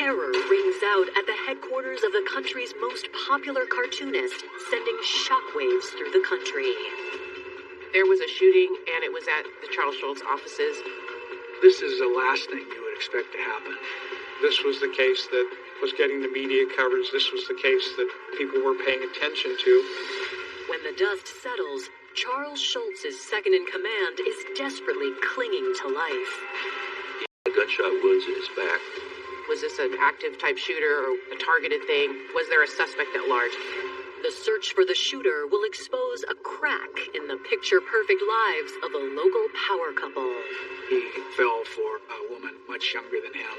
Terror rings out at the headquarters of the country's most popular cartoonist, sending shockwaves through the country. There was a shooting, and it was at the Charles Schultz offices. This is the last thing you would expect to happen. This was the case that was getting the media coverage. This was the case that people were paying attention to. When the dust settles, Charles Schultz's second-in-command is desperately clinging to life. He had gunshot wounds in his back. Was this an active type shooter or a targeted thing? Was there a suspect at large? The search for the shooter will expose a crack in the picture-perfect lives of a local power couple. He fell for a woman much younger than him.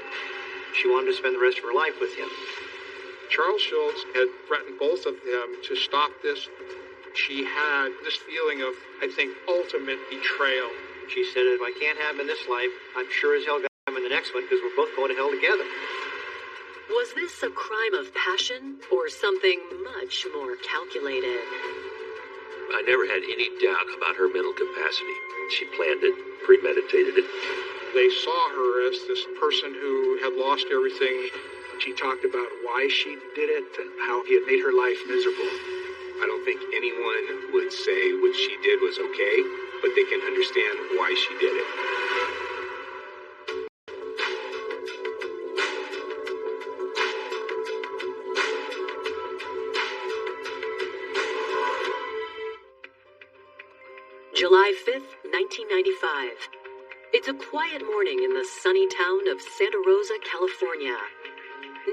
She wanted to spend the rest of her life with him. Charles Schultz had threatened both of them to stop this. She had this feeling of, I think, ultimate betrayal. She said, if I can't have him in this life, I'm sure as hell going to have him in the next one because we're both going to hell together. Was this a crime of passion or something much more calculated? I never had any doubt about her mental capacity. She planned it, premeditated it. They saw her as this person who had lost everything. She talked about why she did it and how he had made her life miserable. I don't think anyone would say what she did was okay, but they can understand why she did it. July 5th, 1995. It's a quiet morning in the sunny town of Santa Rosa, California.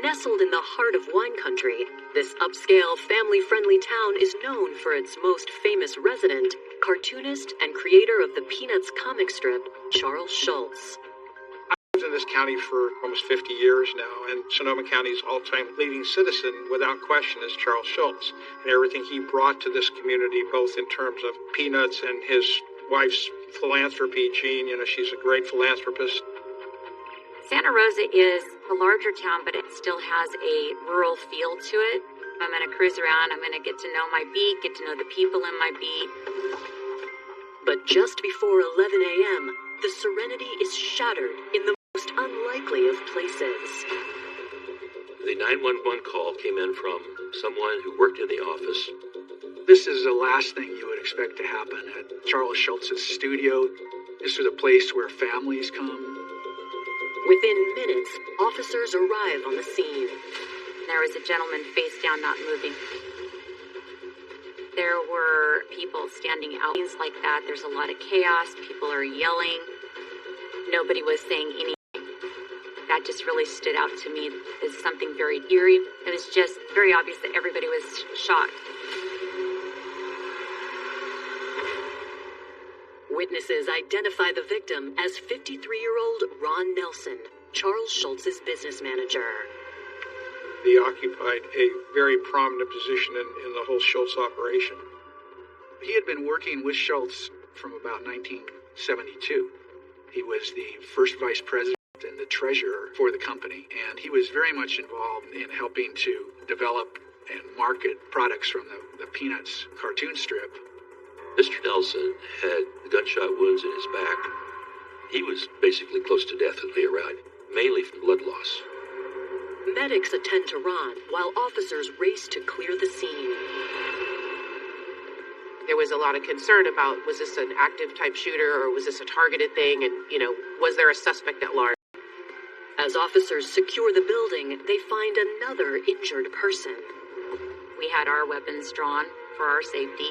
Nestled in the heart of wine country, this upscale, family-friendly town is known for its most famous resident, cartoonist and creator of the Peanuts comic strip, Charles Schultz. I've lived in this county for almost 50 years now, and Sonoma County's all-time leading citizen, without question, is Charles Schultz, and everything he brought to this community, both in terms of Peanuts and his wife's philanthropy. Jean, she's a great philanthropist. Santa Rosa is a larger town, but it still has a rural feel to it. I'm going to cruise around. I'm going to get to know my beat, get to know the people in my beat. But just before 11 a.m., the serenity is shattered in the most unlikely of places. The 911 call came in from someone who worked in the office. This is the last thing you would expect to happen at Charles Schultz's studio. This is a place where families come. Within minutes, officers arrive on the scene. There was a gentleman face down, not moving. There were people standing out, things like that. There's a lot of chaos. People are yelling. Nobody was saying anything. That just really stood out to me as something very eerie. It was just very obvious that everybody was shocked. Witnesses identify the victim as 53-year-old Ron Nelson, Charles Schultz's business manager. He occupied a very prominent position in the whole Schultz operation. He had been working with Schultz from about 1972. He was the first vice president and the treasurer for the company, and he was very much involved in helping to develop and market products from the Peanuts cartoon strip. Mr. Nelson had gunshot wounds in his back. He was basically close to death when they arrived, mainly from blood loss. Medics attend to Ron, while officers race to clear the scene. There was a lot of concern about, was this an active type shooter or was this a targeted thing? And, was there a suspect at large? As officers secure the building, they find another injured person. We had our weapons drawn for our safety,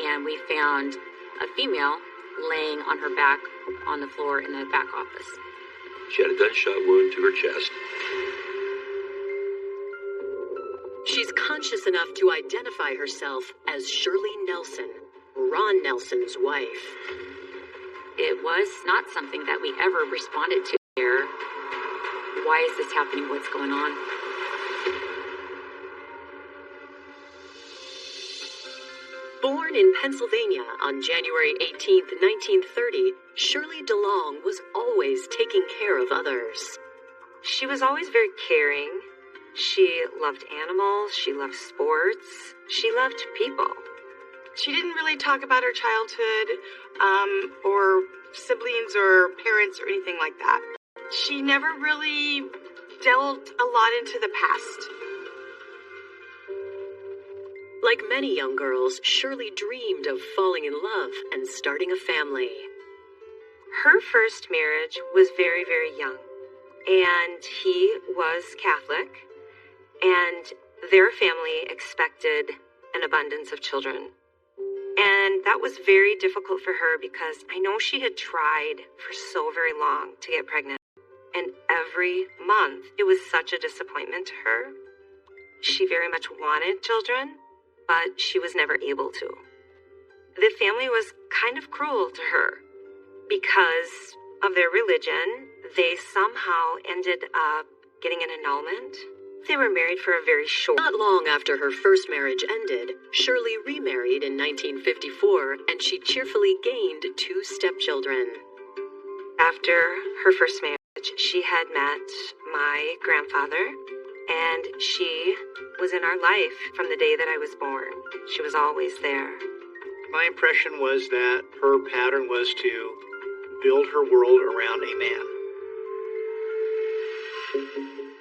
and we found a female laying on her back on the floor in the back office. She had a gunshot wound to her chest. She's conscious enough to identify herself as Shirley Nelson, Ron Nelson's wife. It was not something that we ever responded to there. Why is this happening? What's going on? Born in Pennsylvania on January 18, 1930, Shirley DeLong was always taking care of others. She was always very caring. She loved animals. She loved sports. She loved people. She didn't really talk about her childhood, or siblings or parents or anything like that. She never really delved a lot into the past. Like many young girls, Shirley dreamed of falling in love and starting a family. Her first marriage was very, very young, and he was Catholic, and their family expected an abundance of children. And that was very difficult for her because I know she had tried for so very long to get pregnant. And every month, it was such a disappointment to her. She very much wanted children, but she was never able to. The family was kind of cruel to her. Because of their religion, they somehow ended up getting an annulment. They were married for a very short... Not long after her first marriage ended, Shirley remarried in 1954, and she cheerfully gained 2 stepchildren. After her first marriage, she had met my grandfather, and she was in our life from the day that I was born. She was always there. My impression was that her pattern was to build her world around a man.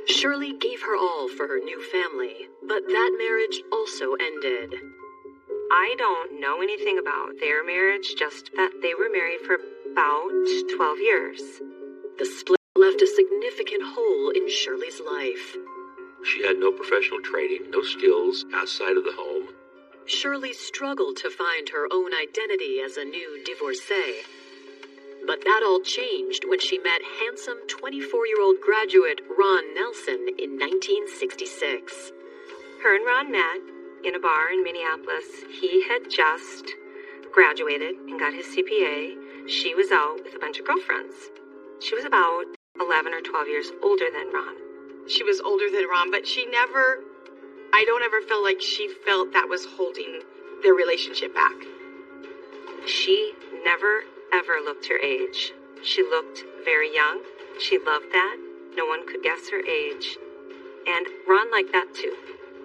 Shirley gave her all for her new family, but that marriage also ended. I don't know anything about their marriage, just that they were married for about 12 years. The split left a significant hole in Shirley's life. She had no professional training, no skills outside of the home. Shirley struggled to find her own identity as a new divorcee. But that all changed when she met handsome 24-year-old graduate Ron Nelson in 1966. Her and Ron met in a bar in Minneapolis. He had just graduated and got his CPA. She was out with a bunch of girlfriends. She was about 11 or 12 years older than Ron. She was older than Ron, but I don't ever feel like she felt that was holding their relationship back. She never ever looked her age. She looked very young. She loved that. No one could guess her age. And Ron liked that too.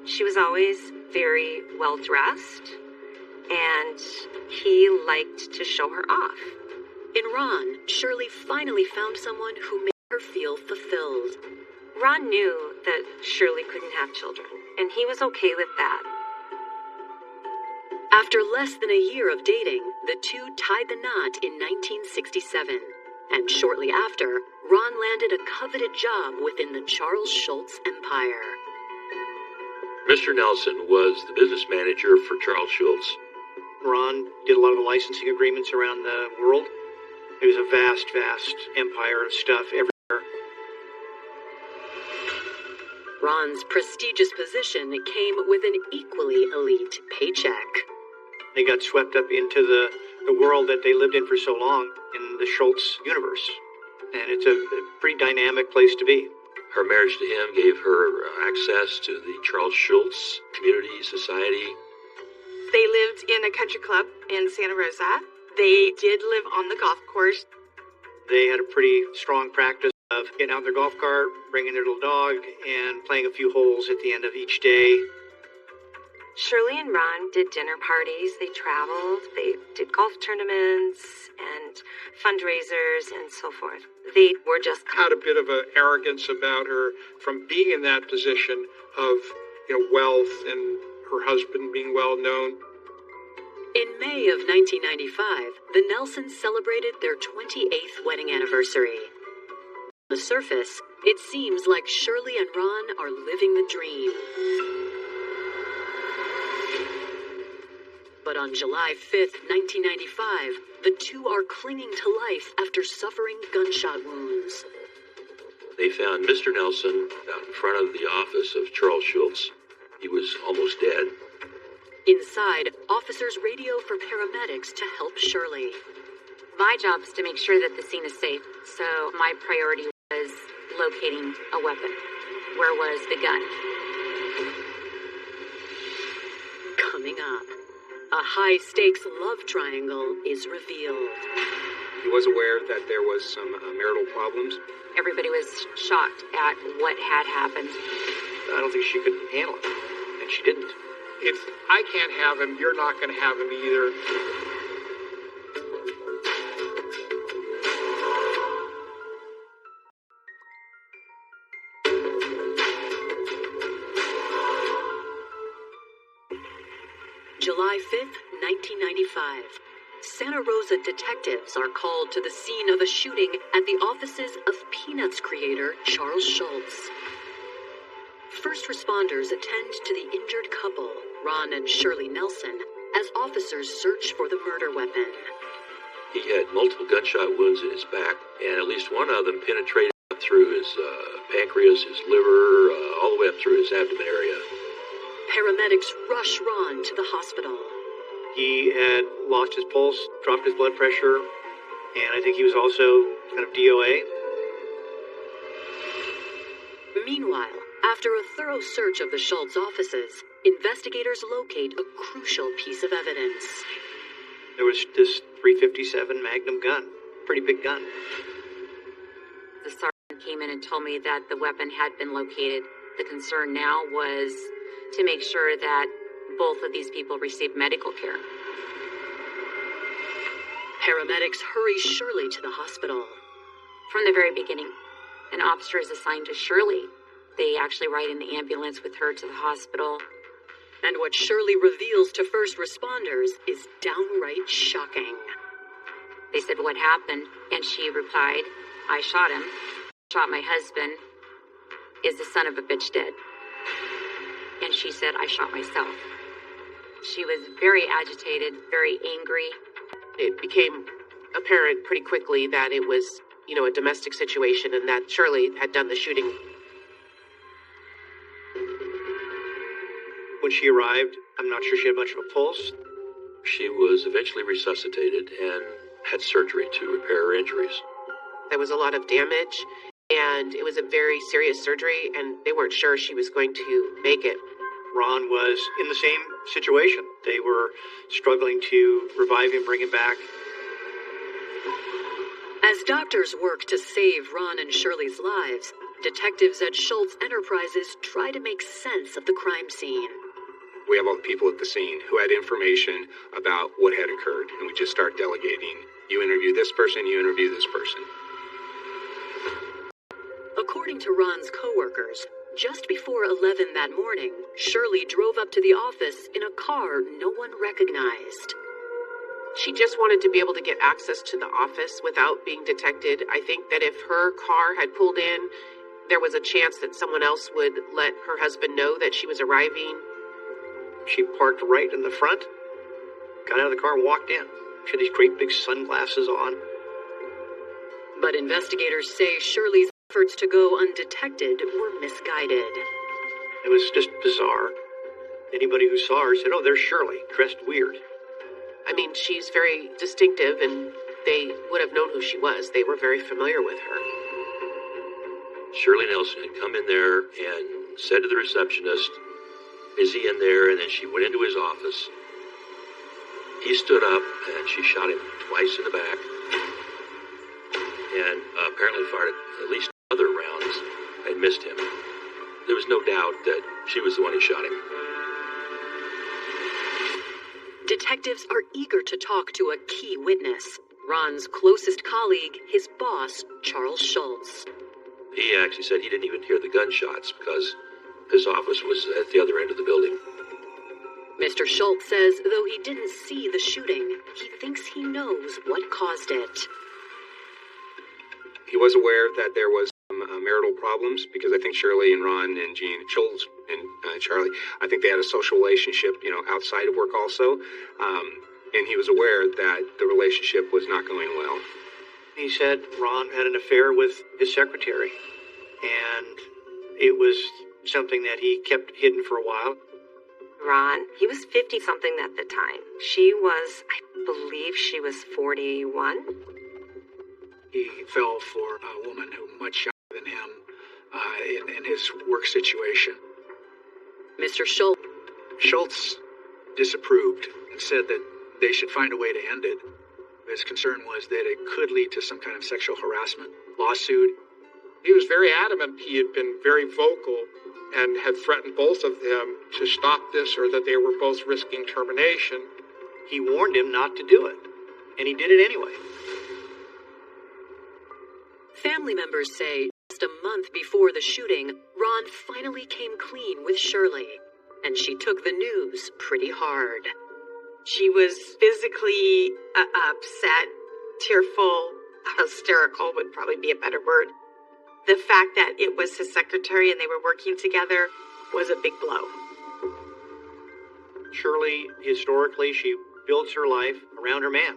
She was always very well dressed, and he liked to show her off. In Ron, Shirley finally found someone who made her feel fulfilled. Ron knew that Shirley couldn't have children, and he was okay with that. After less than a year of dating, the two tied the knot in 1967. And shortly after, Ron landed a coveted job within the Charles Schultz empire. Mr. Nelson was the business manager for Charles Schultz. Ron did a lot of the licensing agreements around the world. It was a vast, vast empire of stuff everywhere. Ron's prestigious position came with an equally elite paycheck. They got swept up into the world that they lived in for so long, in the Schultz universe. And it's a pretty dynamic place to be. Her marriage to him gave her access to the Charles Schultz Community Society. They lived in a country club in Santa Rosa. They did live on the golf course. They had a pretty strong practice of getting out their golf cart, bringing their little dog, and playing a few holes at the end of each day. Shirley and Ron did dinner parties, they traveled, they did golf tournaments and fundraisers and so forth. They were just... Had a bit of an arrogance about her from being in that position of, wealth and her husband being well known. In May of 1995, the Nelsons celebrated their 28th wedding anniversary. On the surface, it seems like Shirley and Ron are living the dream. But on July 5th, 1995, the two are clinging to life after suffering gunshot wounds. They found Mr. Nelson out in front of the office of Charles Schultz. He was almost dead. Inside, officers radio for paramedics to help Shirley. My job is to make sure that the scene is safe, so my priority was locating a weapon. Where was the gun? Coming up, a high-stakes love triangle is revealed. He was aware that there was some marital problems. Everybody was shocked at what had happened. I don't think she could handle it, and she didn't. If I can't have him, you're not going to have him either. July 5th, 1995. Santa Rosa detectives are called to the scene of a shooting at the offices of Peanuts creator Charles Schultz. First responders attend to the injured couple, Ron and Shirley Nelson, as officers search for the murder weapon. He had multiple gunshot wounds in his back, and at least one of them penetrated up through his pancreas, his liver, all the way up through his abdomen area. Paramedics rush Ron to the hospital. He had lost his pulse, dropped his blood pressure, and I think he was also kind of DOA. Meanwhile, after a thorough search of the Schultz offices, investigators locate a crucial piece of evidence. There was this .357 Magnum gun, pretty big gun. The sergeant came in and told me that the weapon had been located. The concern now was to make sure that both of these people received medical care. Paramedics hurry Shirley to the hospital. From the very beginning, an officer is assigned to Shirley. They actually ride in the ambulance with her to the hospital. And what Shirley reveals to first responders is downright shocking. They said, "What happened?" And she replied, "I shot him. Shot my husband. Is the son of a bitch dead?" And she said, "I shot myself." She was very agitated, very angry. It became apparent pretty quickly that it was, a domestic situation and that Shirley had done the shooting. When she arrived, I'm not sure she had much of a pulse. She was eventually resuscitated and had surgery to repair her injuries. There was a lot of damage, and it was a very serious surgery, and they weren't sure she was going to make it. Ron was in the same situation. They were struggling to revive him, bring him back. As doctors work to save Ron and Shirley's lives, detectives at Schultz Enterprises try to make sense of the crime scene. We have all the people at the scene who had information about what had occurred, and we just start delegating. You interview this person, you interview this person. According to Ron's coworkers, just before 11 that morning, Shirley drove up to the office in a car no one recognized. She just wanted to be able to get access to the office without being detected. I think that if her car had pulled in, there was a chance that someone else would let her husband know that she was arriving. She parked right in the front, got out of the car and walked in. She had these great big sunglasses on. But investigators say Shirley's efforts to go undetected were misguided. It was just bizarre. Anybody who saw her said, "Oh, there's Shirley, dressed weird." I mean, she's very distinctive, and they would have known who she was. They were very familiar with her. Shirley Nelson had come in there and said to the receptionist, "Is he in there?" And then she went into his office. He stood up, and she shot him twice in the back, and apparently fired at least other rounds and missed him. There was no doubt that she was the one who shot him. Detectives are eager to talk to a key witness, Ron's closest colleague, his boss, Charles Schultz. He actually said he didn't even hear the gunshots because his office was at the other end of the building. Mr. Schultz says though he didn't see the shooting, he thinks he knows what caused it. He was aware that there was some marital problems because I think Shirley and Ron and Jean Schultz and Charlie, I think they had a social relationship, outside of work also. And he was aware that the relationship was not going well. He said Ron had an affair with his secretary, and it was something that he kept hidden for a while. Ron, he was 50-something at the time. She was, I believe she was 41. He fell for a woman who was much younger than him in his work situation. Mr. Schultz disapproved and said that they should find a way to end it. His concern was that it could lead to some kind of sexual harassment lawsuit. He was very adamant. He had been very vocal and had threatened both of them to stop this or that they were both risking termination. He warned him not to do it, and he did it anyway. Family members say just a month before the shooting, Ron finally came clean with Shirley, and she took the news pretty hard. She was physically upset, tearful, hysterical would probably be a better word. The fact that it was his secretary and they were working together was a big blow. Shirley, historically, she builds her life around her man.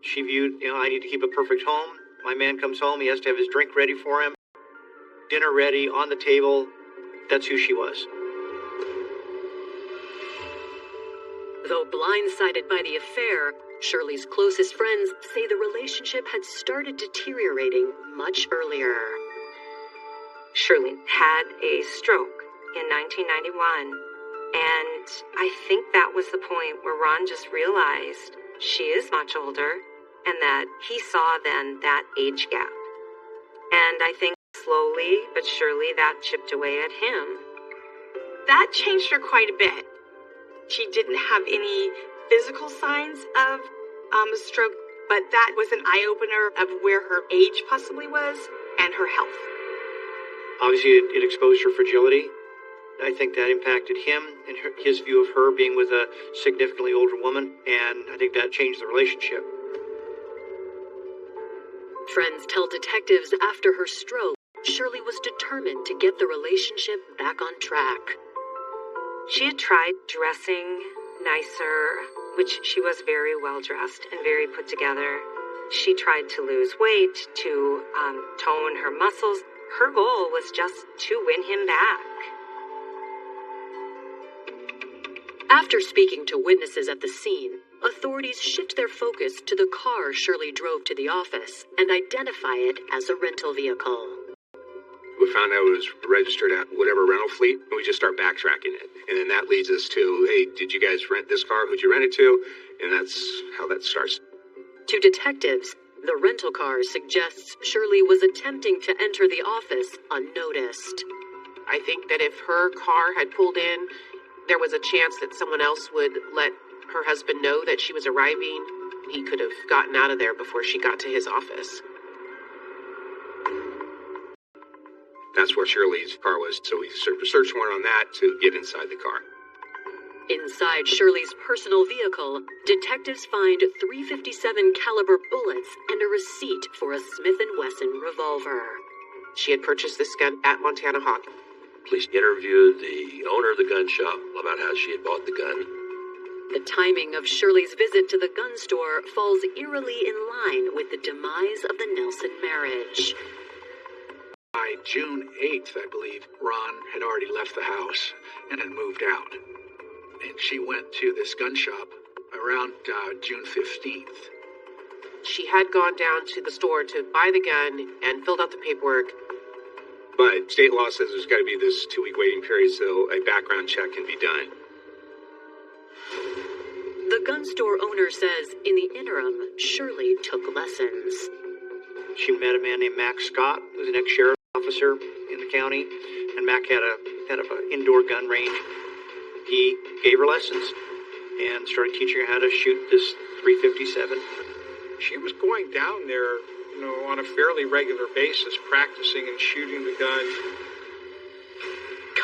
She viewed, I need to keep a perfect home. My man comes home, he has to have his drink ready for him, dinner ready, on the table. That's who she was. Though blindsided by the affair, Shirley's closest friends say the relationship had started deteriorating much earlier. Shirley had a stroke in 1991, and I think that was the point where Ron just realized she is much older and that he saw then that age gap. And I think slowly but surely that chipped away at him. That changed her quite a bit. She didn't have any physical signs of a stroke, but that was an eye-opener of where her age possibly was and her health. Obviously, it exposed her fragility. I think that impacted him and his view of her being with a significantly older woman, and I think that changed the relationship. Friends tell detectives after her stroke, Shirley was determined to get the relationship back on track. She had tried dressing nicer, which she was very well dressed and very put together. She tried to lose weight, to tone her muscles. Her goal was just to win him back. After speaking to witnesses at the scene, authorities shift their focus to the car Shirley drove to the office and identify it as a rental vehicle. We found out it was registered at whatever rental fleet, and we just start backtracking it. And then that leads us to, hey, did you guys rent this car? Who'd you rent it to? And that's how that starts. To detectives, the rental car suggests Shirley was attempting to enter the office unnoticed. I think that if her car had pulled in, there was a chance that someone else would let her husband know that she was arriving. He could have gotten out of there before she got to his office. That's where Shirley's car was, so we served a search warrant on that to get inside the car. Inside Shirley's personal vehicle, detectives find .357 caliber bullets and a receipt for a Smith & Wesson revolver. She had purchased this gun at Montana Hawk. Police interviewed the owner of the gun shop about how she had bought the gun. The timing of Shirley's visit to the gun store falls eerily in line with the demise of the Nelson marriage. By June 8th, I believe, Ron had already left the house and had moved out. And she went to this gun shop around June 15th. She had gone down to the store to buy the gun and filled out the paperwork. But state law says there's got to be this 2-week waiting period so a background check can be done. The gun store owner says in the interim, Shirley took lessons. She met a man named Mac Scott, who was an ex-sheriff officer in the county, and Mac had an indoor gun range. He gave her lessons and started teaching her how to shoot this .357. She was going down there, on a fairly regular basis, practicing and shooting the gun.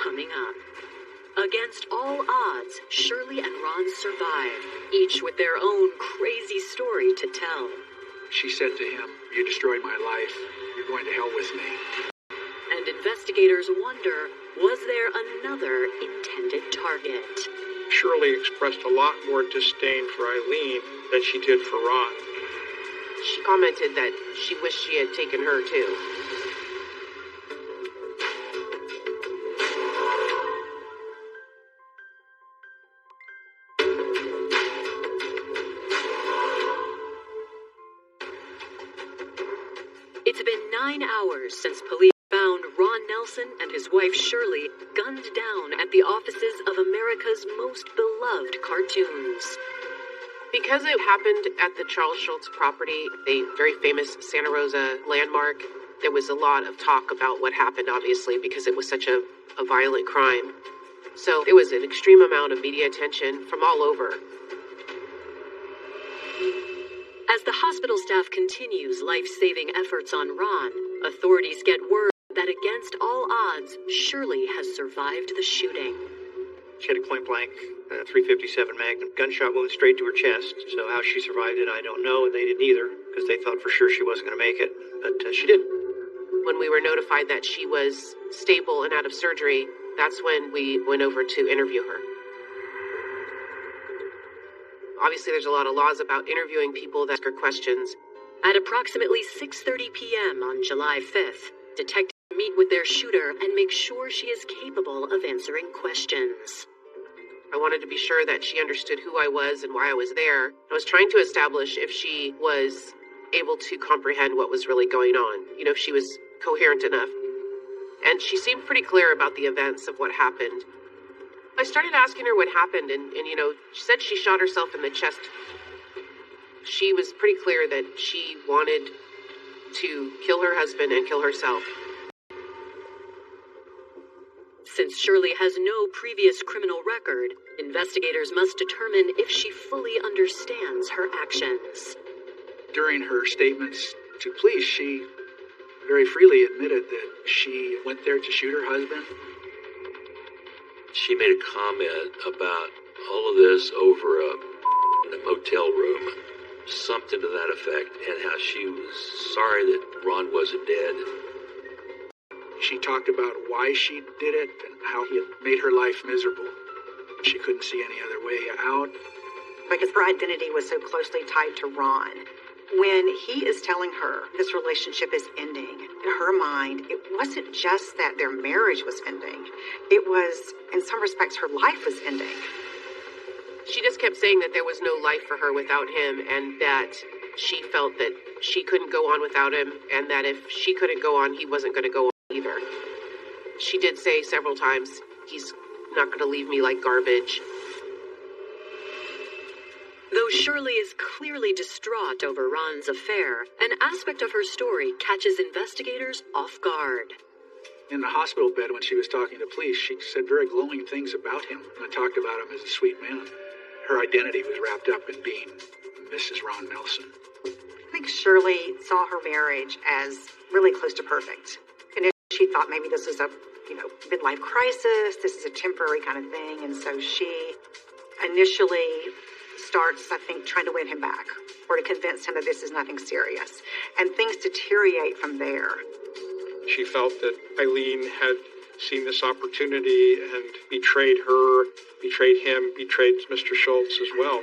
Coming up. Against all odds, Shirley and Ron survive, each with their own crazy story to tell. She said to him, "You destroyed my life. You're going to hell with me." And investigators wonder, was there another intended target? Shirley expressed a lot more disdain for Eileen than she did for Ron. She commented that she wished she had taken her too. It's been 9 hours since police found Ron Nelson and his wife Shirley gunned down at the offices of America's most beloved cartoons. Because it happened at the Charles Schultz property, a very famous Santa Rosa landmark, there was a lot of talk about what happened, obviously, because it was such a violent crime. So there was an extreme amount of media attention from all over. As the hospital staff continues life-saving efforts on Ron, authorities get word that against all odds, Shirley has survived the shooting. She had a point-blank .357 Magnum gunshot wound straight to her chest. So how she survived it, I don't know, and they didn't either, because they thought for sure she wasn't going to make it, but she did. When we were notified that she was stable and out of surgery, that's when we went over to interview her. Obviously, there's a lot of laws about interviewing people that ask her questions. At approximately 6:30 p.m. on July 5th, detectives meet with their shooter and make sure she is capable of answering questions. I wanted to be sure that she understood who I was and why I was there. I was trying to establish if she was able to comprehend what was really going on, if she was coherent enough. And she seemed pretty clear about the events of what happened. I started asking her what happened, and she said she shot herself in the chest. She was pretty clear that she wanted to kill her husband and kill herself. Since Shirley has no previous criminal record, investigators must determine if she fully understands her actions. During her statements to police, she very freely admitted that she went there to shoot her husband. She made a comment about all of this over in a motel room, something to that effect, and how she was sorry that Ron wasn't dead. She talked about why she did it and how he had made her life miserable. She couldn't see any other way out. Because her identity was so closely tied to Ron. When he is telling her this relationship is ending, in her mind, it wasn't just that their marriage was ending. It was, in some respects, her life was ending. She just kept saying that there was no life for her without him, and that she felt that she couldn't go on without him, and that if she couldn't go on, he wasn't going to go on either. She did say several times, he's not going to leave me like garbage. Though Shirley is clearly distraught over Ron's affair, an aspect of her story catches investigators off guard. In the hospital bed when she was talking to police, she said very glowing things about him and talked about him as a sweet man. Her identity was wrapped up in being Mrs. Ron Nelson. I think Shirley saw her marriage as really close to perfect. And she thought maybe this is a, midlife crisis, this is a temporary kind of thing. And so she initially starts, I think, trying to win him back or to convince him that this is nothing serious. And things deteriorate from there. She felt that Eileen had seen this opportunity and betrayed her, betrayed him, betrayed Mr. Schultz as well.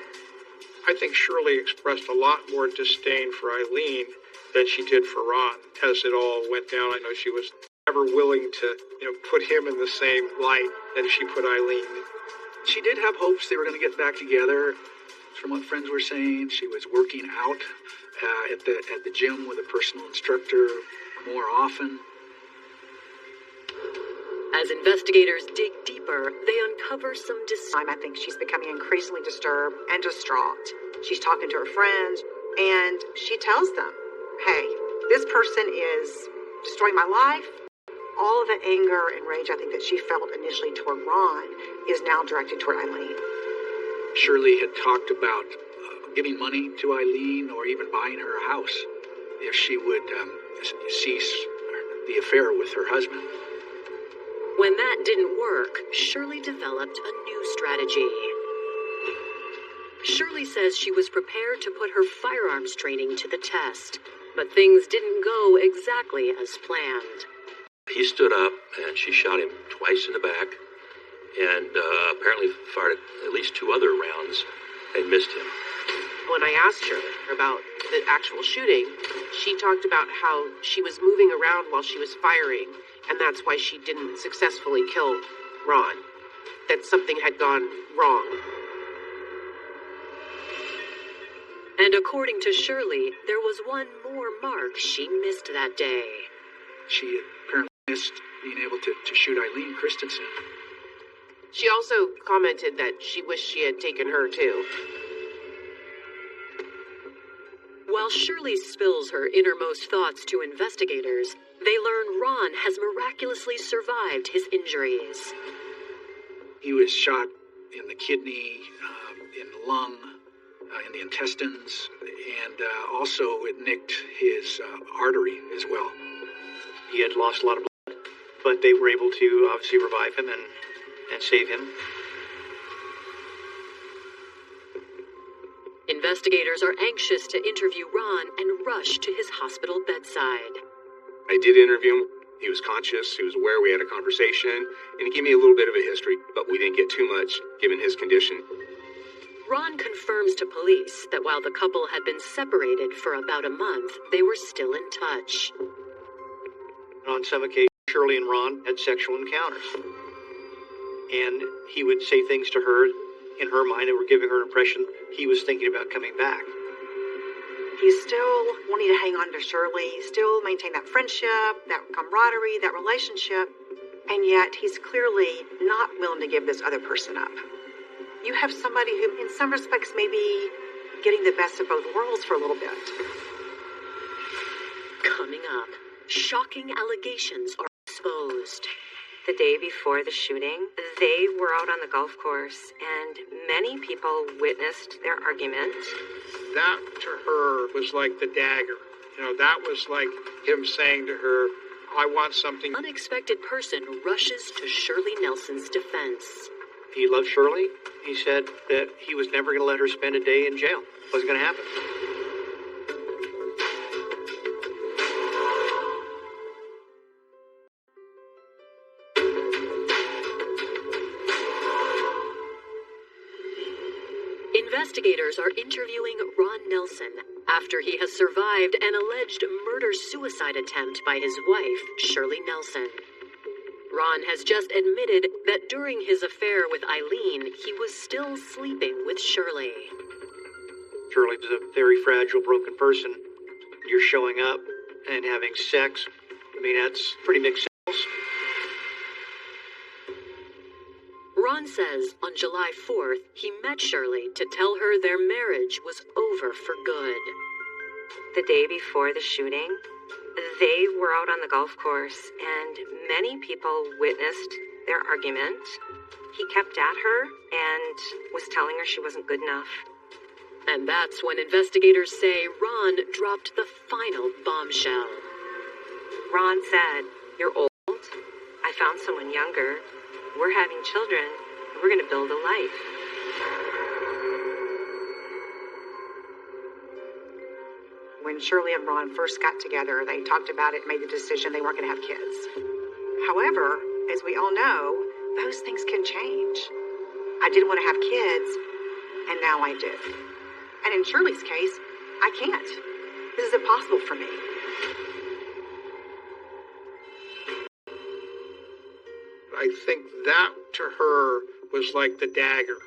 I think Shirley expressed a lot more disdain for Eileen than she did for Ron as it all went down. I know she was never willing to, put him in the same light that she put Eileen. She did have hopes they were going to get back together. From what friends were saying, she was working out at the gym with a personal instructor more often. As investigators dig deeper, they uncover some I think she's becoming increasingly disturbed and distraught. She's talking to her friends, and she tells them, hey, this person is destroying my life. All of the anger and rage I think that she felt initially toward Ron is now directed toward Eileen. Shirley had talked about giving money to Eileen or even buying her a house if she would cease the affair with her husband. When that didn't work, Shirley developed a new strategy. Shirley says she was prepared to put her firearms training to the test, but things didn't go exactly as planned. He stood up and she shot him twice in the back and apparently fired at least 2 other rounds and missed him. When I asked her about the actual shooting, she talked about how she was moving around while she was firing, and that's why she didn't successfully kill Ron. That something had gone wrong. And according to Shirley, there was one more mark she missed that day. She had apparently missed being able to shoot Eileen Christensen. She also commented that she wished she had taken her too. While Shirley spills her innermost thoughts to investigators, they learn Ron has miraculously survived his injuries. He was shot in the kidney, in the lung, in the intestines, and also it nicked his artery as well. He had lost a lot of blood, but they were able to obviously revive him and save him. Investigators are anxious to interview Ron and rush to his hospital bedside. I did interview him. He was conscious, he was aware we had a conversation, and he gave me a little bit of a history, but we didn't get too much, given his condition. Ron confirms to police that while the couple had been separated for about a month, they were still in touch. On some occasions, Shirley and Ron had sexual encounters. And he would say things to her, in her mind, that were giving her an impression he was thinking about coming back. He's still wanting to hang on to Shirley, still maintain that friendship, that camaraderie, that relationship, and yet he's clearly not willing to give this other person up. You have somebody who, in some respects, may be getting the best of both worlds for a little bit. Coming up, shocking allegations are exposed. The day before the shooting, they were out on the golf course, and many people witnessed their argument. That to her was like the dagger. That was like him saying to her, I want something. An unexpected person rushes to Shirley Nelson's defense. He loved Shirley. He said that he was never going to let her spend a day in jail. It wasn't going to happen. Investigators are interviewing Ron Nelson after he has survived an alleged murder-suicide attempt by his wife, Shirley Nelson. Ron has just admitted that during his affair with Eileen, he was still sleeping with Shirley. Shirley was a very fragile, broken person. You're showing up and having sex. That's pretty mixed signals. Ron says on July 4th, he met Shirley to tell her their marriage was over for good. The day before the shooting, they were out on the golf course, and many people witnessed their argument. He kept at her and was telling her she wasn't good enough. And that's when investigators say Ron dropped the final bombshell. Ron said, "You're old. I found someone younger. We're having children, and we're going to build a life." When Shirley and Ron first got together, they talked about it, made the decision they weren't going to have kids. However, as we all know, those things can change. I didn't want to have kids, and now I do. And in Shirley's case, I can't. This is impossible for me. I think that to her was like the dagger.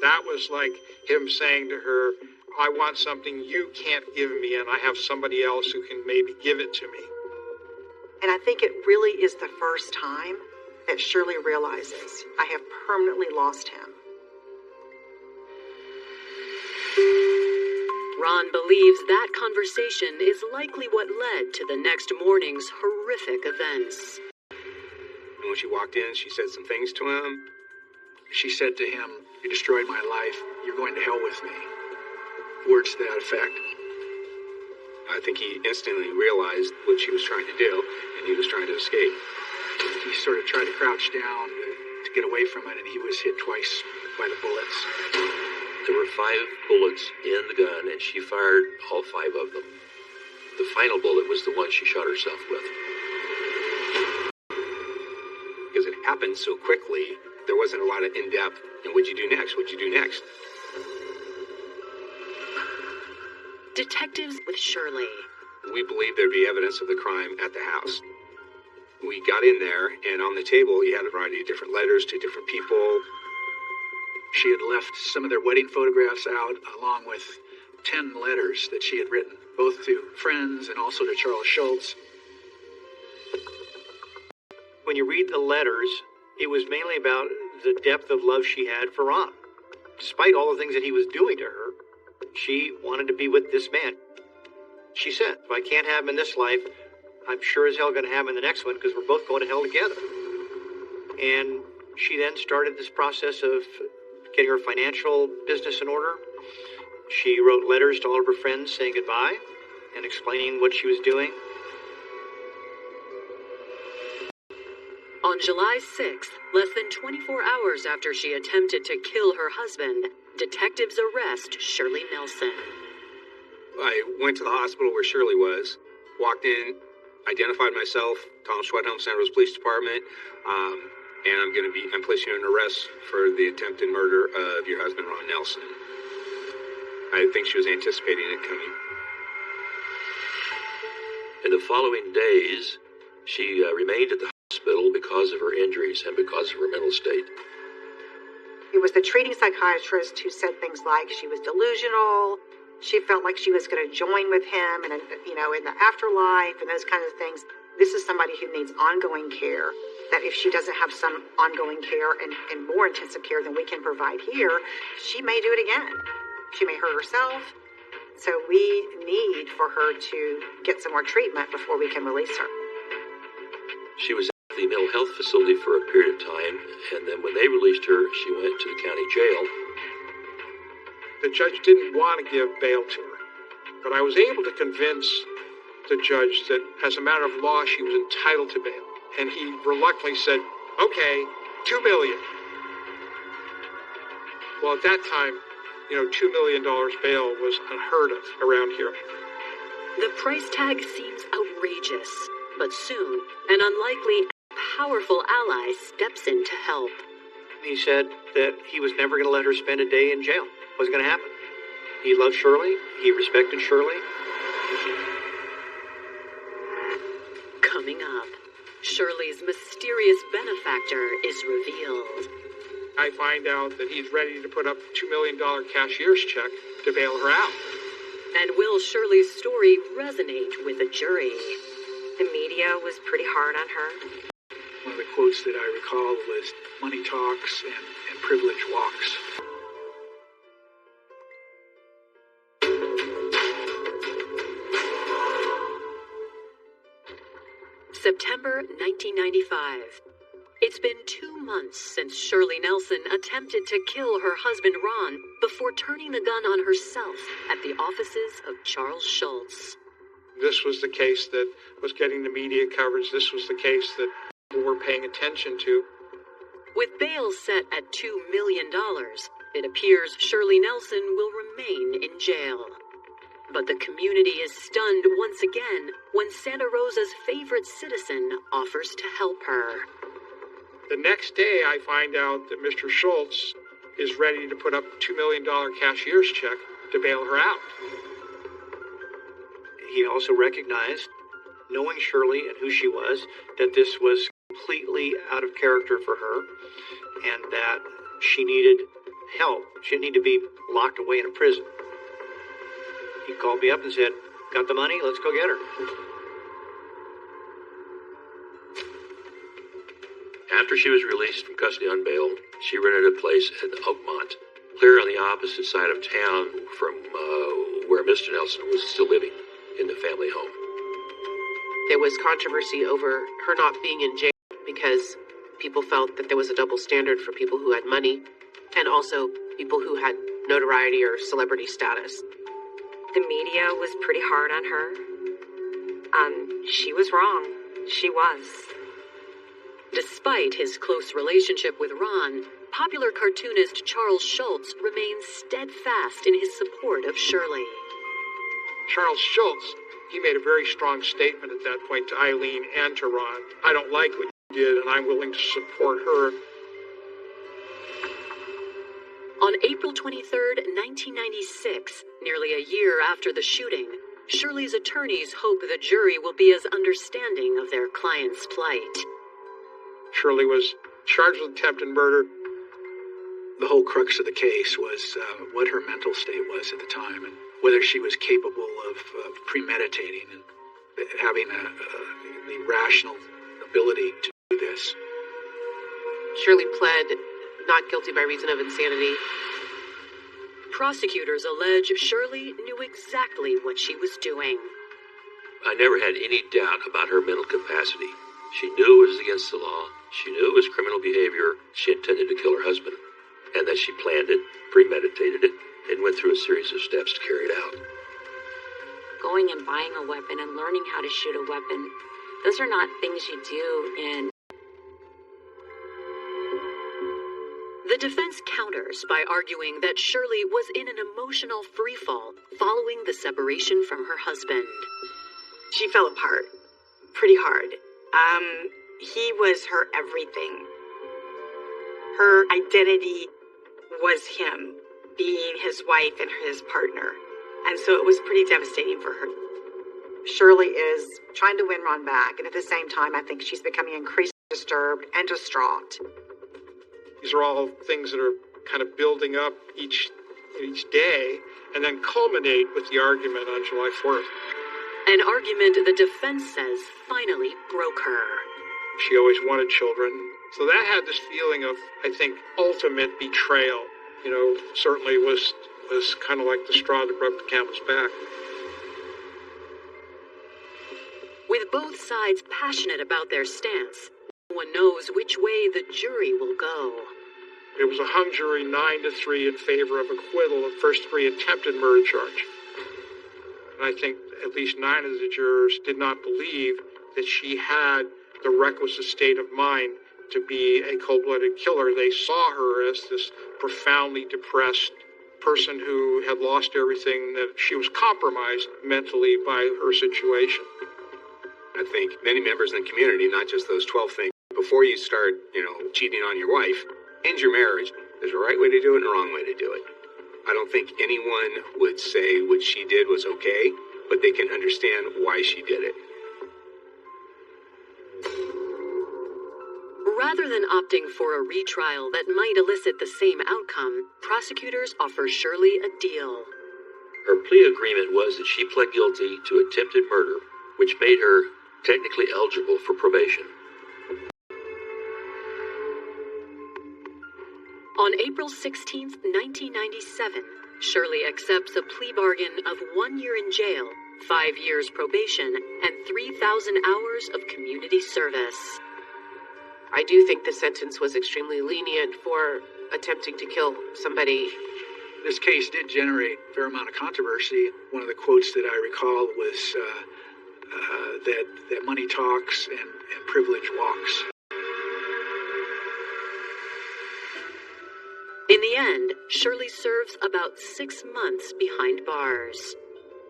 That was like him saying to her, I want something you can't give me, and I have somebody else who can maybe give it to me. And I think it really is the first time that Shirley realizes, I have permanently lost him. Ron believes that conversation is likely what led to the next morning's horrific events. When she walked in, she said some things to him. She said to him, "You destroyed my life. You're going to hell with me." Words to that effect. I think he instantly realized what she was trying to do, and he was trying to escape. He sort of tried to crouch down to get away from it, and he was hit twice by the bullets. There were 5 bullets in the gun, and she fired all 5 of them. The final bullet was the one she shot herself with. Because it happened so quickly, there wasn't a lot of in-depth, and what'd you do next? What'd you do next? Detectives with Shirley. We believe there'd be evidence of the crime at the house. We got in there, and on the table, you had a variety of different letters to different people. She had left some of their wedding photographs out, along with 10 letters that she had written, both to friends and also to Charles Schultz. When you read the letters, it was mainly about the depth of love she had for Ron. Despite all the things that he was doing to her, she wanted to be with this man. She said, if I can't have him in this life, I'm sure as hell going to have him in the next one because we're both going to hell together. And she then started this process of getting her financial business in order. She wrote letters to all of her friends saying goodbye and explaining what she was doing. On July 6th, less than 24 hours after she attempted to kill her husband, detectives arrest Shirley Nelson. I went to the hospital where Shirley was, walked in, identified myself, Tom Schwedhelm, Santa Rosa Police Department, and I'm placing you in arrest for the attempted murder of your husband, Ron Nelson. I think she was anticipating it coming. In the following days, she remained at the hospital because of her injuries and because of her mental state. It was the treating psychiatrist who said things like she was delusional. She felt like she was going to join with him and, in the afterlife and those kinds of things. This is somebody who needs ongoing care, that if she doesn't have some ongoing care and more intensive care than we can provide here, she may do it again. She may hurt herself. So we need for her to get some more treatment before we can release her. She was at the mental health facility for a period of time, and then when they released her, she went to the county jail. The judge didn't want to give bail to her, but I was able to convince the judge that as a matter of law, she was entitled to bail. And he reluctantly said, okay, $2 million. Well, at that time, $2 million bail was unheard of around here. The price tag seems outrageous, but soon, an unlikely and powerful ally steps in to help. He said that he was never going to let her spend a day in jail. Wasn't going to happen. He loved Shirley. He respected Shirley. Coming up, Shirley's mysterious benefactor is revealed. I find out that he's ready to put up a $2 million cashier's check to bail her out. And will Shirley's story resonate with a jury? The media was pretty hard on her. One of the quotes that I recall was, "Money talks and privilege walks." September 1995. It's been 2 months since Shirley Nelson attempted to kill her husband Ron before turning the gun on herself at the offices of Charles Schultz. This was the case that was getting the media coverage. This was the case that people were paying attention to. With bail set at $2 million, it appears Shirley Nelson will remain in jail. But the community is stunned once again when Santa Rosa's favorite citizen offers to help her. The next day, I find out that Mr. Schultz is ready to put up a $2 million cashier's check to bail her out. He also recognized, knowing Shirley and who she was, that this was completely out of character for her and that she needed help. She didn't need to be locked away in a prison. He called me up and said, "Got the money? Let's go get her." After she was released from custody on bail, she rented a place in Oakmont, clear on the opposite side of town from where Mr. Nelson was still living, in the family home. There was controversy over her not being in jail because people felt that there was a double standard for people who had money and also people who had notoriety or celebrity status. The media was pretty hard on her. She was wrong. She was. Despite his close relationship with Ron, popular cartoonist Charles Schultz remains steadfast in his support of Shirley. Charles Schultz, he made a very strong statement at that point to Eileen and to Ron. "I don't like what you did, and I'm willing to support her." On April 23, 1996, nearly a year after the shooting, Shirley's attorneys hope the jury will be as understanding of their client's plight. Shirley was charged with attempted murder. The whole crux of the case was what her mental state was at the time and whether she was capable of premeditating and having the rational ability to do this. Shirley pled not guilty by reason of insanity. Prosecutors allege Shirley knew exactly what she was doing. I never had any doubt about her mental capacity. She knew it was against the law. She knew it was criminal behavior. She intended to kill her husband, and that she planned it, premeditated it, and went through a series of steps to carry it out. Going and buying a weapon and learning how to shoot a weapon, those are not things you do in... The defense counters by arguing that Shirley was in an emotional freefall following the separation from her husband. She fell apart pretty hard. He was her everything. Her identity was him being his wife and his partner. And so it was pretty devastating for her. Shirley is trying to win Ron back, and at the same time, I think she's becoming increasingly disturbed and distraught. These are all things that are kind of building up each day and then culminate with the argument on July 4th. An argument the defense says finally broke her. She always wanted children. So that had this feeling of, I think, ultimate betrayal. Certainly was kind of like the straw that broke the camel's back. With both sides passionate about their stance, no one knows which way the jury will go. It was a hung jury 9-3 in favor of acquittal of first-degree attempted murder charge. And I think at least 9 of the jurors did not believe that she had the requisite state of mind to be a cold-blooded killer. They saw her as this profoundly depressed person who had lost everything, that she was compromised mentally by her situation. I think many members in the community, not just those 12, think before you start, cheating on your wife, end your marriage. There's a right way to do it and a wrong way to do it. I don't think anyone would say what she did was okay, but they can understand why she did it. Rather than opting for a retrial that might elicit the same outcome, prosecutors offer Shirley a deal. Her plea agreement was that she pled guilty to attempted murder, which made her technically eligible for probation. On April 16, 1997, Shirley accepts a plea bargain of 1 year in jail, 5 years probation, and 3,000 hours of community service. I do think the sentence was extremely lenient for attempting to kill somebody. This case did generate a fair amount of controversy. One of the quotes that I recall was that money talks and privilege walks. In the end, Shirley serves about 6 months behind bars.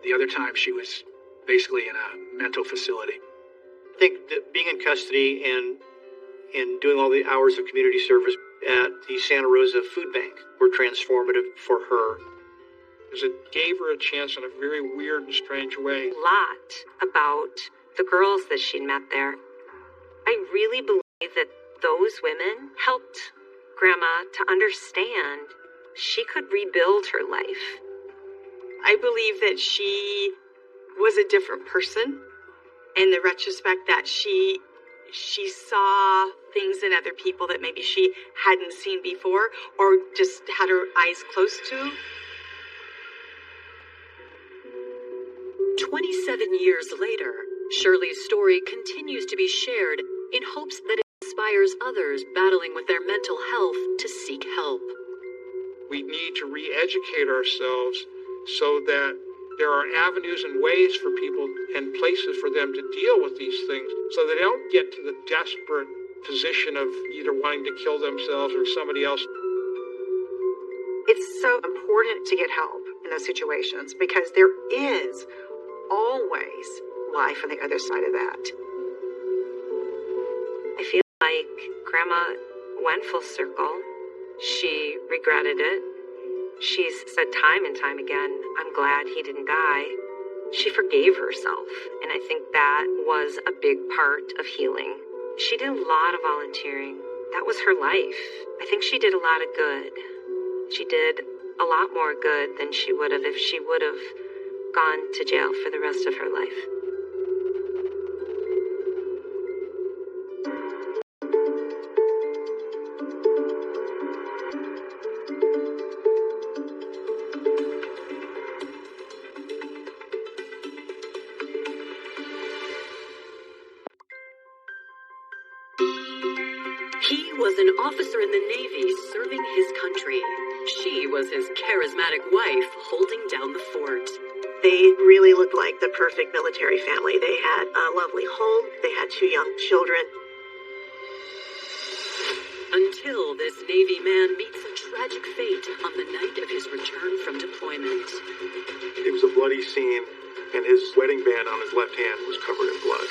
The other time she was basically in a mental facility. I think that being in custody and doing all the hours of community service at the Santa Rosa Food Bank were transformative for her. Because it gave her a chance in a very weird and strange way. A lot about the girls that she'd met there. I really believe that those women helped Grandma to understand she could rebuild her life. I believe that she was a different person in the retrospect, that she saw things in other people that maybe she hadn't seen before or just had her eyes close to. 27 years later, Shirley's story continues to be shared in hopes that it inspires others battling with their mental health to seek help. We need to re-educate ourselves so that there are avenues and ways for people and places for them to deal with these things so they don't get to the desperate position of either wanting to kill themselves or somebody else. It's so important to get help in those situations because there is always life on the other side of that. I feel like Grandma went full circle. She regretted it. She's said time and time again, I'm glad he didn't die. She forgave herself, and I think that was a big part of healing. She did a lot of volunteering. That was her life. I think she did a lot of good. She did a lot more good than she would have if she would have gone to jail for the rest of her life. He was an officer in the Navy serving his country. She was his charismatic wife holding down the fort. They really looked like the perfect military family. They had a lovely home. They had 2 young children. Until this Navy man meets a tragic fate on the night of his return from deployment. It was a bloody scene, and his wedding band on his left hand was covered in blood.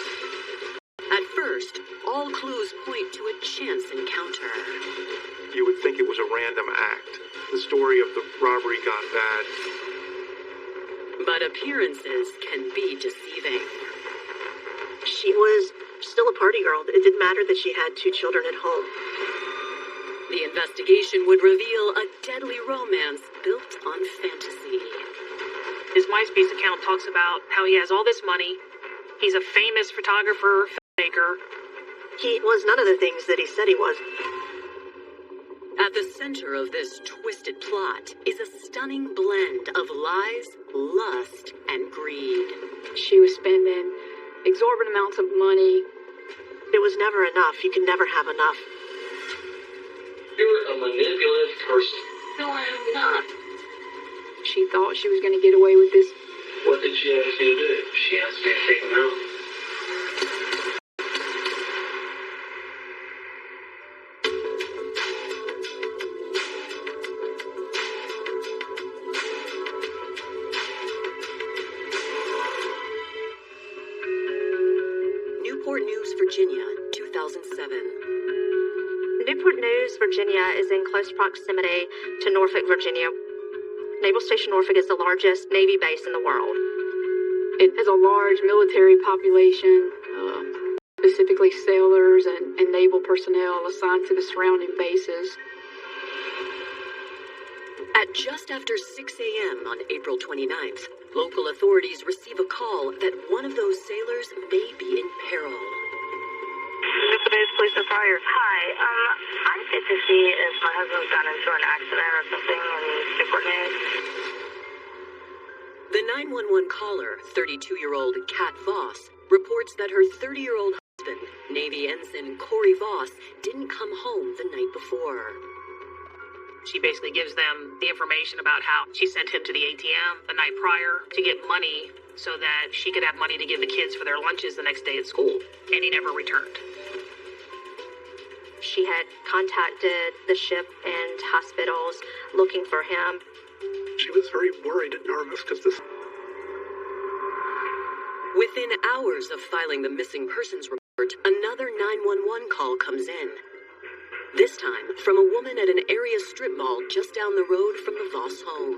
At first, all clues point to a chance encounter. You would think it was a random act, the story of the robbery gone bad. But appearances can be deceiving. She was still a party girl. It didn't matter that she had 2 children at home. The investigation would reveal a deadly romance built on fantasy. His MySpace account talks about how he has all this money. He's a famous photographer, filmmaker. He was none of the things that he said he was. At the center of this twisted plot is a stunning blend of lies, lust, and greed. She was spending exorbitant amounts of money. It was never enough. You can never have enough. You're a manipulative person. No, I am not. She thought she was going to get away with this. What did she ask you to do? She asked me to take him out. Newport News, Virginia, 2007. Newport News, Virginia is in close proximity to Norfolk, Virginia. Naval Station Norfolk is the largest Navy base in the world. It has a large military population, specifically sailors and naval personnel assigned to the surrounding bases. At just after 6 a.m. on April 29th, local authorities receive a call that one of those sailors may be in peril. Newport News Police and Fire. Hi, I need to see if my husband's got into an accident or something in Newport News. The 911 caller, 32-year-old Kat Voss, reports that her 30-year-old husband, Navy Ensign Corey Voss, didn't come home the night before. She basically gives them the information about how she sent him to the ATM the night prior to get money so that she could have money to give the kids for their lunches the next day at school. And he never returned. She had contacted the ship and hospitals looking for him. She was very worried and nervous because this... Within hours of filing the missing persons report, another 911 call comes in. This time from a woman at an area strip mall just down the road from the Voss home.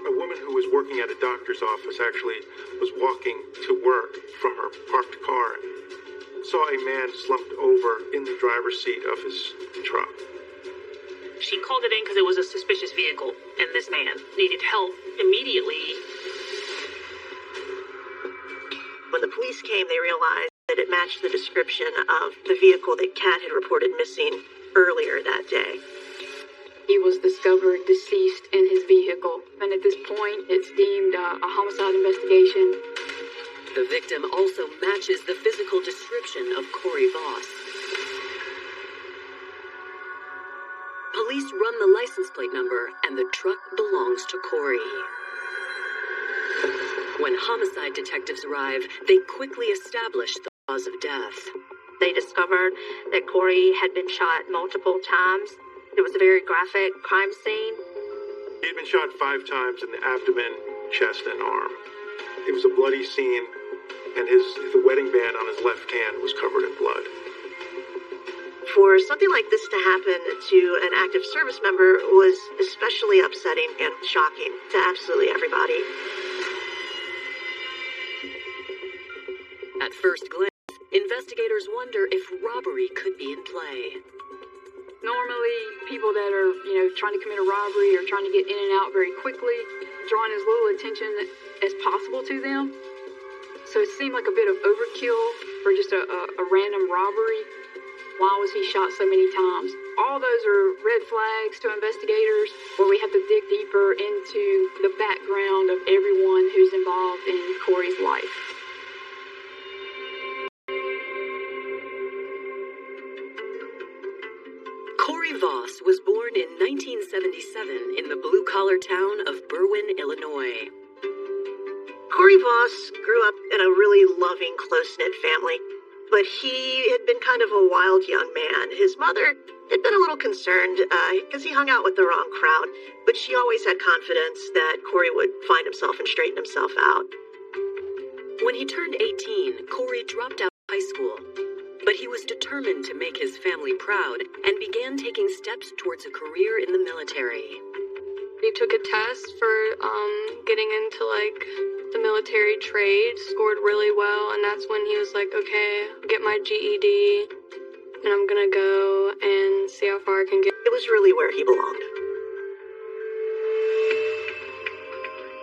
A woman who was working at a doctor's office actually was walking to work from her parked car and saw a man slumped over in the driver's seat of his truck. She called it in because it was a suspicious vehicle, and this man needed help immediately. When the police came, they realized that it matched the description of the vehicle that Kat had reported missing earlier that day. He was discovered deceased in his vehicle, and at this point, it's deemed a homicide investigation. The victim also matches the physical description of Corey Voss. Police run the license plate number, and the truck belongs to Corey. When homicide detectives arrive, they quickly establish the cause of death. They discovered that Corey had been shot multiple times. It was a very graphic crime scene. He had been shot 5 times in the abdomen, chest, and arm. It was a bloody scene, and the wedding band on his left hand was covered in blood. For something like this to happen to an active service member was especially upsetting and shocking to absolutely everybody. At first glance, investigators wonder if robbery could be in play. Normally, people that are, trying to commit a robbery or trying to get in and out very quickly, drawing as little attention as possible to them. So it seemed like a bit of overkill for just a random robbery. Why was he shot so many times? All those are red flags to investigators where we have to dig deeper into the background of everyone who's involved in Corey's life. Corey Voss was born in 1977 in the blue-collar town of Berwyn, Illinois. Corey Voss grew up in a really loving, close-knit family, but he had been kind of a wild young man. His mother had been a little concerned because he hung out with the wrong crowd, but she always had confidence that Corey would find himself and straighten himself out. When he turned 18, Corey dropped out of high school, but he was determined to make his family proud and began taking steps towards a career in the military. He took a test for getting into the military trade, scored really well, and that's when he was like, okay, get my GED, and I'm gonna go and see how far I can get. It was really where he belonged.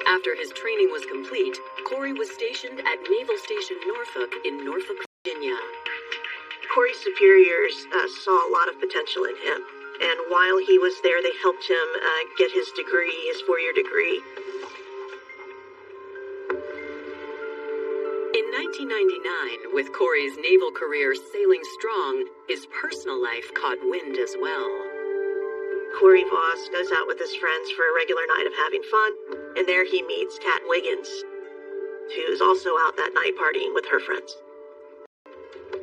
After his training was complete, Corey was stationed at Naval Station Norfolk in Norfolk, Virginia. Corey's superiors saw a lot of potential in him, and while he was there, they helped him get his degree, his 4-year degree. In 1999, with Corey's naval career sailing strong, his personal life caught wind as well. Corey Voss goes out with his friends for a regular night of having fun, and there he meets Kat Wiggins, who's also out that night partying with her friends.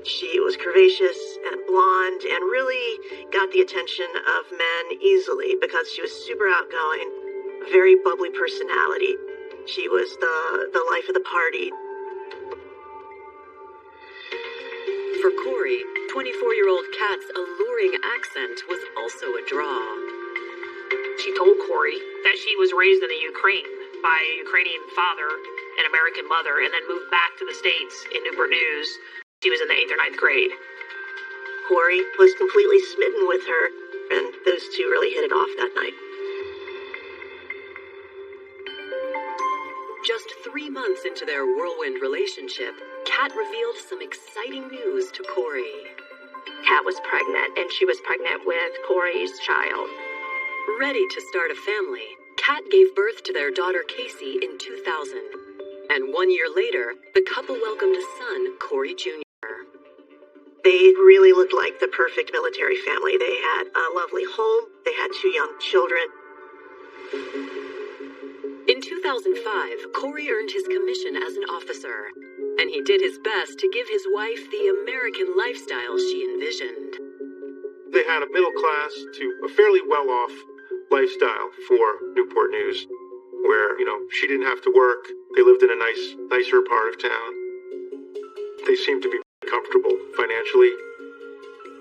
She was curvaceous and blonde and really got the attention of men easily because she was super outgoing, very bubbly personality. She was the life of the party. For Corey, 24-year-old Kat's alluring accent was also a draw. She told Corey that she was raised in the Ukraine by a Ukrainian father and American mother, and then moved back to the States in Newport News. She was in the 8th or 9th grade. Corey was completely smitten with her, and those two really hit it off that night. Just 3 months into their whirlwind relationship, Kat revealed some exciting news to Corey. Kat was pregnant, and she was pregnant with Corey's child. Ready to start a family, Kat gave birth to their daughter Casey in 2000. And 1 year later, the couple welcomed a son, Corey Jr. They really looked like the perfect military family. They had a lovely home. They had 2 young children. In 2005, Corey earned his commission as an officer, and he did his best to give his wife the American lifestyle she envisioned. They had a middle class to a fairly well-off lifestyle for Newport News, where, she didn't have to work. They lived in a nicer part of town. They seemed to be comfortable financially.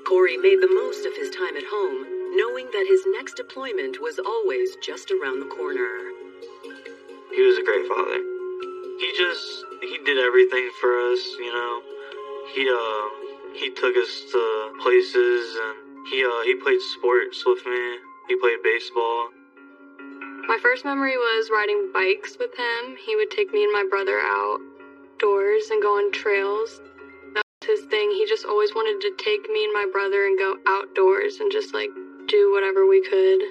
Corey made the most of his time at home, knowing that his next deployment was always just around the corner. He was a great father. He did everything for us, He took us to places, and he played sports with me. He played baseball. My first memory was riding bikes with him. He would take me and my brother outdoors and go on trails. That was his thing. He just always wanted to take me and my brother and go outdoors and just do whatever we could.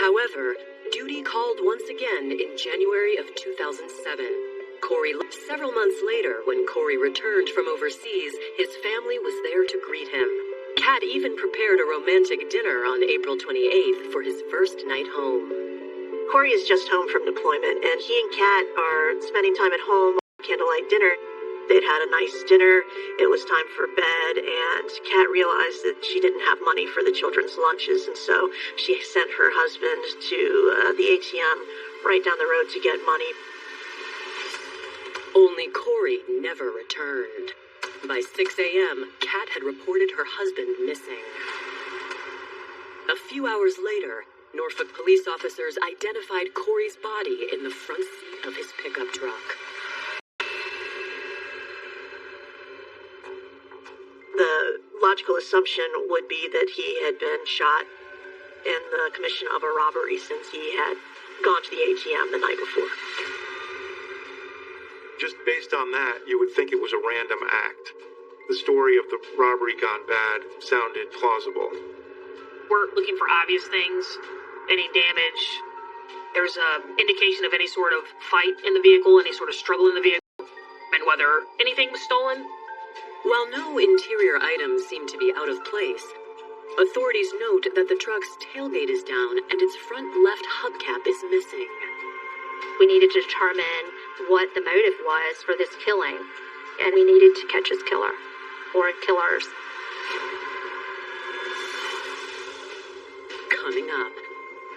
However, duty called once again in January of 2007. Corey left several months later. When Corey returned from overseas, his family was there to greet him. Kat even prepared a romantic dinner on April 28th for his first night home. Corey is just home from deployment, and he and Kat are spending time at home on candlelight dinner. They'd had a nice dinner. It was time for bed, and Kat realized that she didn't have money for the children's lunches, and so she sent her husband to the ATM right down the road to get money. Only Corey never returned. By 6 a.m., Kat had reported her husband missing. A few hours later, Norfolk police officers identified Corey's body in the front seat of his pickup truck. The logical assumption would be that he had been shot in the commission of a robbery since he had gone to the ATM the night before. Just based on that, you would think it was a random act. The story of the robbery gone bad sounded plausible. We're looking for obvious things, any damage. There's an indication of any sort of fight in the vehicle, any sort of struggle in the vehicle, and whether anything was stolen. While no interior items seem to be out of place, authorities note that the truck's tailgate is down and its front left hubcap is missing. We needed to determine what the motive was for this killing, and we needed to catch his killer. or killers. Coming up,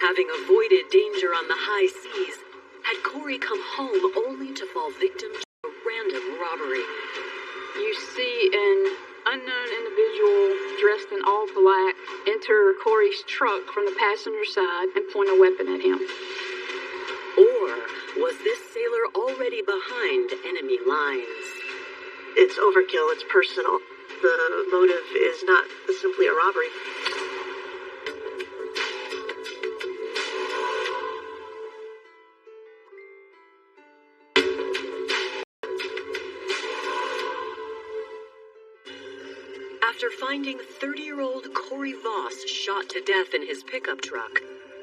having avoided danger on the high seas, had Corey come home only to fall victim to a random robbery. You see an unknown individual dressed in all black enter Corey's truck from the passenger side and point a weapon at him. Or was this sailor already behind enemy lines? It's overkill, it's personal. The motive is not simply a robbery. After finding 30-year-old Corey Voss shot to death in his pickup truck,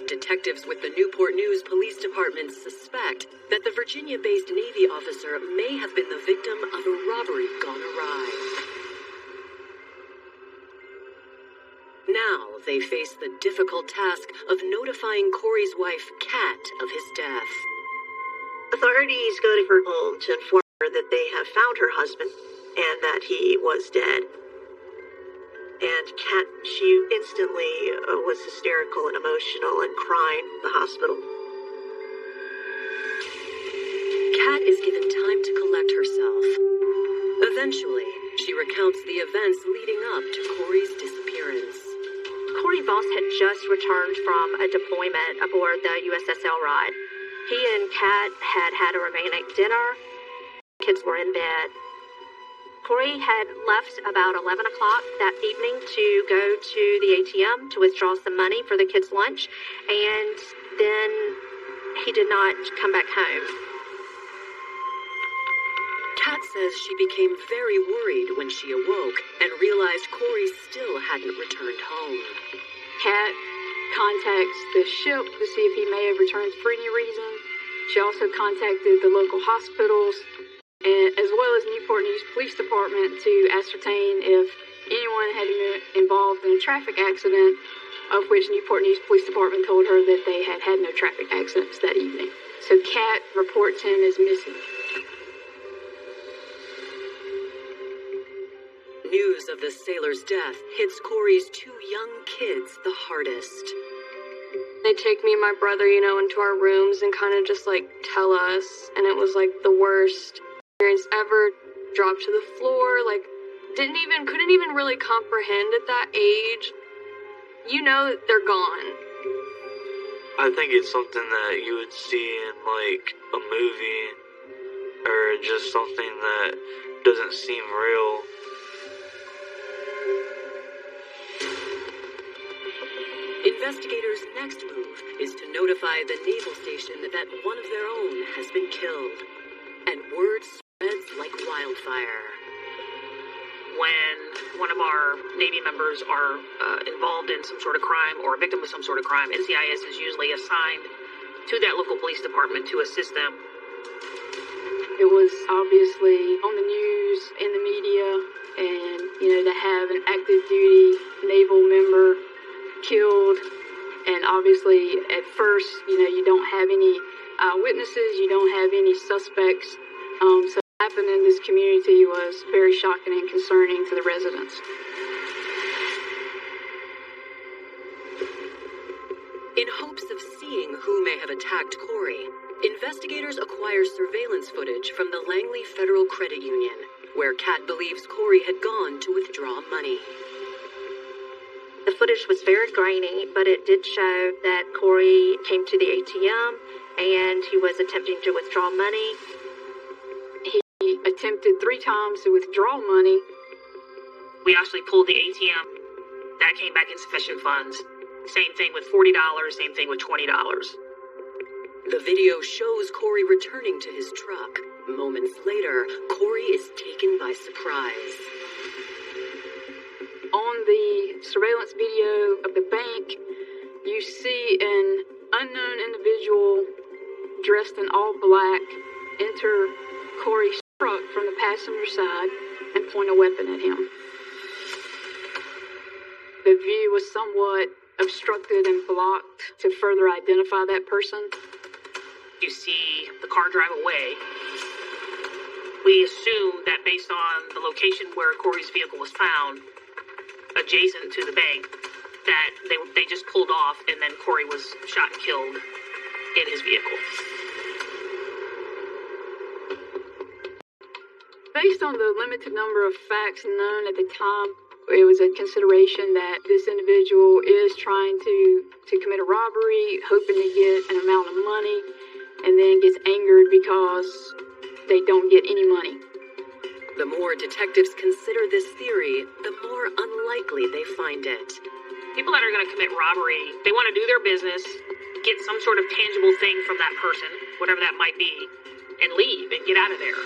detectives with the Newport News Police Department suspect that the Virginia-based Navy officer may have been the victim of a robbery gone awry. Now they face the difficult task of notifying Corey's wife, Kat, of his death. Authorities go to her home to inform her that they have found her husband and that he was dead. And Kat, she instantly was hysterical and emotional and crying in the hospital. Kat is given time to collect herself. Eventually, she recounts the events leading up to Corey's disappearance. Corey Voss had just returned from a deployment aboard the USS Elrod. He and Kat had a romantic dinner. Kids were in bed. Corey had left about 11 o'clock that evening to go to the ATM to withdraw some money for the kids' lunch, and then he did not come back home. Kat says she became very worried when she awoke and realized Corey still hadn't returned home. Kat contacts the ship to see if he may have returned for any reason. She also contacted the local hospitals, as well as Newport News Police Department, to ascertain if anyone had been involved in a traffic accident, of which Newport News Police Department told her that they had had no traffic accidents that evening. So Kat reports him as missing. News of the sailor's death hits Corey's two young kids the hardest. They take me and my brother, into our rooms and kind of just tell us, and it was the worst experience ever. Dropped to the floor, couldn't even really comprehend at that age. That they're gone. I think it's something that you would see in a movie, or just something that doesn't seem real. Investigators' next move is to notify the naval station that one of their own has been killed, and word spreads like wildfire. When one of our Navy members are involved in some sort of crime or a victim of some sort of crime, NCIS is usually assigned to that local police department to assist them. It was obviously on the news, in the media, and, to have an active duty naval member killed, and obviously at first, you don't have any witnesses, you don't have any suspects, so what happened in this community was very shocking and concerning to the residents. In hopes of seeing who may have attacked Corey, investigators acquire surveillance footage from the Langley Federal Credit Union, where Kat believes Corey had gone to withdraw money. The footage was very grainy, but it did show that Corey came to the ATM and he was attempting to withdraw money. He attempted 3 times to withdraw money. We actually pulled the ATM. That came back insufficient funds. Same thing with $40, same thing with $20. The video shows Corey returning to his truck. Moments later, Corey is taken by surprise. On the surveillance video of the bank, you see an unknown individual dressed in all black enter Corey's truck from the passenger side and point a weapon at him. The view was somewhat obstructed and blocked to further identify that person. You see the car drive away. We assume that based on the location where Corey's vehicle was found, adjacent to the bank, that they just pulled off and then Corey was shot and killed in his vehicle. Based on the limited number of facts known at the time, it was a consideration that this individual is trying to commit a robbery, hoping to get an amount of money, and then gets angered because they don't get any money. The more detectives consider this theory, the more unlikely they find it. People that are going to commit robbery, they want to do their business, get some sort of tangible thing from that person, whatever that might be, and leave and get out of there.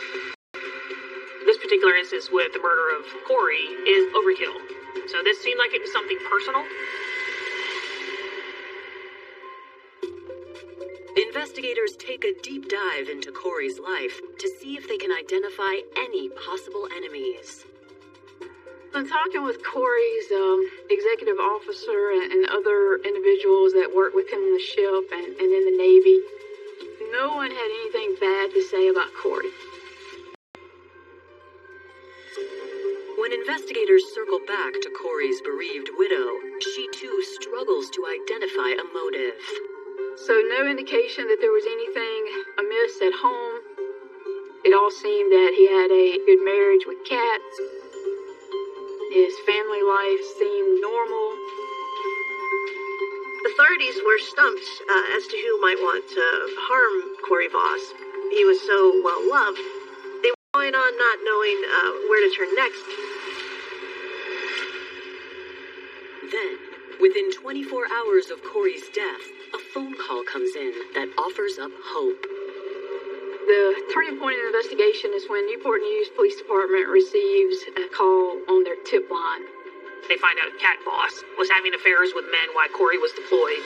This particular instance with the murder of Corey is overkill. So this seemed like it was something personal. Investigators take a deep dive into Corey's life to see if they can identify any possible enemies. I'm talking with Corey's executive officer and other individuals that work with him on the ship and in the Navy. No one had anything bad to say about Corey. When investigators circle back to Corey's bereaved widow, she too struggles to identify a motive. So no indication that there was anything amiss at home. It all seemed that he had a good marriage with Kat. His family life seemed normal. Authorities were stumped as to who might want to harm Corey Voss. He was so well loved. They were going on not knowing where to turn next. Then, within 24 hours of Corey's death, a phone call comes in that offers up hope. The turning point in the investigation is when Newport News Police Department receives a call on their tip line. They find out Kat Voss was having affairs with men while Corey was deployed.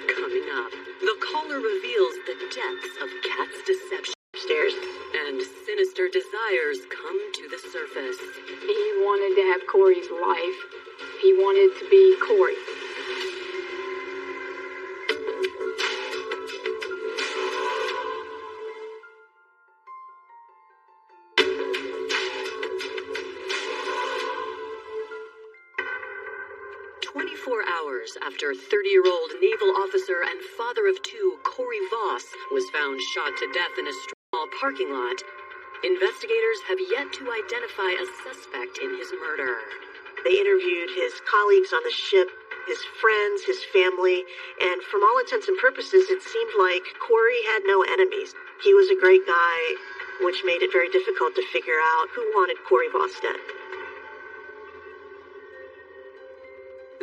Coming up, the caller reveals the depths of Kat's deception upstairs, and sinister desires come to the surface. He wanted to have Corey's life. He wanted to be Corey. Hours after 30-year-old naval officer and father of two Corey Voss was found shot to death in a small parking lot, investigators have yet to identify a suspect in his murder. They interviewed his colleagues on the ship, his friends, his family, and from all intents and purposes, it seemed like Corey had no enemies. He was a great guy, which made it very difficult to figure out who wanted Corey Voss dead.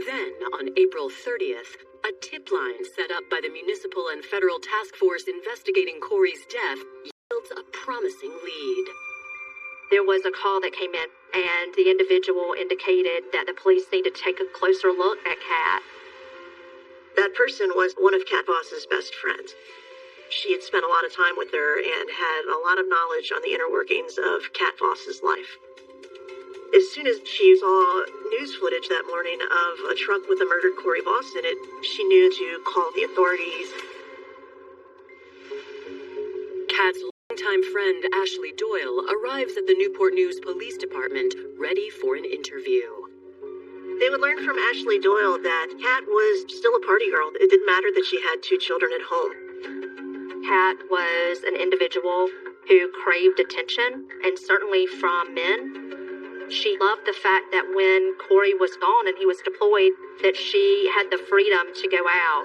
Then, on April 30th, a tip line set up by the municipal and federal task force investigating Corey's death yields a promising lead. There was a call that came in, and the individual indicated that the police need to take a closer look at Kat. That person was one of Kat Voss's best friends. She had spent a lot of time with her and had a lot of knowledge on the inner workings of Kat Voss's life. As soon as she saw news footage that morning of a truck with a murdered Corey Voss in it, she knew to call the authorities. Kat's longtime friend Ashley Doyle arrives at the Newport News Police Department, ready for an interview. They would learn from Ashley Doyle that Kat was still a party girl. It didn't matter that she had two children at home. Kat was an individual who craved attention, and certainly from men. She loved the fact that when Corey was gone and he was deployed, that she had the freedom to go out.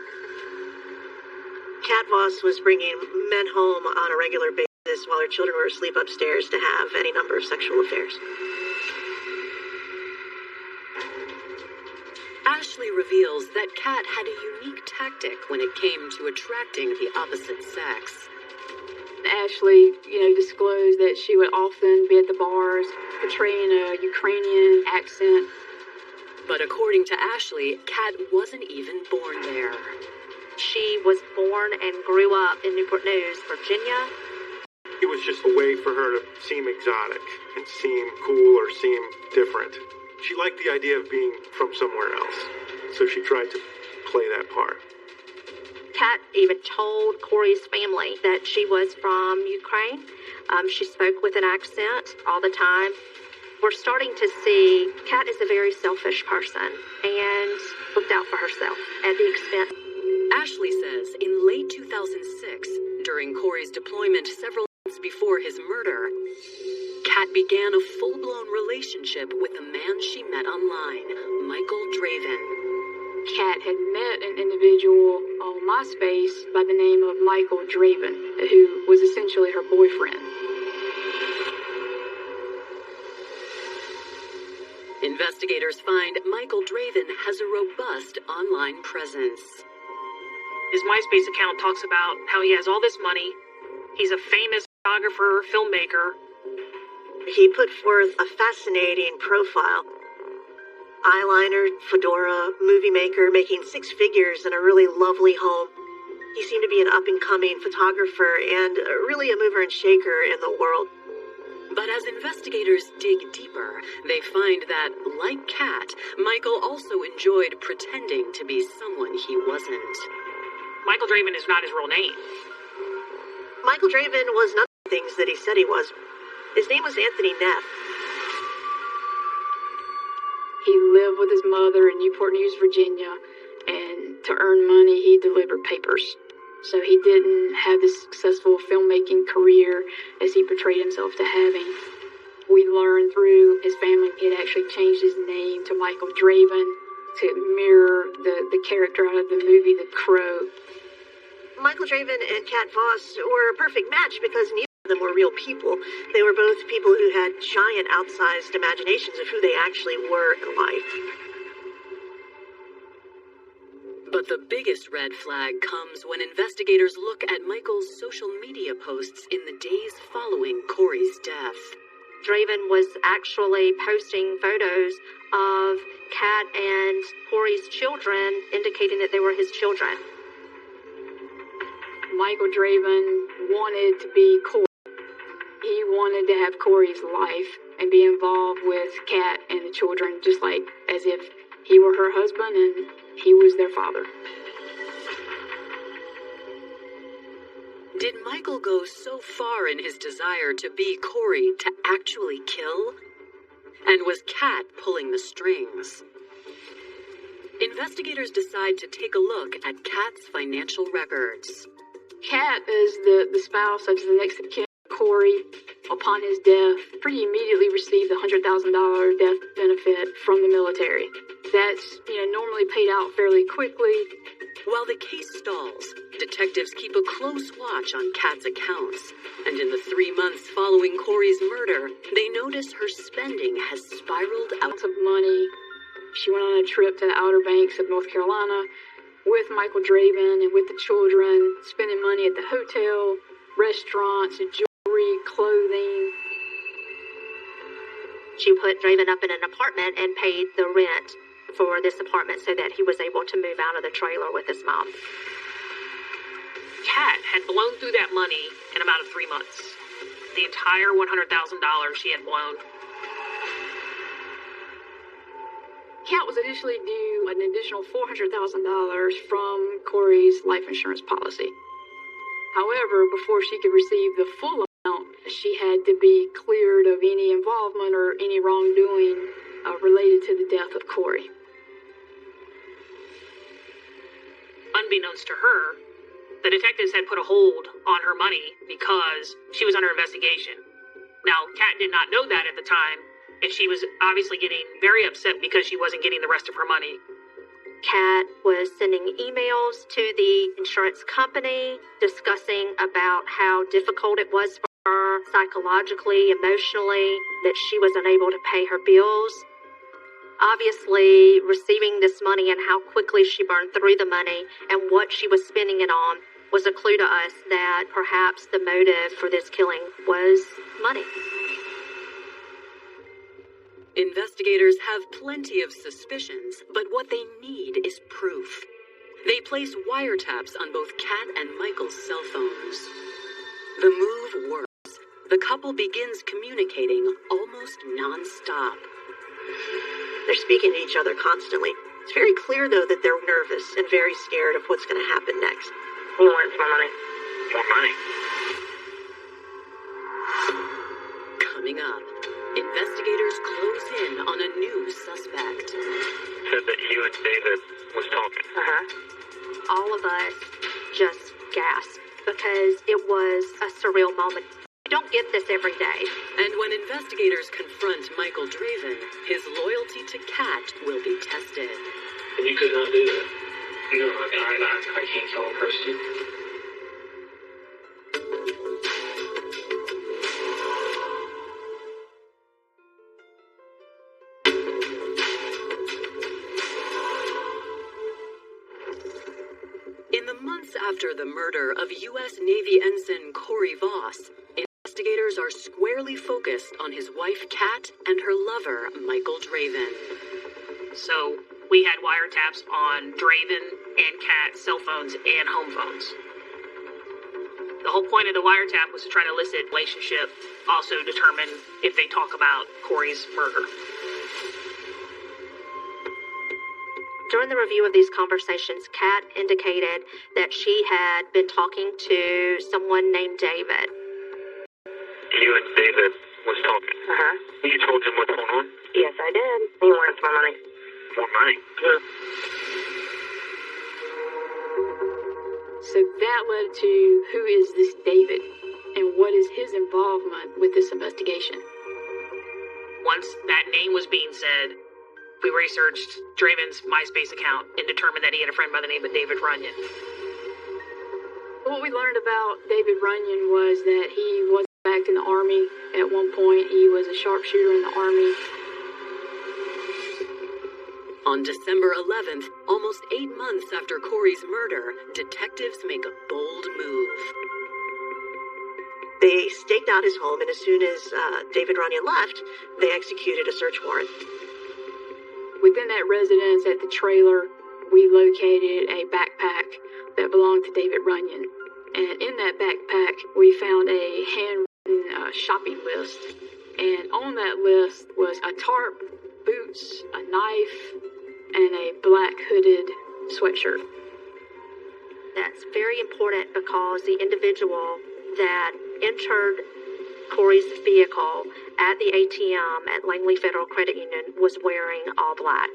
Kat Voss was bringing men home on a regular basis while her children were asleep upstairs to have any number of sexual affairs. Ashley reveals that Kat had a unique tactic when it came to attracting the opposite sex. Ashley, disclosed that she would often be at the bars portraying a Ukrainian accent. But according to Ashley, Kat wasn't even born there. She was born and grew up in Newport News, Virginia. It was just a way for her to seem exotic and seem cool or seem different. She liked the idea of being from somewhere else, so she tried to play that part. Kat even told Corey's family that she was from Ukraine. She spoke with an accent all the time. We're starting to see Kat is a very selfish person and looked out for herself at the expense. Ashley says in late 2006, during Corey's deployment several months before his murder, Kat began a full-blown relationship with a man she met online, Michael Draven. Kat had met an individual on MySpace by the name of Michael Draven, who was essentially her boyfriend. Investigators find Michael Draven has a robust online presence. His MySpace account talks about how he has all this money. He's a famous photographer, filmmaker. He put forth a fascinating profile. Eyeliner, fedora, movie maker, making six figures in a really lovely home. He seemed to be an up-and-coming photographer and really a mover and shaker in the world. But as investigators dig deeper, they find that, like Kat, Michael also enjoyed pretending to be someone he wasn't. Michael Draven is not his real name. Michael Draven was none of the things that he said he was. His name was Anthony Neff. He lived with his mother in Newport News, Virginia, and to earn money, he delivered papers. So he didn't have the successful filmmaking career as he portrayed himself to having. We learned through his family he had actually changed his name to Michael Draven to mirror the character out of the movie The Crow. Michael Draven and Kat Voss were a perfect match because neither of them were real people. They were both people who had giant, outsized imaginations of who they actually were in life. But the biggest red flag comes when investigators look at Michael's social media posts in the days following Corey's death. Draven was actually posting photos of Kat and Corey's children, indicating that they were his children. Michael Draven wanted to be Corey. He wanted to have Corey's life and be involved with Kat and the children, just like as if he were her husband and he was their father. Did Michael go so far in his desire to be Corey to actually kill? And was Kat pulling the strings? Investigators decide to take a look at Kat's financial records. Kat is the spouse of the next of kin. Corey, upon his death, pretty immediately received the $100,000 death benefit from the military. That's, normally paid out fairly quickly. While the case stalls, detectives keep a close watch on Kat's accounts. And in the 3 months following Corey's murder, they notice her spending has spiraled out of money. She went on a trip to the Outer Banks of North Carolina with Michael Draven and with the children, spending money at the hotel, restaurants, jewelry, clothing. She put Draven up in an apartment and paid the rent for this apartment so that he was able to move out of the trailer with his mom. Kat had blown through that money in about 3 months. The entire $100,000 she had blown. Kat was initially due an additional $400,000 from Corey's life insurance policy. However, before she could receive the full amount, she had to be cleared of any involvement or any wrongdoing related to the death of Corey. Unbeknownst to her, the detectives had put a hold on her money because she was under investigation. Now, Kat did not know that at the time, and she was obviously getting very upset because she wasn't getting the rest of her money. Kat was sending emails to the insurance company discussing about how difficult it was for her psychologically, emotionally, that she was unable to pay her bills. Obviously, receiving this money and how quickly she burned through the money and what she was spending it on was a clue to us that perhaps the motive for this killing was money. Investigators have plenty of suspicions, but what they need is proof. They place wiretaps on both Kat and Michael's cell phones. The move works. The couple begins communicating almost non-stop. They're speaking to each other constantly. It's very clear, though, that they're nervous and very scared of what's going to happen next. He wants my money. More money. Coming up, investigators close in on a new suspect. Said that you and David was talking. All of us just gasped because it was a surreal moment. You don't get this every day. And when investigators confront Michael Draven, his loyalty to Kat will be tested. And you could not do that. No, I can't kill a person. In the months after the murder of U.S. Navy Ensign Corey Voss, investigators are squarely focused on his wife Kat and her lover Michael Draven. So we had wiretaps on Draven and Kat's cell phones and home phones. The whole point of the wiretap was to try to elicit relationship, also determine if they talk about Corey's murder. During the review of these conversations, Kat indicated that she had been talking to someone named David. You and David was talking. You told him what's going on? Yes, I did. He wants my money. More money? Yeah. So that led to who is this David and what is his involvement with this investigation? Once that name was being said, we researched Draven's MySpace account and determined that he had a friend by the name of David Runyon. What we learned about David Runyon was that he was back in the Army. At one point, he was a sharpshooter in the Army. On December 11th, almost 8 months after Corey's murder, detectives make a bold move. They staked out his home, and as soon as David Runyon left, they executed a search warrant. Within that residence at the trailer, we located a backpack that belonged to David Runyon. And in that backpack, we found a handwritten shopping list. And on that list was a tarp, boots, a knife, and a black hooded sweatshirt. That's very important because the individual that entered Corey's vehicle at the ATM at Langley Federal Credit Union was wearing all black.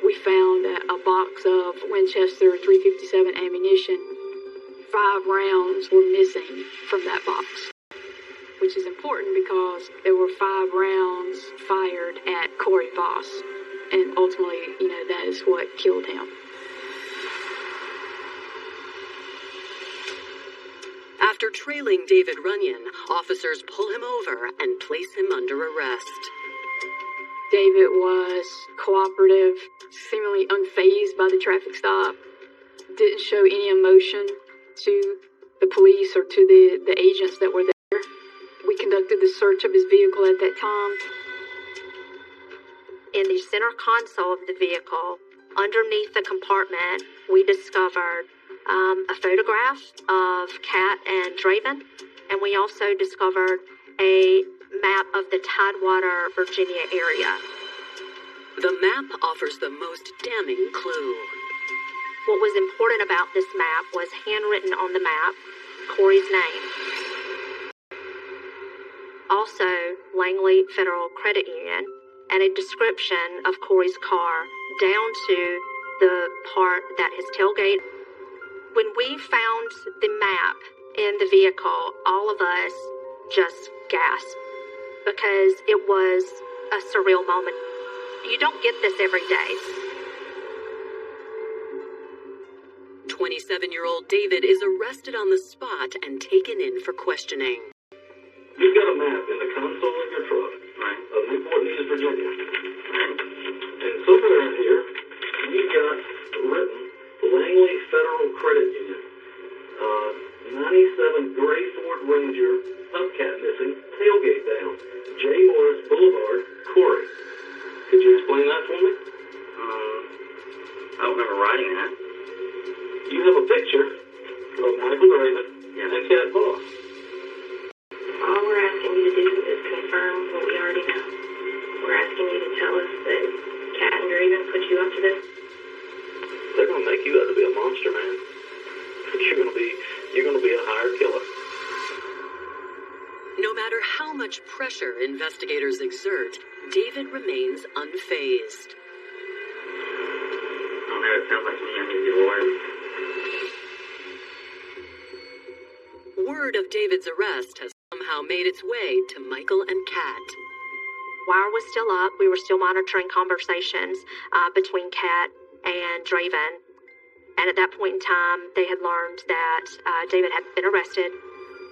We found a box of Winchester .357 ammunition. 5 rounds were missing from that box, which is important because there were 5 rounds fired at Corey Voss, and ultimately, that is what killed him. After trailing David Runyon, officers pull him over and place him under arrest. David was cooperative, seemingly unfazed by the traffic stop, didn't show any emotion to the police or to the agents that were there. We conducted the search of his vehicle at that time. In the center console of the vehicle, underneath the compartment, we discovered a photograph of Kat and Draven, and we also discovered a map of the Tidewater, Virginia area. The map offers the most damning clue. What was important about this map was handwritten on the map, Corey's name. Also, Langley Federal Credit Union, and a description of Corey's car down to the part that his tailgate. When we found the map in the vehicle, all of us just gasped because it was a surreal moment. You don't get this every day. 27-year-old David is arrested on the spot and taken in for questioning. You've got a map in the console of your truck, right, of Newport News, Virginia. Right? And somewhere in here, you've got written Langley Federal Credit Union. 97 Gray Ford Ranger, hubcap missing, tailgate down, J. Morris Boulevard, Corey. Could you explain that for me? I don't remember writing that. You have a picture of Michael Draven and Kat Voss. All we're asking you to do is confirm what we already know. We're asking you to pressure investigators exert, David remains unfazed. Oh, man, it sounds like me. I'm going to be a lawyer. Word of David's arrest has somehow made its way to Michael and Kat. Wire was still up. We were still monitoring conversations between Kat and Draven. And at that point in time, they had learned that David had been arrested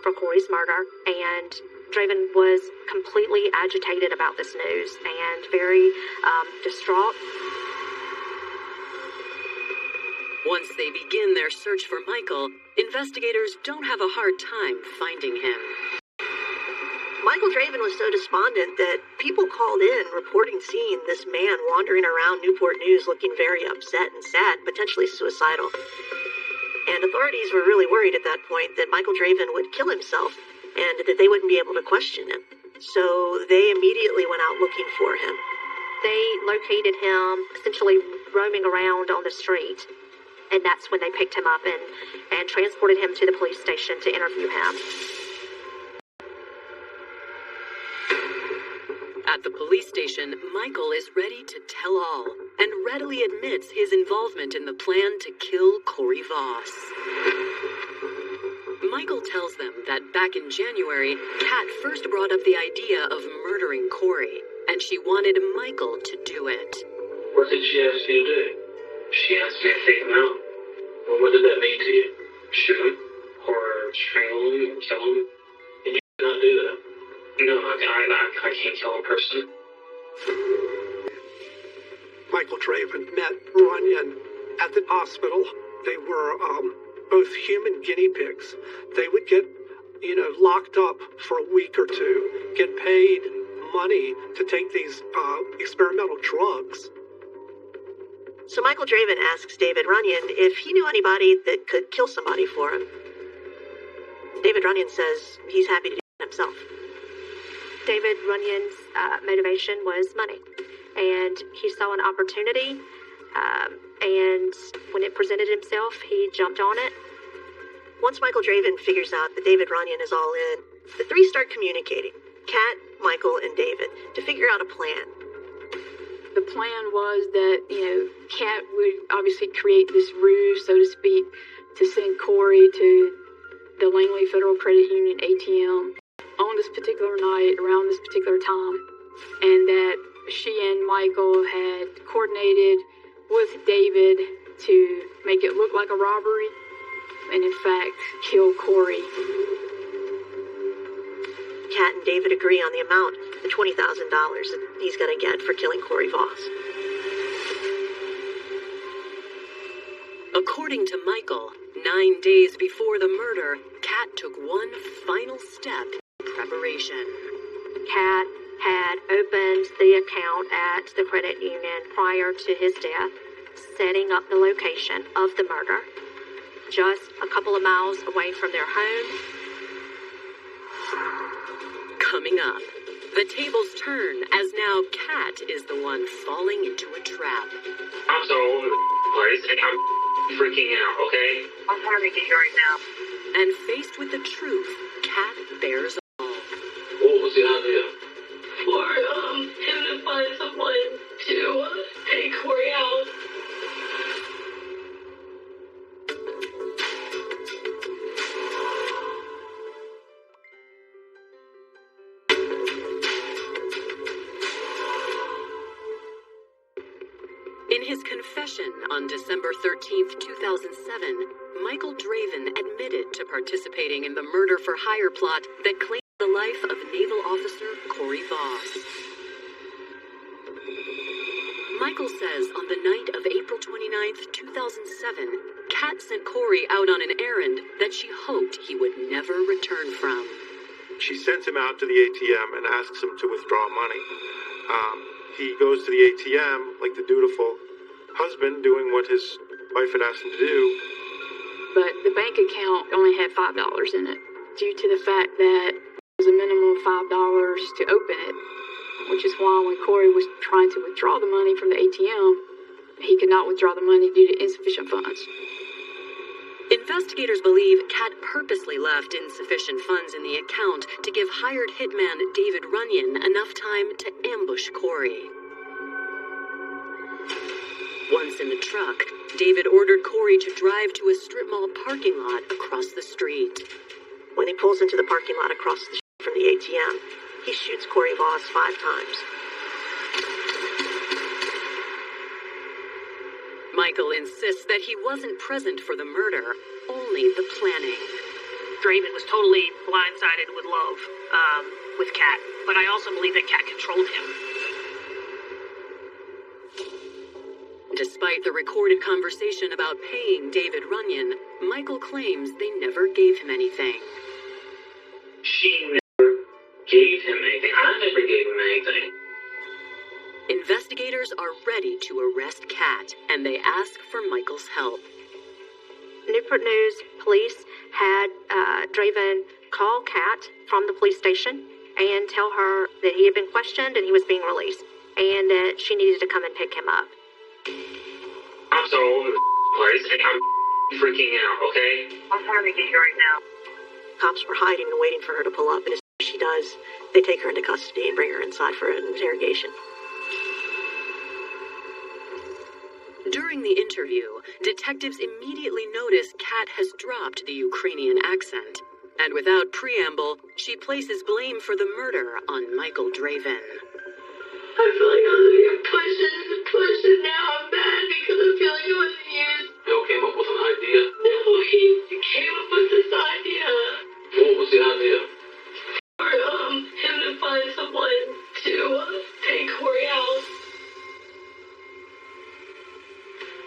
for Corey's murder. And Draven was completely agitated about this news and very distraught. Once they begin their search for Michael, investigators don't have a hard time finding him. Michael Draven was so despondent that people called in reporting seeing this man wandering around Newport News looking very upset and sad, potentially suicidal. And authorities were really worried at that point that Michael Draven would kill himself and that they wouldn't be able to question him. So they immediately went out looking for him. They located him essentially roaming around on the street. And that's when they picked him up and transported him to the police station to interview him. At the police station, Michael is ready to tell all and readily admits his involvement in the plan to kill Corey Voss. Michael tells them that back in January, Kat first brought up the idea of murdering Corey, and she wanted Michael to do it. What did she ask you to do? She asked me to take him out. Well, what did that mean to you? Shoot him? Or strangle him? Or kill him? And you did not do that. No, I can't kill a person. Michael Draven met Runyon at the hospital. They were both human guinea pigs. They would get, locked up for a week or two, get paid money to take these experimental drugs. So Michael Draven asks David Runyon if he knew anybody that could kill somebody for him. David Runyon says he's happy to do it himself. David Runyon's motivation was money, and he saw an opportunity, and when it presented himself, he jumped on it. Once Michael Draven figures out that David Runyon is all in, the three start communicating, Kat, Michael, and David, to figure out a plan. The plan was that, Kat would obviously create this ruse, so to speak, to send Corey to the Langley Federal Credit Union ATM on this particular night, around this particular time, and that she and Michael had coordinated with David to make it look like a robbery, and in fact, kill Corey. Kat and David agree on the amount, the $20,000 that he's going to get for killing Corey Voss. According to Michael, 9 days before the murder, Kat took one final step in preparation. Kat had opened the account at the credit union prior to his death, setting up the location of the murder, just a couple of miles away from their home. Coming up, the tables turn as now Kat is the one falling into a trap. I'm so all over the place and I'm freaking out, okay? I'm panicking right now. And faced with the truth, Kat bears all. What was the idea? For him to find someone to take Corey out. In his confession on December 13th, 2007, Michael Draven admitted to participating in the murder-for-hire plot that claimed the life of Naval Officer Corey Voss. Michael says on the night of April 29th, 2007, Kat sent Corey out on an errand that she hoped he would never return from. She sends him out to the ATM and asks him to withdraw money. He goes to the ATM like the dutiful husband doing what his wife had asked him to do. But the bank account only had $5 in it, due to the fact that there was a minimum of $5 to open it, which is why when Corey was trying to withdraw the money from the ATM, he could not withdraw the money due to insufficient funds. Investigators believe Kat purposely left insufficient funds in the account to give hired hitman David Runyon enough time to ambush Corey. Once in the truck, David ordered Corey to drive to a strip mall parking lot across the street. When he pulls into the parking lot across the street from the ATM, he shoots Corey Voss 5 times. Michael insists that he wasn't present for the murder, only the planning. Draven was totally blindsided with love, with Kat, but I also believe that Kat controlled him. Despite the recorded conversation about paying David Runyon, Michael claims they never gave him anything. She never gave him anything. I never gave him anything. Investigators are ready to arrest Kat, and they ask for Michael's help. Newport News police had Draven call Kat from the police station and tell her that he had been questioned and he was being released, and that she needed to come and pick him up. I'm so all over the place, and I'm freaking out, okay? I'm trying to get you right now. Cops were hiding and waiting for her to pull up, and as soon as she does, they take her into custody and bring her inside for an interrogation. During the interview, detectives immediately notice Kat has dropped the Ukrainian accent, and without preamble, she places blame for the murder on Michael Draven. I feel like I'm being pushed, and now I'm mad because I feel like it was years. Bill came up with an idea. No, he came up with this idea. What was the idea? For him to find someone to take Corey out.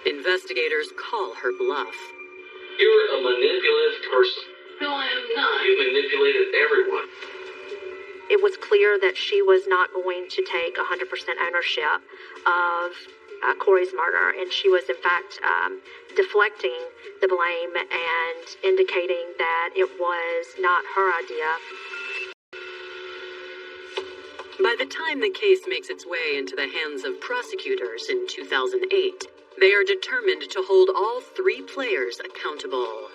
Investigators call her bluff. You're a manipulative person. No, I am not. You manipulated everyone. It was clear that she was not going to take 100% ownership of Corey's murder, and she was in fact deflecting the blame and indicating that it was not her idea. By the time the case makes its way into the hands of prosecutors in 2008, they are determined to hold all 3 players accountable.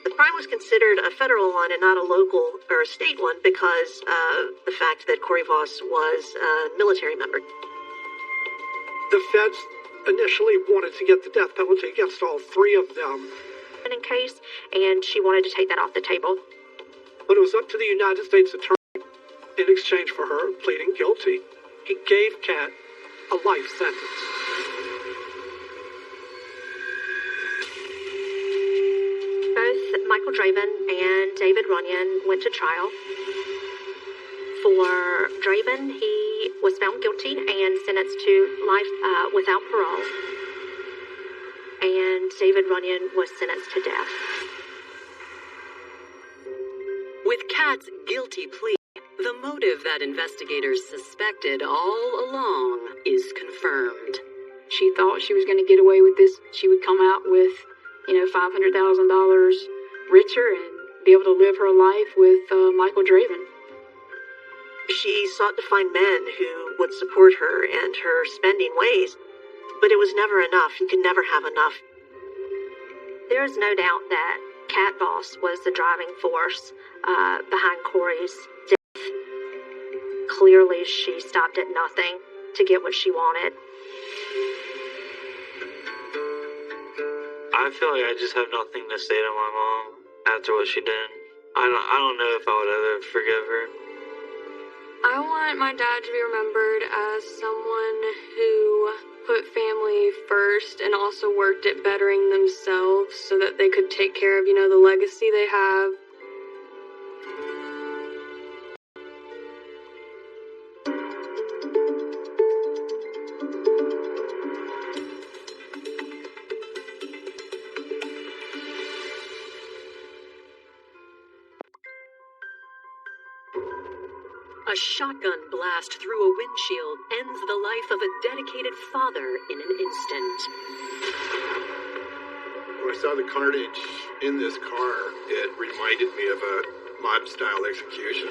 The crime was considered a federal one and not a local or a state one because of the fact that Corey Voss was a military member. The feds initially wanted to get the death penalty against all 3 of them. In case, and she wanted to take that off the table. But it was up to the United States Attorney in exchange for her pleading guilty. He gave Kat a life sentence. Both Michael Draven and David Runyon went to trial. For Draven, he was found guilty and sentenced to life without parole. And David Runyon was sentenced to death. With Kat's guilty plea, the motive that investigators suspected all along is confirmed. She thought she was going to get away with this. She would come out with, $500,000 richer and be able to live her life with Michael Draven. She sought to find men who would support her and her spending ways, but it was never enough. You could never have enough. There is no doubt that Kat Voss was the driving force behind Corey's death. Clearly, she stopped at nothing to get what she wanted. I feel like I just have nothing to say to my mom after what she did. I don't know if I would ever forgive her. I want my dad to be remembered as someone who put family first and also worked at bettering themselves so that they could take care of, the legacy they have. A shotgun blast through a windshield ends the life of a dedicated father in an instant. When I saw the carnage in this car, it reminded me of a mob-style execution.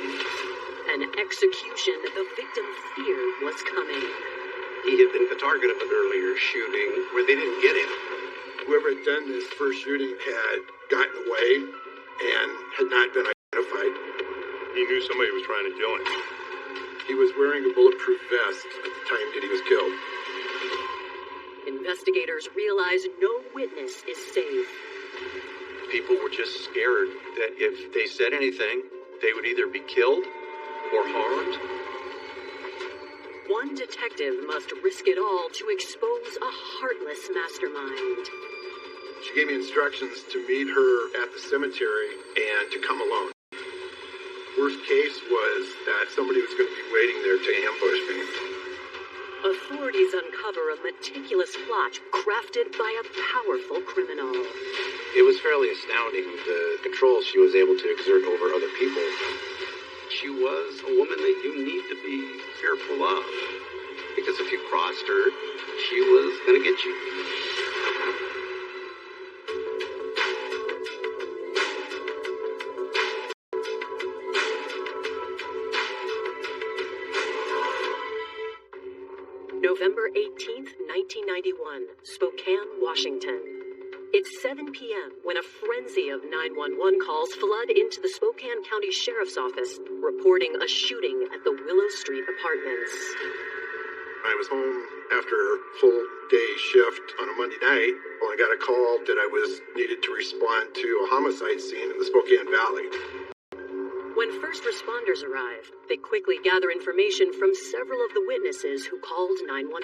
An execution the victim feared was coming. He had been the target of an earlier shooting where they didn't get him. whoever had done this first shooting had gotten away and had not been identified. He knew somebody was trying to kill him. He was wearing a bulletproof vest at the time that he was killed. Investigators realize no witness is safe. People were just scared that if they said anything, they would either be killed or harmed. One detective must risk it all to expose a heartless mastermind. She gave me instructions to meet her at the cemetery and to come alone. Worst case was that somebody was going to be waiting there to ambush me. Authorities uncover a meticulous plot crafted by a powerful criminal. It was fairly astounding, the control she was able to exert over other people. She was a woman that you need to be fearful of, because if you crossed her, she was going to get you. November 18th, 1991, Spokane, Washington. It's 7 p.m. when a frenzy of 911 calls flood into the Spokane County Sheriff's Office, reporting a shooting at the Willow Street Apartments. I was home after a full day shift on a Monday night when I got a call that I was needed to respond to a homicide scene in the Spokane Valley. When first responders arrive, they quickly gather information from several of the witnesses who called 911.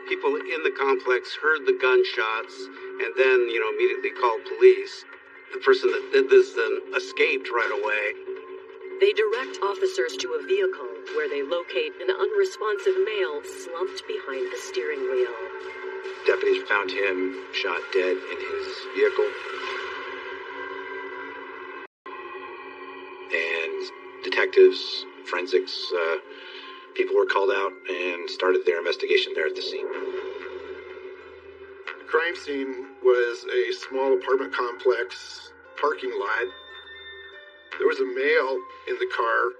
People in the complex heard the gunshots and then, immediately called police. The person that did this then escaped right away. They direct officers to a vehicle where they locate an unresponsive male slumped behind the steering wheel. Deputies found him shot dead in his vehicle. And detectives, forensics, people were called out and started their investigation there at the scene. The crime scene was a small apartment complex parking lot. There was a male in the car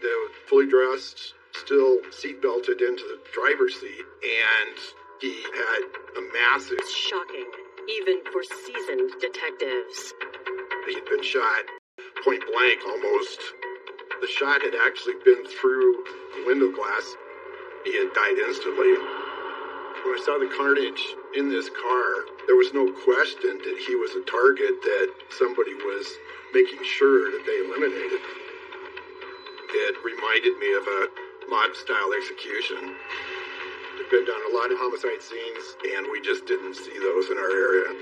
that was fully dressed, still seatbelted into the driver's seat, and he had a massive... It's shocking, even for seasoned detectives. He'd been shot point blank almost. The shot had actually been through the window glass. He had died instantly. When I saw the carnage in this car, there was no question that he was a target that somebody was making sure that they eliminated. It reminded me of a mob-style execution. We've been down a lot of homicide scenes, and we just didn't see those in our area.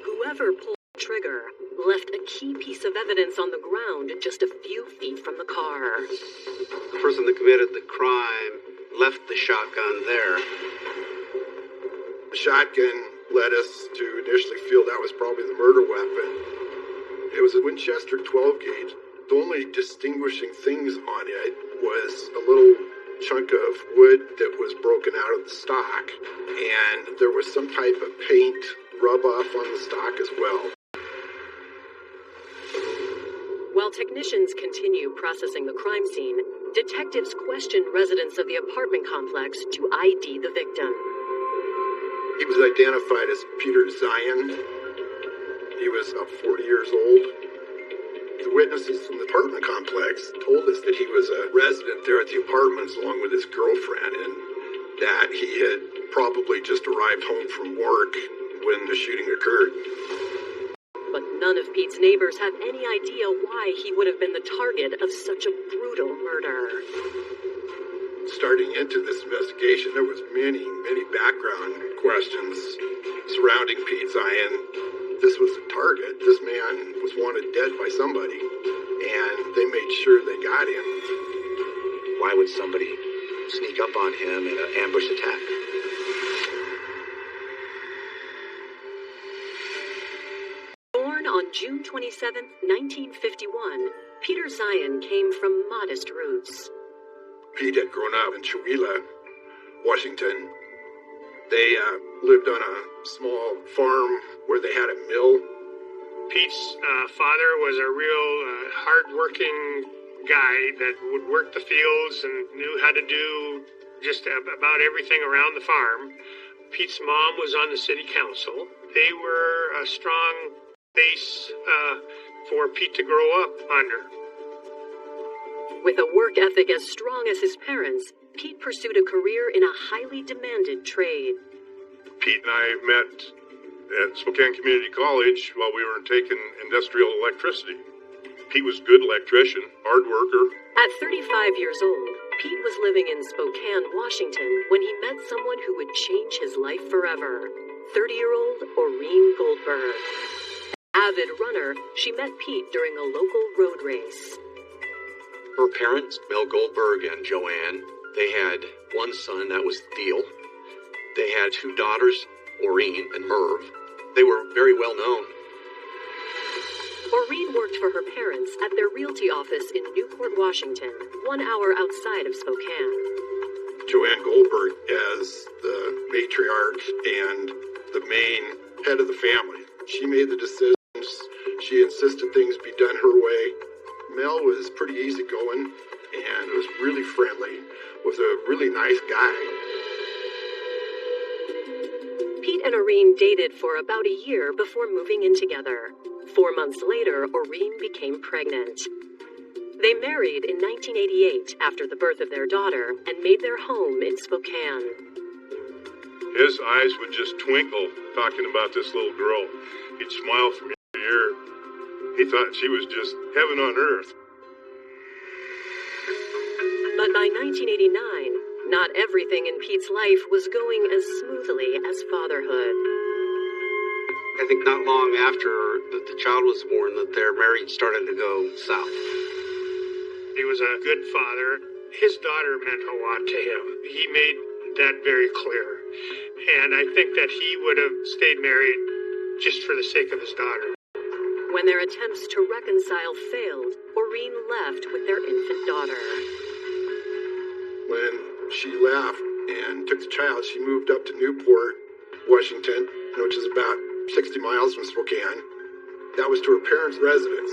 Whoever pulled the trigger left a key piece of evidence on the ground just a few feet from the car. The person that committed the crime left the shotgun there. The shotgun led us to initially feel that was probably the murder weapon. It was a Winchester 12 gauge. The only distinguishing things on it was a little chunk of wood that was broken out of the stock, and there was some type of paint rub off on the stock as well. While technicians continue processing the crime scene, detectives question residents of the apartment complex to ID the victim. He was identified as Peter Zion. He was about 40 years old. The witnesses from the apartment complex told us that he was a resident there at the apartments along with his girlfriend, and that he had probably just arrived home from work when the shooting occurred. But none of Pete's neighbors have any idea why he would have been the target of such a brutal murder. Starting into this investigation, there was many background questions surrounding Pete Zion. This was a target. This man was wanted dead by somebody, and they made sure they got him. Why would somebody sneak up on him in an ambush attack? Born on June 27, 1951, Peter Zion came from modest roots. Pete had grown up in Chewelah, Washington. They lived on a small farm where they had a mill. Pete's father was a real hard-working guy that would work the fields and knew how to do just about everything around the farm. Pete's mom was on the city council. They were a strong base for Pete to grow up under. With a work ethic as strong as his parents, Pete pursued a career in a highly demanded trade. Pete and I met at Spokane Community College while we were taking industrial electricity. Pete was a good electrician, hard worker. At 35 years old, Pete was living in Spokane, Washington, when he met someone who would change his life forever. 30-year-old Oreen Goldberg. Avid runner, she met Pete during a local road race. Her parents, Mel Goldberg and Joanne, they had one son, that was Theo. They had two daughters, Oreen and Merv. They were very well known. Oreen worked for her parents at their realty office in Newport, Washington, 1 hour outside of Spokane. Joanne Goldberg as the matriarch and the main head of the family. She made the decisions. She insisted things be done her way. Mel was pretty easygoing and was really friendly, was a really nice guy. Pete and Oreen dated for about a year before moving in together. 4 months later, Oreen became pregnant. They married in 1988 after the birth of their daughter and made their home in Spokane. His eyes would just twinkle talking about this little girl. He'd smile from ear to ear. He thought she was just heaven on earth. But by 1989, not everything in Pete's life was going as smoothly as fatherhood. I think not long after the child was born that their marriage started to go south. He was a good father. His daughter meant a lot to him. He made that very clear. And I think that he would have stayed married just for the sake of his daughter. When their attempts to reconcile failed, Oreen left with their infant daughter. When she left and took the child, she moved up to Newport, Washington, which is about 60 miles from Spokane. That was to her parents' residence.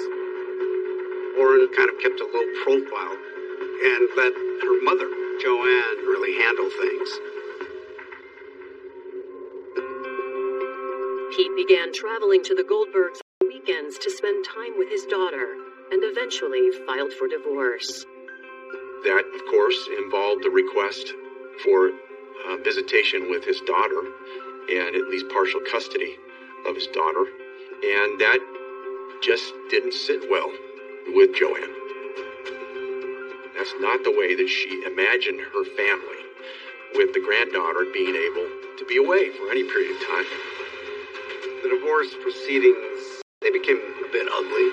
Orrin kind of kept a low profile and let her mother, Joanne, really handle things. Pete began traveling to the Goldbergs on weekends to spend time with his daughter and eventually filed for divorce. That, of course, involved the request for visitation with his daughter and at least partial custody of his daughter. And that just didn't sit well with Joanne. That's not the way that she imagined her family, with the granddaughter being able to be away for any period of time. The divorce proceedings, they became a bit ugly.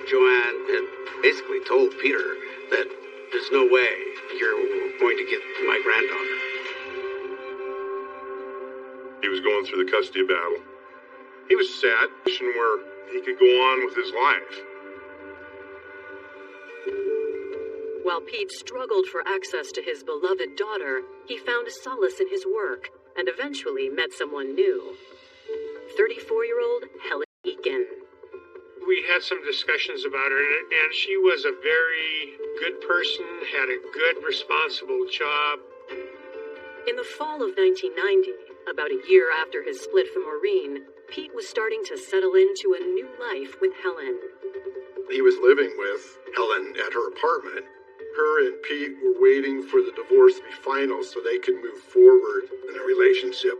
Joanne had basically told Peter that there's no way you're going to get my granddaughter. He was going through the custody battle. He was sad, wishing where he could go on with his life. While Pete struggled for access to his beloved daughter, he found solace in his work and eventually met someone new. 34-year-old Helen Eakin. We had some discussions about her, and she was a very good person, had a good, responsible job. In the fall of 1990, about a year after his split from Oreen, Pete was starting to settle into a new life with Helen. He was living with Helen at her apartment. Her and Pete were waiting for the divorce to be final so they could move forward in their relationship.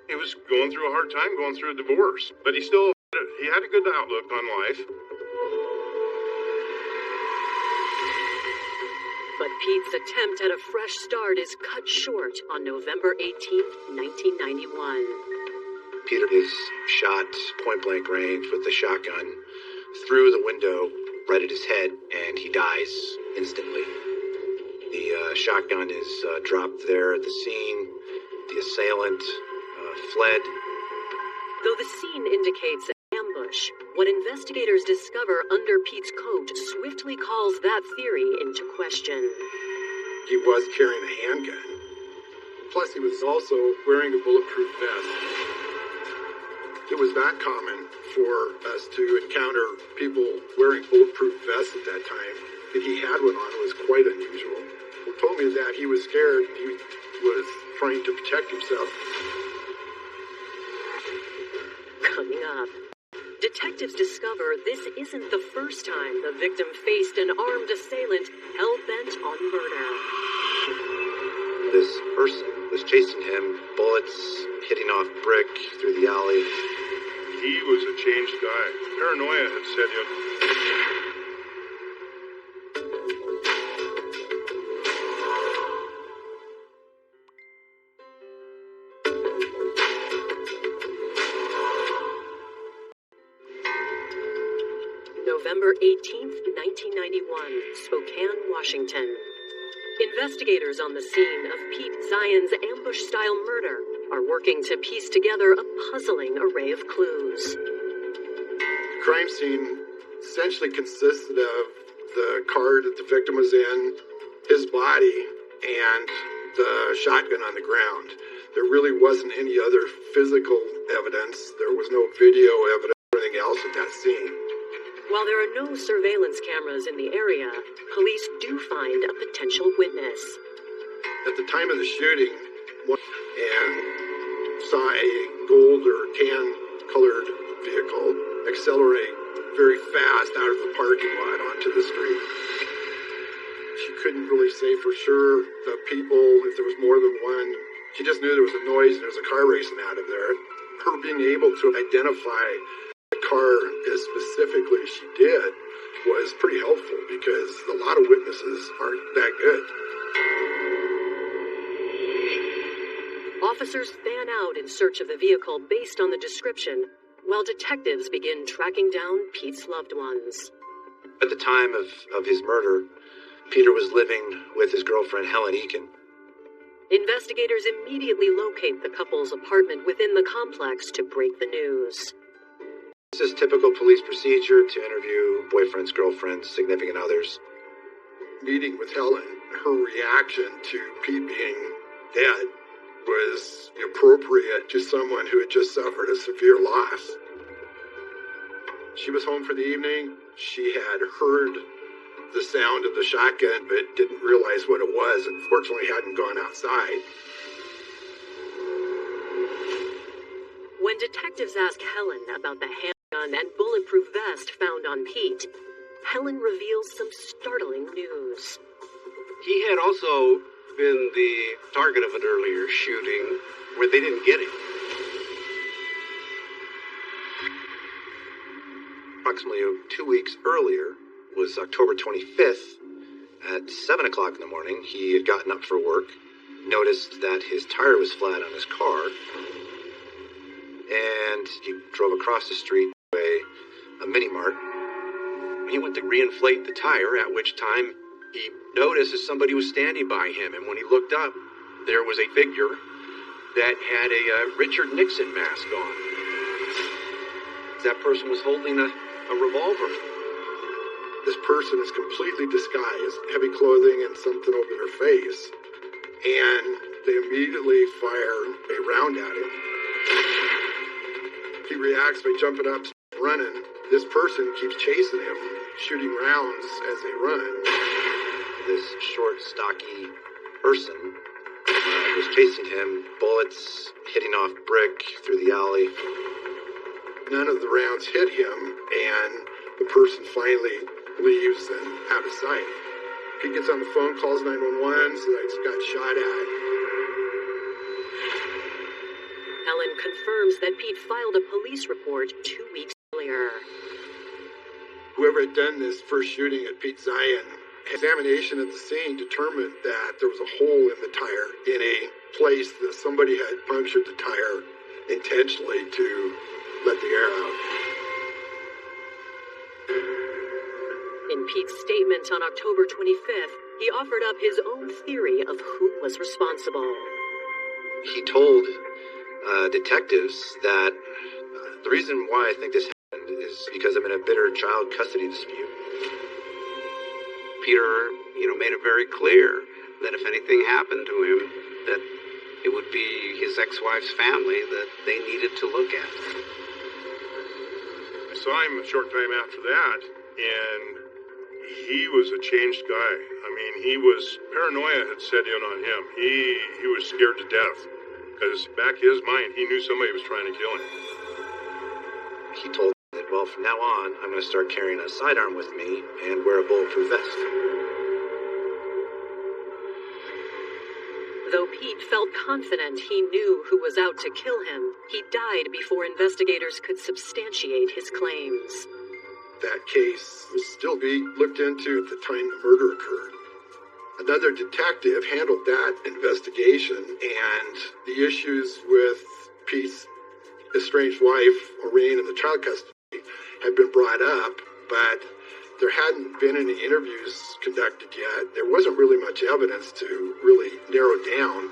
He was going through a hard time going through a divorce, but he had a good outlook on life. But Pete's attempt at a fresh start is cut short on November 18th, 1991. Peter is shot point-blank range with a shotgun through the window right at his head, and he dies instantly. The shotgun is dropped there at the scene. The assailant fled. Though the scene indicates an ambush, what investigators discover under Pete's coat swiftly calls that theory into question. He was carrying a handgun. Plus, he was also wearing a bulletproof vest. It was not common for us to encounter people wearing bulletproof vests at that time. That he had one on was quite unusual. We're told told me that he was scared. He was trying to protect himself. Coming up, detectives discover this isn't the first time the victim faced an armed assailant hell-bent on murder. This person was chasing him, bullets hitting off brick through the alley. He was a changed guy. Paranoia had set in. November 18th, 1991, Spokane, Washington. Investigators on the scene of Pete Zion's ambush-style murder are working to piece together a puzzling array of clues. The crime scene essentially consisted of the car that the victim was in, his body, and the shotgun on the ground. There really wasn't any other physical evidence. There was no video evidence or anything else at that scene. While there are no surveillance cameras in the area, police do find a potential witness. At the time of the shooting, and saw a gold or tan-colored vehicle accelerate very fast out of the parking lot onto the street. She couldn't really say for sure the people, if there was more than one. She just knew there was a noise and there was a car racing out of there. Her being able to identify the car as specifically as she did was pretty helpful because a lot of witnesses aren't that good. Officers fan out in search of the vehicle based on the description, while detectives begin tracking down Pete's loved ones. At the time of his murder, Peter was living with his girlfriend, Helen Eakin. Investigators immediately locate the couple's apartment within the complex to break the news. This is typical police procedure to interview boyfriends, girlfriends, significant others. Meeting with Helen, her reaction to Pete being dead was appropriate to someone who had just suffered a severe loss. She was home for the evening. She had heard the sound of the shotgun, but didn't realize what it was, and fortunately hadn't gone outside. When detectives ask Helen about the handgun and bulletproof vest found on Pete, Helen reveals some startling news. He had also been the target of an earlier shooting where they didn't get him. Approximately 2 weeks earlier was October 25th. At 7 o'clock in the morning, he had gotten up for work, noticed that his tire was flat on his car, and he drove across the street to a mini-mart. He went to reinflate the tire, at which time he noticed that somebody was standing by him, and when he looked up, there was a figure that had a Richard Nixon mask on. That person was holding a revolver. This person is completely disguised, heavy clothing and something over their face, and they immediately fire a round at him. He reacts by jumping up, running. This person keeps chasing him, shooting rounds as they run. This short, stocky person was chasing him, bullets hitting off brick through the alley. None of the rounds hit him, and the person finally leaves and out of sight. He gets on the phone, calls 911, so that he's got shot at. Helen confirms that Pete filed a police report 2 weeks earlier. Whoever had done this first shooting at Pete Zion, examination at the scene determined that there was a hole in the tire in a place that somebody had punctured the tire intentionally to let the air out. In Pete's statement on October 25th, he offered up his own theory of who was responsible. He told detectives that the reason why I think this happened is because I'm in a bitter child custody dispute. Peter, made it very clear that if anything happened to him, that it would be his ex-wife's family that they needed to look at. I saw him a short time after that, and he was a changed guy. I mean, paranoia had set in on him. He was scared to death. Because back in his mind, he knew somebody was trying to kill him. He told me that, well, from now on, I'm going to start carrying a sidearm with me and wear a bulletproof vest. Though Pete felt confident he knew who was out to kill him, he died before investigators could substantiate his claims. That case would still be looked into at the time the murder occurred. Another detective handled that investigation, and the issues with Pete's estranged wife, Maureen, and the child custody had been brought up, but there hadn't been any interviews conducted yet. There wasn't really much evidence to really narrow down.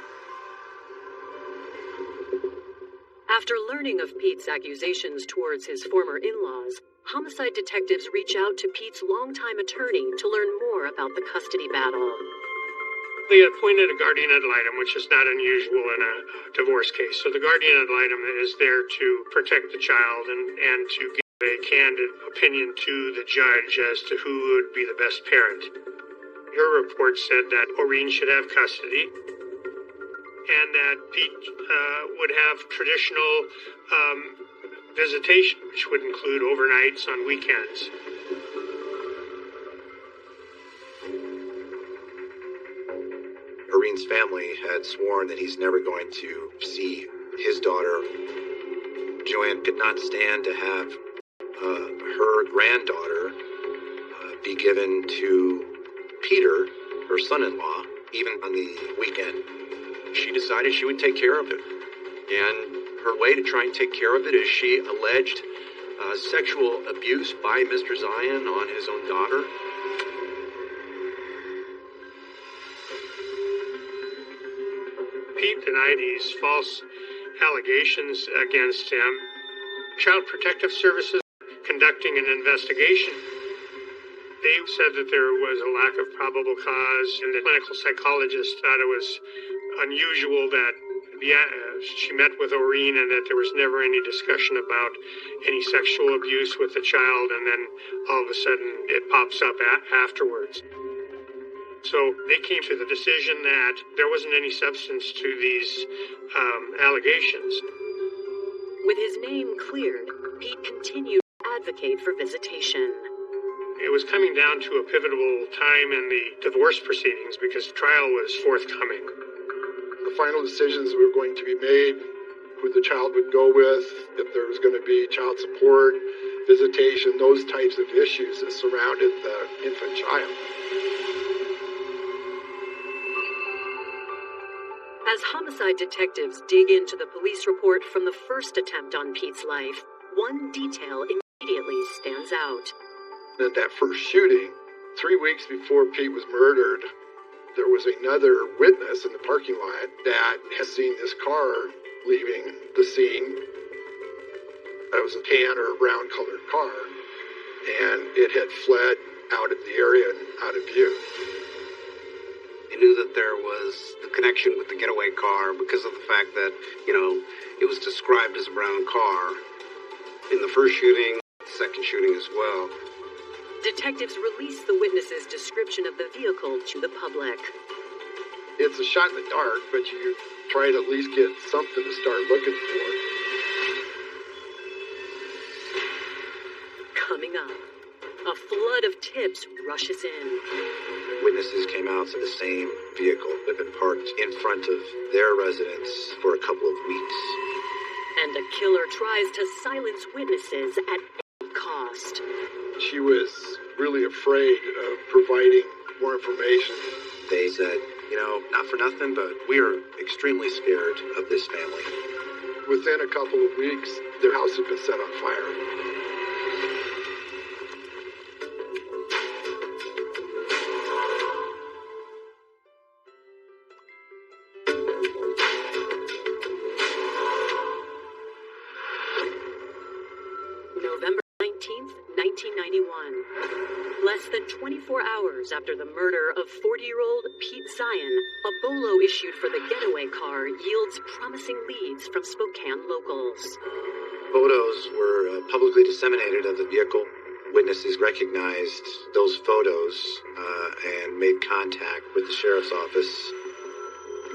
After learning of Pete's accusations towards his former in-laws, homicide detectives reach out to Pete's longtime attorney to learn more about the custody battle. They appointed a guardian ad litem, which is not unusual in a divorce case. So the guardian ad litem is there to protect the child and to give a candid opinion to the judge as to who would be the best parent. Her report said that Maureen should have custody and that Pete would have traditional visitation, which would include overnights on weekends. Maureen's family had sworn that he's never going to see his daughter. Joanne could not stand to have her granddaughter be given to Peter, her son-in-law, even on the weekend. She decided she would take care of it. And her way to try and take care of it is she alleged sexual abuse by Mr. Zion on his own daughter. Pete denied these false allegations against him. Child Protective Services conducting an investigation. They said that there was a lack of probable cause, and the clinical psychologist thought it was unusual that she met with Maureen and that there was never any discussion about any sexual abuse with the child, and then all of a sudden it pops up afterwards. So they came to the decision that there wasn't any substance to these allegations. With his name cleared, Pete continued to advocate for visitation. It was coming down to a pivotal time in the divorce proceedings because trial was forthcoming. The final decisions were going to be made, who the child would go with, if there was going to be child support, visitation, those types of issues that surrounded the infant child. As homicide detectives dig into the police report from the first attempt on Pete's life, one detail immediately stands out. At that first shooting, 3 weeks before Pete was murdered, there was another witness in the parking lot that has seen this car leaving the scene. It was a tan or a brown colored car, and it had fled out of the area and out of view. They knew that there was the connection with the getaway car because of the fact that, it was described as a brown car in the first shooting, second shooting as well. Detectives released the witness's description of the vehicle to the public. It's a shot in the dark, but you try to at least get something to start looking for. Coming up, a flood of tips rushes in. Witnesses came out to the same vehicle that had been parked in front of their residence for a couple of weeks. And a killer tries to silence witnesses at any cost. She was really afraid of providing more information. They said, not for nothing, but we are extremely scared of this family. Within a couple of weeks, their house had been set on fire. November 19th, 1991. Less than 24 hours after the murder of 40-year-old Pete Zion, a bolo issued for the getaway car yields promising leads from Spokane locals. Photos were publicly disseminated of the vehicle. Witnesses recognized those photos and made contact with the sheriff's office.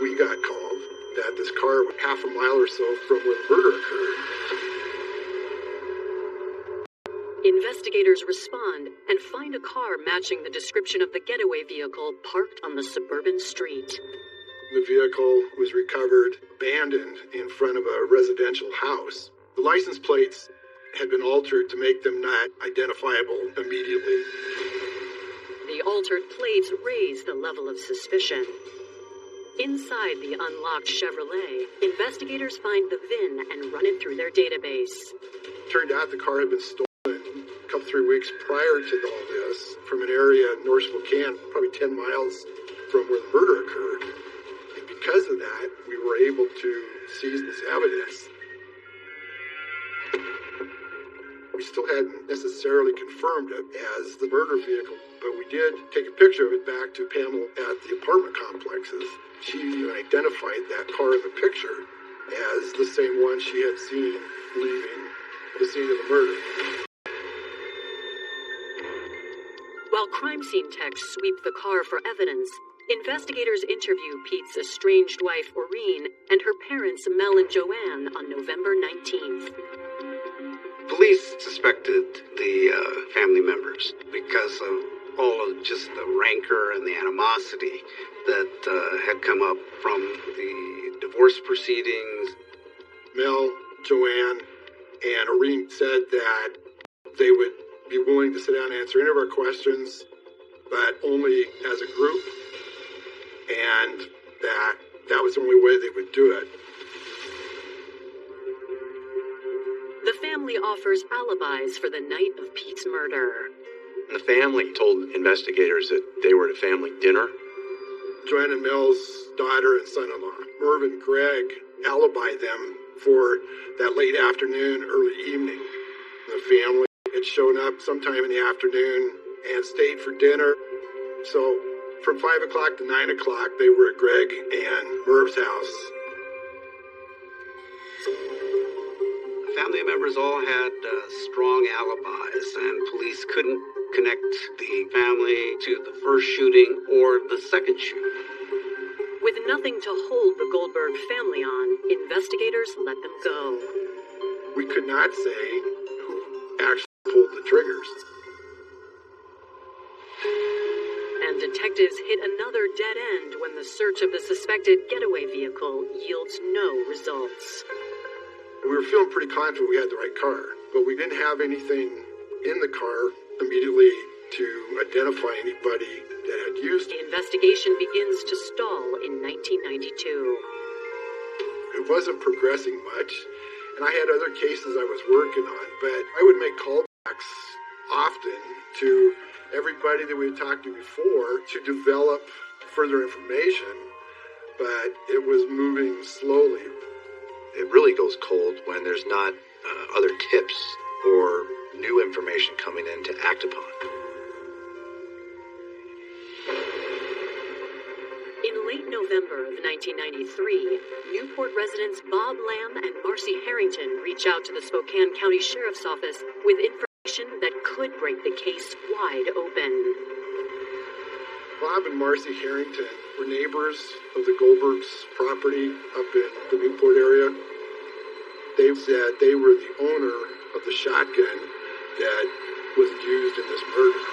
We got called that this car was half a mile or so from where the murder occurred. Investigators respond and find a car matching the description of the getaway vehicle parked on the suburban street. The vehicle was recovered abandoned in front of a residential house. The license plates had been altered to make them not identifiable immediately. The altered plates raise the level of suspicion. Inside the unlocked Chevrolet, investigators find the VIN and run it through their database. Turned out the car had been stolen a couple, 3 weeks prior to all this from an area in North Spokane, probably 10 miles from where the murder occurred. And because of that, we were able to seize this evidence. We still hadn't necessarily confirmed it as the murder vehicle, but we did take a picture of it back to Pamela at the apartment complexes. She identified that car in the picture as the same one she had seen leaving the scene of the murder. While crime scene techs sweep the car for evidence, investigators interview Pete's estranged wife, Oreen, and her parents, Mel and Joanne, on November 19th. Police suspected the family members because of all of just the rancor and the animosity that had come up from the divorce proceedings. Mel, Joanne, and Oreen said that they would be willing to sit down and answer any of our questions, but only as a group, and that was the only way they would do it. The family offers alibis for the night of Pete's murder. The family told investigators that they were at a family dinner. Joanne and Mel's daughter and son-in-law, Mervyn Gregg, alibied them for that late afternoon, early evening. The family had shown up sometime in the afternoon and stayed for dinner. So from 5 o'clock to 9 o'clock, they were at Greg and Merv's house. Family members all had strong alibis, and police couldn't connect the family to the first shooting or the second shooting. With nothing to hold the Goldberg family on, investigators let them go. We could not say who actually pulled the triggers. And detectives hit another dead end when the search of the suspected getaway vehicle yields no results. We were feeling pretty confident we had the right car, but we didn't have anything in the car immediately to identify anybody that had used it. The investigation begins to stall in 1992. It wasn't progressing much, and I had other cases I was working on, but I would make callbacks often to everybody that we had talked to before to develop further information, but it was moving slowly. It really goes cold when there's not other tips or new information coming in to act upon. In late November of 1993, Newport residents Bob Lamb and Marcy Harrington reach out to the Spokane County Sheriff's Office with information that could break the case wide open. Bob and Marcy Harrington were neighbors of the Goldbergs' property up in the Newport area. They said they were the owner of the shotgun that was used in this murder.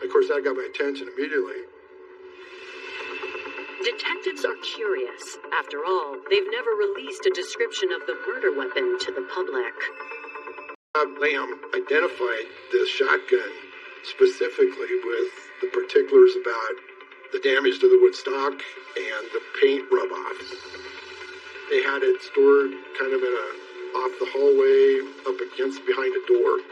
Of course, that got my attention immediately. Detectives are curious. After all, they've never released a description of the murder weapon to the public. Bob Lamb identified this shotgun specifically with the particulars about the damage to the wood stock and the paint rub-offs. They had it stored kind of in off the hallway up against behind a door.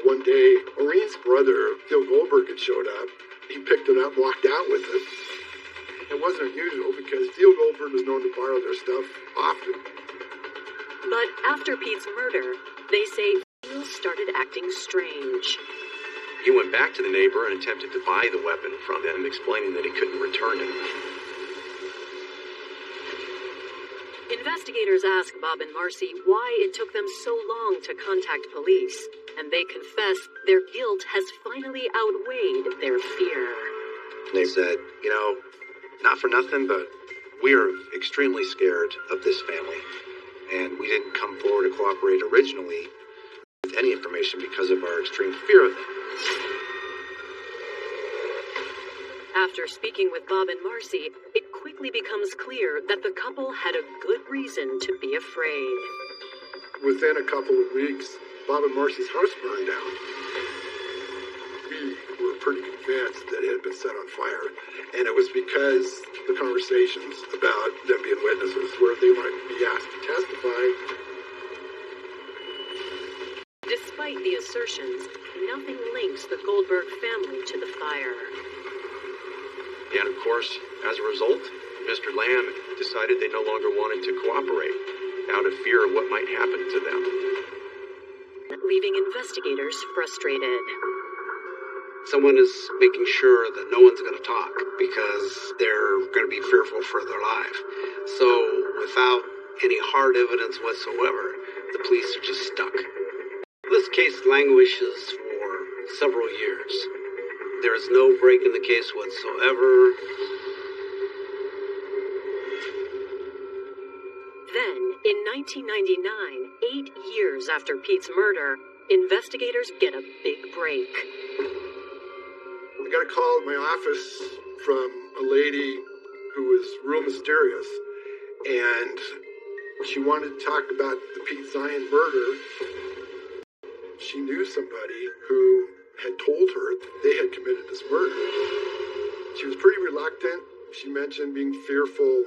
One day, Oreen's brother, Theo Goldberg, had showed up. He picked it up, walked out with it. It wasn't unusual because Theo Goldberg was known to borrow their stuff often. But after Pete's murder, they say Theo started acting strange. He went back to the neighbor and attempted to buy the weapon from him, explaining that he couldn't return it. Investigators ask Bob and Marcy why it took them so long to contact police, and they confess their guilt has finally outweighed their fear. They said, not for nothing, but we are extremely scared of this family. And we didn't come forward to cooperate originally with any information because of our extreme fear of them. After speaking with Bob and Marcy, it quickly becomes clear that the couple had a good reason to be afraid. Within a couple of weeks, Bob and Marcy's house burned down. We were pretty convinced that it had been set on fire, and it was because the conversations about them being witnesses where they might be asked to testify. Despite the assertions, nothing links the Goldberg family to the fire. And of course, as a result, Mr. Lamb decided they no longer wanted to cooperate out of fear of what might happen to them. Leaving investigators frustrated. Someone is making sure that no one's going to talk because they're going to be fearful for their life. So without any hard evidence whatsoever, the police are just stuck. This case languishes for several years. There is no break in the case whatsoever. Then, in 1999, 8 years after Pete's murder, investigators get a big break. I got a call at my office from a lady who was real mysterious, and she wanted to talk about the Pete Zion murder. She knew somebody who had told her they had committed this murder. She was pretty reluctant. She mentioned being fearful.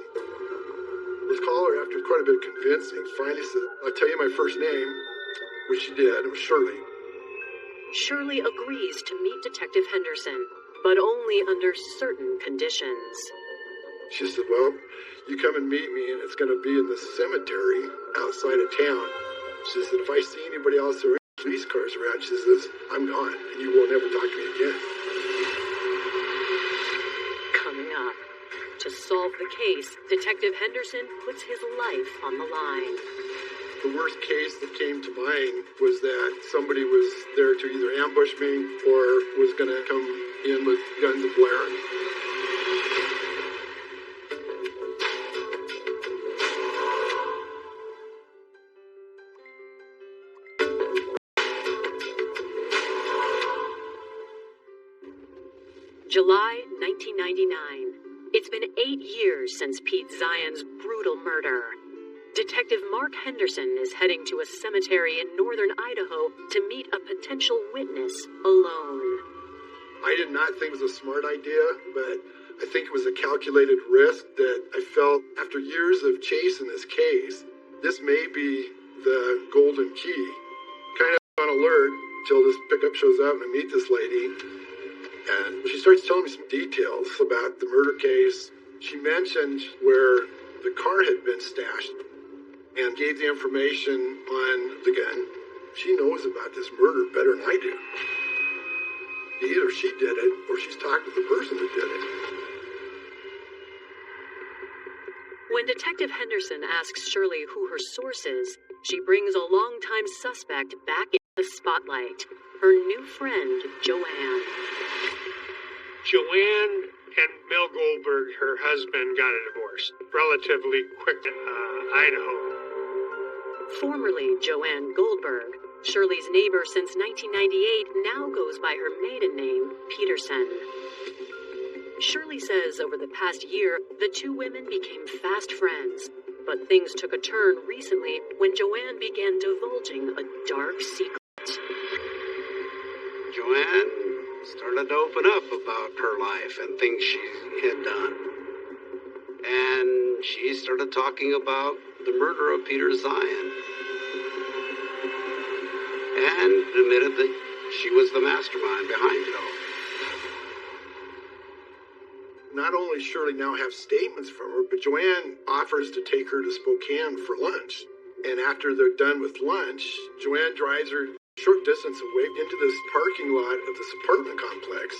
Let's call her after quite a bit of convincing. Finally said, I'll tell you my first name, which she did. It was Shirley. Shirley agrees to meet Detective Henderson, but only under certain conditions. She said, well, you come and meet me, and it's going to be in the cemetery outside of town. She said, if I see anybody else or police cars around, she says, I'm gone, and you will never talk to me again. Coming up, to solve the case, Detective Henderson puts his life on the line. The worst case that came to mind was that somebody was there to either ambush me or was going to come in with guns a-blaring. July 1999. It's been 8 years since Pete Zion's brutal murder. Detective Mark Henderson is heading to a cemetery in northern Idaho to meet a potential witness alone. I did not think it was a smart idea, but I think it was a calculated risk that I felt after years of chasing this case, this may be the golden key. Kind of on alert till this pickup shows up and I meet this lady. And she starts telling me some details about the murder case. She mentioned where the car had been stashed and gave the information on the gun. She knows about this murder better than I do. Either she did it or she's talked with the person that did it. When Detective Henderson asks Shirley who her source is, she brings a longtime suspect back in the spotlight. Her new friend, Joanne. Joanne and Mel Goldberg, her husband, got a divorce relatively quick in Idaho. Formerly Joanne Goldberg, Shirley's neighbor since 1998 now goes by her maiden name, Peterson. Shirley says over the past year, the two women became fast friends. But things took a turn recently when Joanne began divulging a dark secret. Joanne started to open up about her life and things she had done. And she started talking about the murder of Peter Zion. And admitted that she was the mastermind behind it all. Not only Shirley now have statements from her, but Joanne offers to take her to Spokane for lunch. And after they're done with lunch, Joanne drives her short distance away into this parking lot of this apartment complex,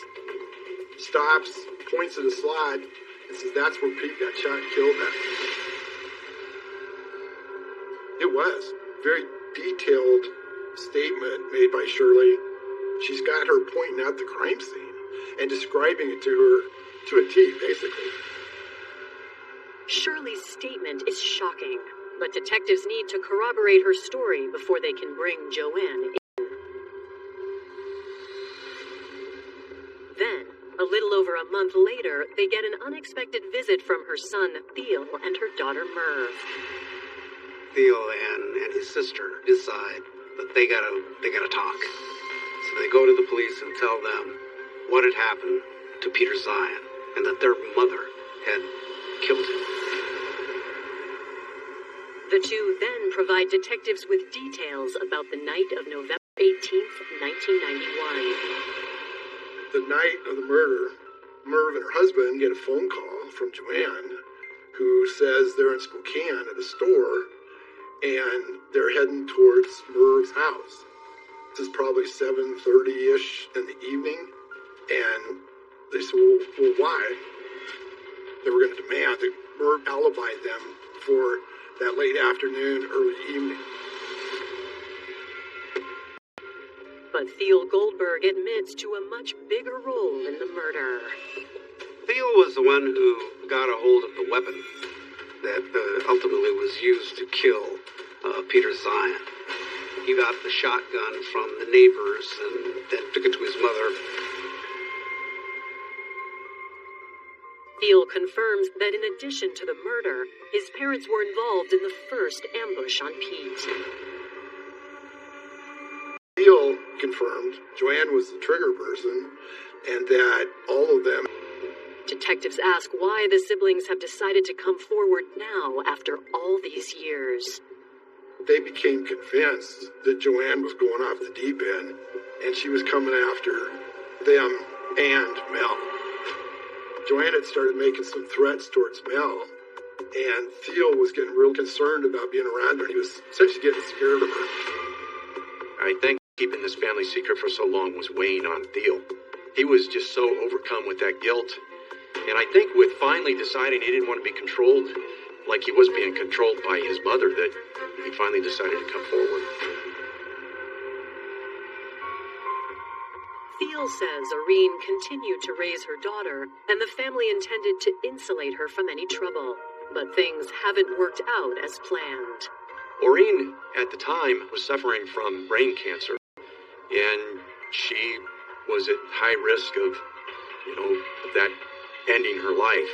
stops, points at a slot, and says that's where Pete got shot and killed at. was. Very detailed statement made by Shirley. She's got her pointing out the crime scene and describing it to her to a T, basically. Shirley's statement is shocking, but detectives need to corroborate her story before they can bring Joanne in. Then, a little over a month later, they get an unexpected visit from her son, Theo, and her daughter, Merv. Theo and his sister decide that they gotta talk. So they go to the police and tell them what had happened to Peter Zion and that their mother had killed him. The two then provide detectives with details about the night of November 18th, 1991. The night of the murder, Merv and her husband get a phone call from Joanne, who says they're in Spokane at a store, and they're heading towards Merv's house. This is probably 7:30-ish in the evening, and they said, well, why? They were going to demand that Merv alibi them for that late afternoon, early evening. But Theo Goldberg admits to a much bigger role in the murder. Theo was the one who got a hold of the weapon that ultimately was used to kill Peter Zion. He got the shotgun from the neighbors and then took it to his mother. Theo confirms that in addition to the murder, his parents were involved in the first ambush on Pete. Theo confirmed Joanne was the trigger person and that all of them... Detectives ask why the siblings have decided to come forward now after all these years. They became convinced that Joanne was going off the deep end and she was coming after them and Mel. Joanne had started making some threats towards Mel, and Theo was getting real concerned about being around her. He was essentially getting scared of her. I think keeping this family secret for so long was weighing on Theo. He was just so overcome with that guilt. And I think with finally deciding he didn't want to be controlled like he was being controlled by his mother, that he finally decided to come forward. Theo says Irene continued to raise her daughter, and the family intended to insulate her from any trouble. But things haven't worked out as planned. Irene, at the time, was suffering from brain cancer, and she was at high risk of, that ending her life.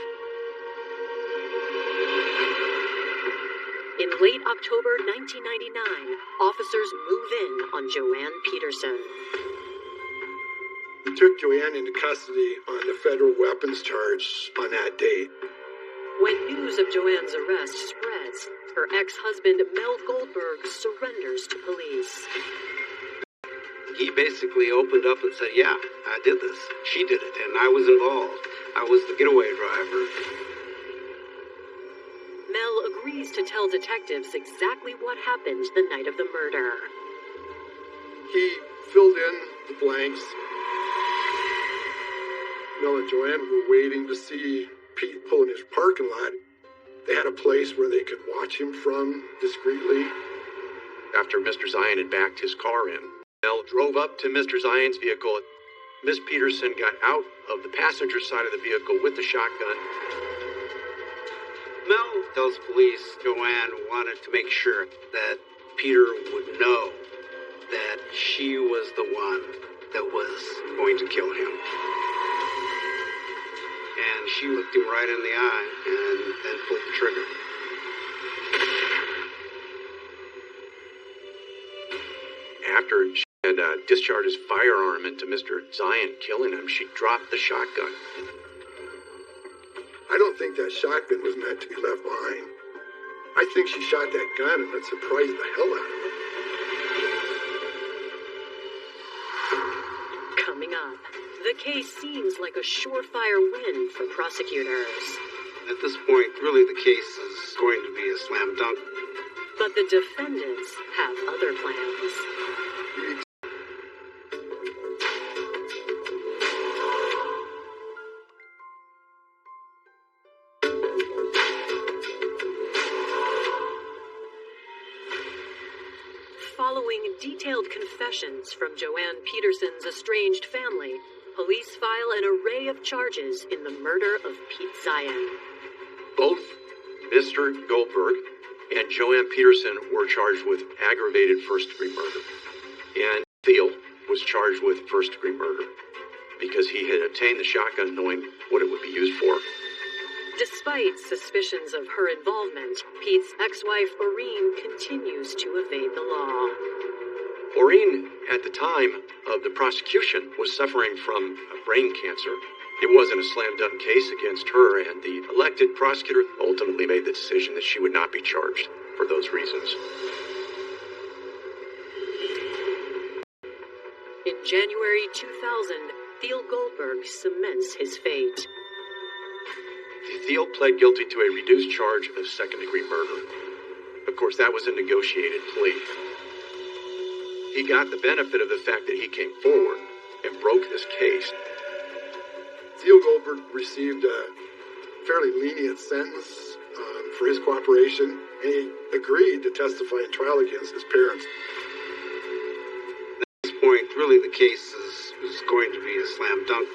In late October 1999, officers move in on Joanne Peterson. They took Joanne into custody on a federal weapons charge on that date. When news of Joanne's arrest spreads, her ex-husband Mel Goldberg surrenders to police. He basically opened up and said, yeah, I did this. She did it, and I was involved. I was the getaway driver. Mel agrees to tell detectives exactly what happened the night of the murder. He filled in the blanks. Mel and Joanne were waiting to see Pete pull in his parking lot. They had a place where they could watch him from discreetly. After Mr. Zion had backed his car in, Mel drove up to Mr. Zion's vehicle. Miss Peterson got out of the passenger side of the vehicle with the shotgun. Mel tells police Joanne wanted to make sure that Peter would know that she was the one that was going to kill him. And she looked him right in the eye and then pulled the trigger. After she had discharged his firearm into Mr. Zion, killing him, she dropped the shotgun. I don't think that shotgun was meant to be left behind. I think she shot that gun and it surprised the hell out of him. Coming up, the case seems like a surefire win for prosecutors. At this point, really the case is going to be a slam dunk. But the defendants have other plans. detailed confessions from Joanne Peterson's estranged family, police file an array of charges in the murder of Pete Zion. Both Mr. Goldberg and Joanne Peterson were charged with aggravated first-degree murder. And Thiel was charged with first-degree murder because he had obtained the shotgun knowing what it would be used for. Despite suspicions of her involvement, Pete's ex-wife, Oreen, continues to evade the law. Oreen, at the time of the prosecution, was suffering from brain cancer. It wasn't a slam-dunk case against her, and the elected prosecutor ultimately made the decision that she would not be charged for those reasons. In January 2000, Thiel Goldberg cements his fate. Thiel pled guilty to a reduced charge of second-degree murder. Of course, that was a negotiated plea. He got the benefit of the fact that he came forward and broke this case. Thiel Goldberg received a fairly lenient sentence for his cooperation, and he agreed to testify in trial against his parents. At this point, really the case is going to be a slam dunk.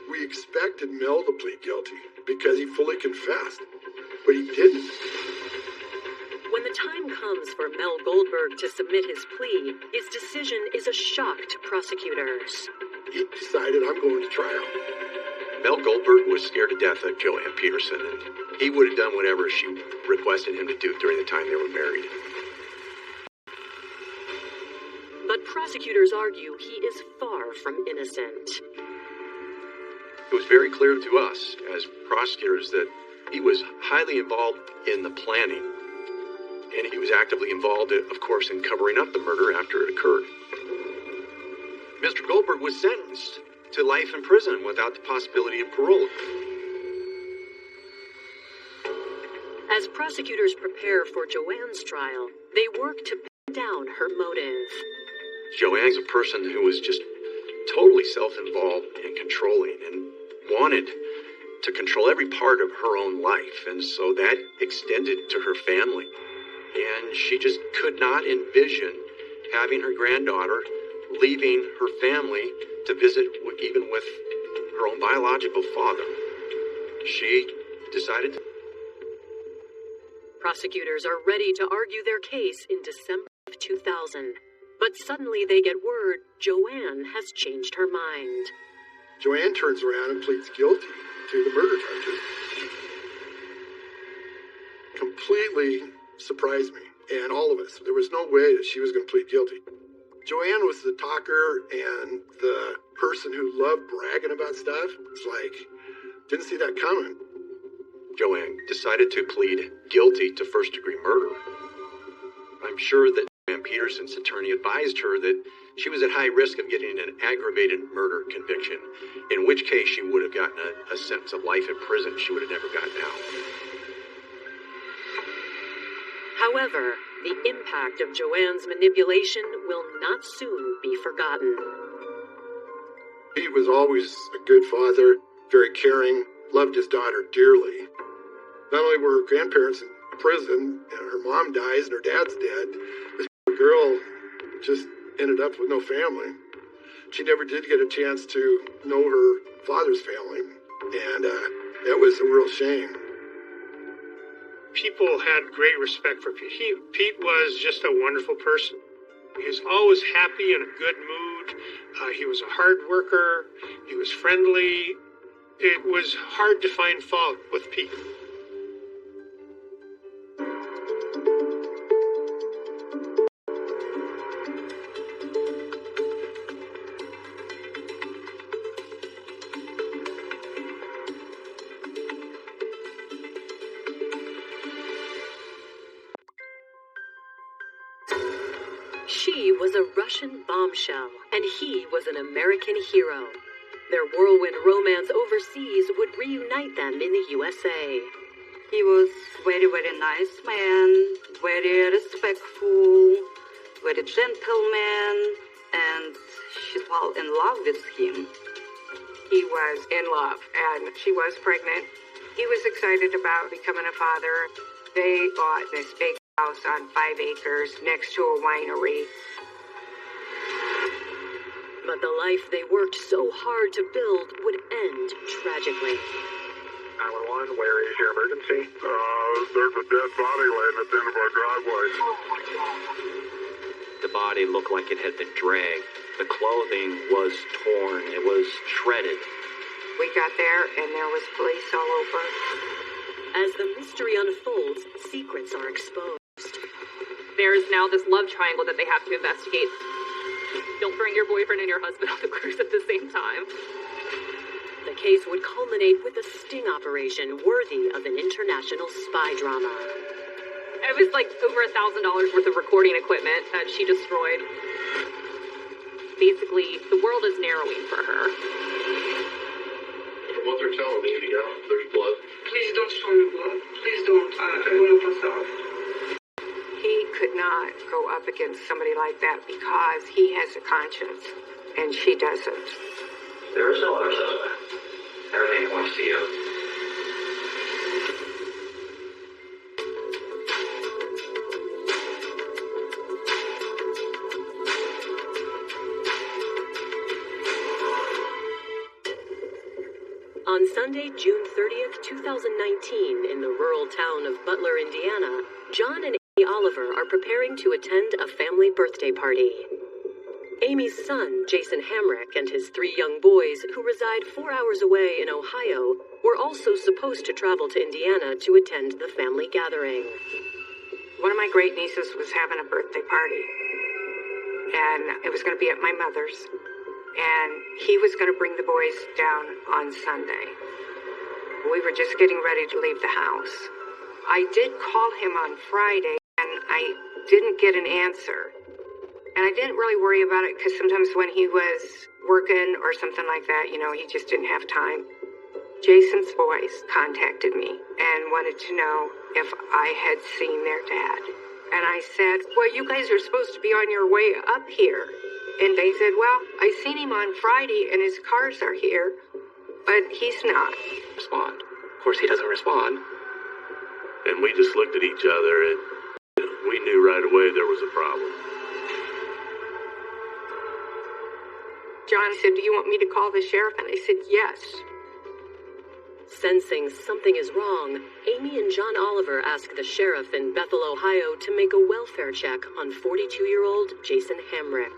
We expected Mel to plead guilty because he fully confessed, but he didn't. When the time comes for Mel Goldberg to submit his plea, his decision is a shock to prosecutors. He decided, I'm going to trial. Mel Goldberg was scared to death of Joanne Peterson, and he would have done whatever she requested him to do during the time they were married. But prosecutors argue he is far from innocent. It was very clear to us as prosecutors that he was highly involved in the planning, and he was actively involved, of course, in covering up the murder after it occurred. Mr. Goldberg was sentenced to life in prison without the possibility of parole. As prosecutors prepare for Joanne's trial, they work to pin down her motive. Joanne's a person who was just totally self-involved and controlling and wanted to control every part of her own life, and so that extended to her family. And she just could not envision having her granddaughter leaving her family to visit even with her own biological father. She decided to... Prosecutors are ready to argue their case in December of 2000. But suddenly they get word Joanne has changed her mind. Joanne turns around and pleads guilty to the murder charges. Completely surprised me, and all of us. There was no way that she was going to plead guilty. Joanne was the talker and the person who loved bragging about stuff. It's like, didn't see that coming. Joanne decided to plead guilty to first-degree murder. I'm sure that Joanne Peterson's attorney advised her that she was at high risk of getting an aggravated murder conviction, in which case she would have gotten a sentence of life in prison she would have never gotten out. However, the impact of Joanne's manipulation will not soon be forgotten. Pete was always a good father, very caring, loved his daughter dearly. Not only were her grandparents in prison, and her mom dies and her dad's dead, this girl just ended up with no family. She never did get a chance to know her father's family, and that was a real shame. People had great respect for Pete. Pete was just a wonderful person. He was always happy, in a good mood. He was a hard worker. He was friendly. It was hard to find fault with Pete. She was a Russian bombshell, and he was an American hero. Their whirlwind romance overseas would reunite them in the USA. He was very, very nice man, very respectful, very gentleman, and she fell in love with him. He was in love, and she was pregnant. He was excited about becoming a father. They bought this big house on 5 acres next to a winery. But the life they worked so hard to build would end tragically. 911, where is your emergency? There's a dead body laying at the end of our driveway. The body looked like it had been dragged. The clothing was torn. It was shredded. We got there, and there was police all over. As the mystery unfolds, secrets are exposed. There's now this love triangle that they have to investigate. Don't bring your boyfriend and your husband on the cruise at the same time. The case would culminate with a sting operation worthy of an international spy drama. It was like over $1,000 worth of recording equipment that she destroyed. Basically, the world is narrowing for her. From what they're telling me, there's blood. Please don't show me blood. Please don't. I want to pass out. He could not go up against somebody like that because he has a conscience, and she doesn't. There is no other suspect. Everything points to you. On Sunday, June 30th, 2019, in the rural town of Butler, Indiana, John and Amy Oliver are preparing to attend a family birthday party. Amy's son, Jason Hamrick, and his 3 young boys, who reside 4 hours away in Ohio, were also supposed to travel to Indiana to attend the family gathering. One of my great nieces was having a birthday party, and it was going to be at my mother's, and he was going to bring the boys down on Sunday. We were just getting ready to leave the house. I did call him on Friday, and I didn't get an answer. And I didn't really worry about it because sometimes when he was working or something like that, he just didn't have time. Jason's boys contacted me and wanted to know if I had seen their dad. And I said, well, you guys are supposed to be on your way up here. And they said, well, I seen him on Friday and his cars are here, but he's not. Respond. Of course, he doesn't respond. And we just looked at each other and we knew right away there was a problem. John said, do you want me to call the sheriff? And I said, yes. Sensing something is wrong, Amy and John Oliver ask the sheriff in Bethel, Ohio, to make a welfare check on 42-year-old Jason Hamrick.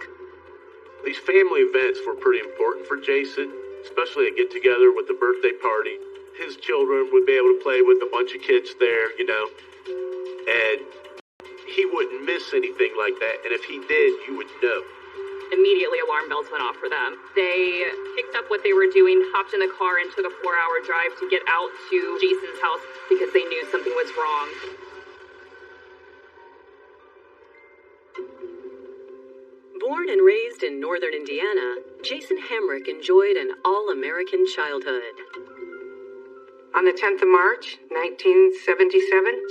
These family events were pretty important for Jason, especially a get-together with the birthday party. His children would be able to play with a bunch of kids there, and he wouldn't miss anything like that, and if he did, you would know. Immediately, alarm bells went off for them. They picked up what they were doing, hopped in the car, and took a 4-hour drive to get out to Jason's house because they knew something was wrong. Born and raised in northern Indiana, Jason Hamrick enjoyed an all-American childhood. On the 10th of March, 1977,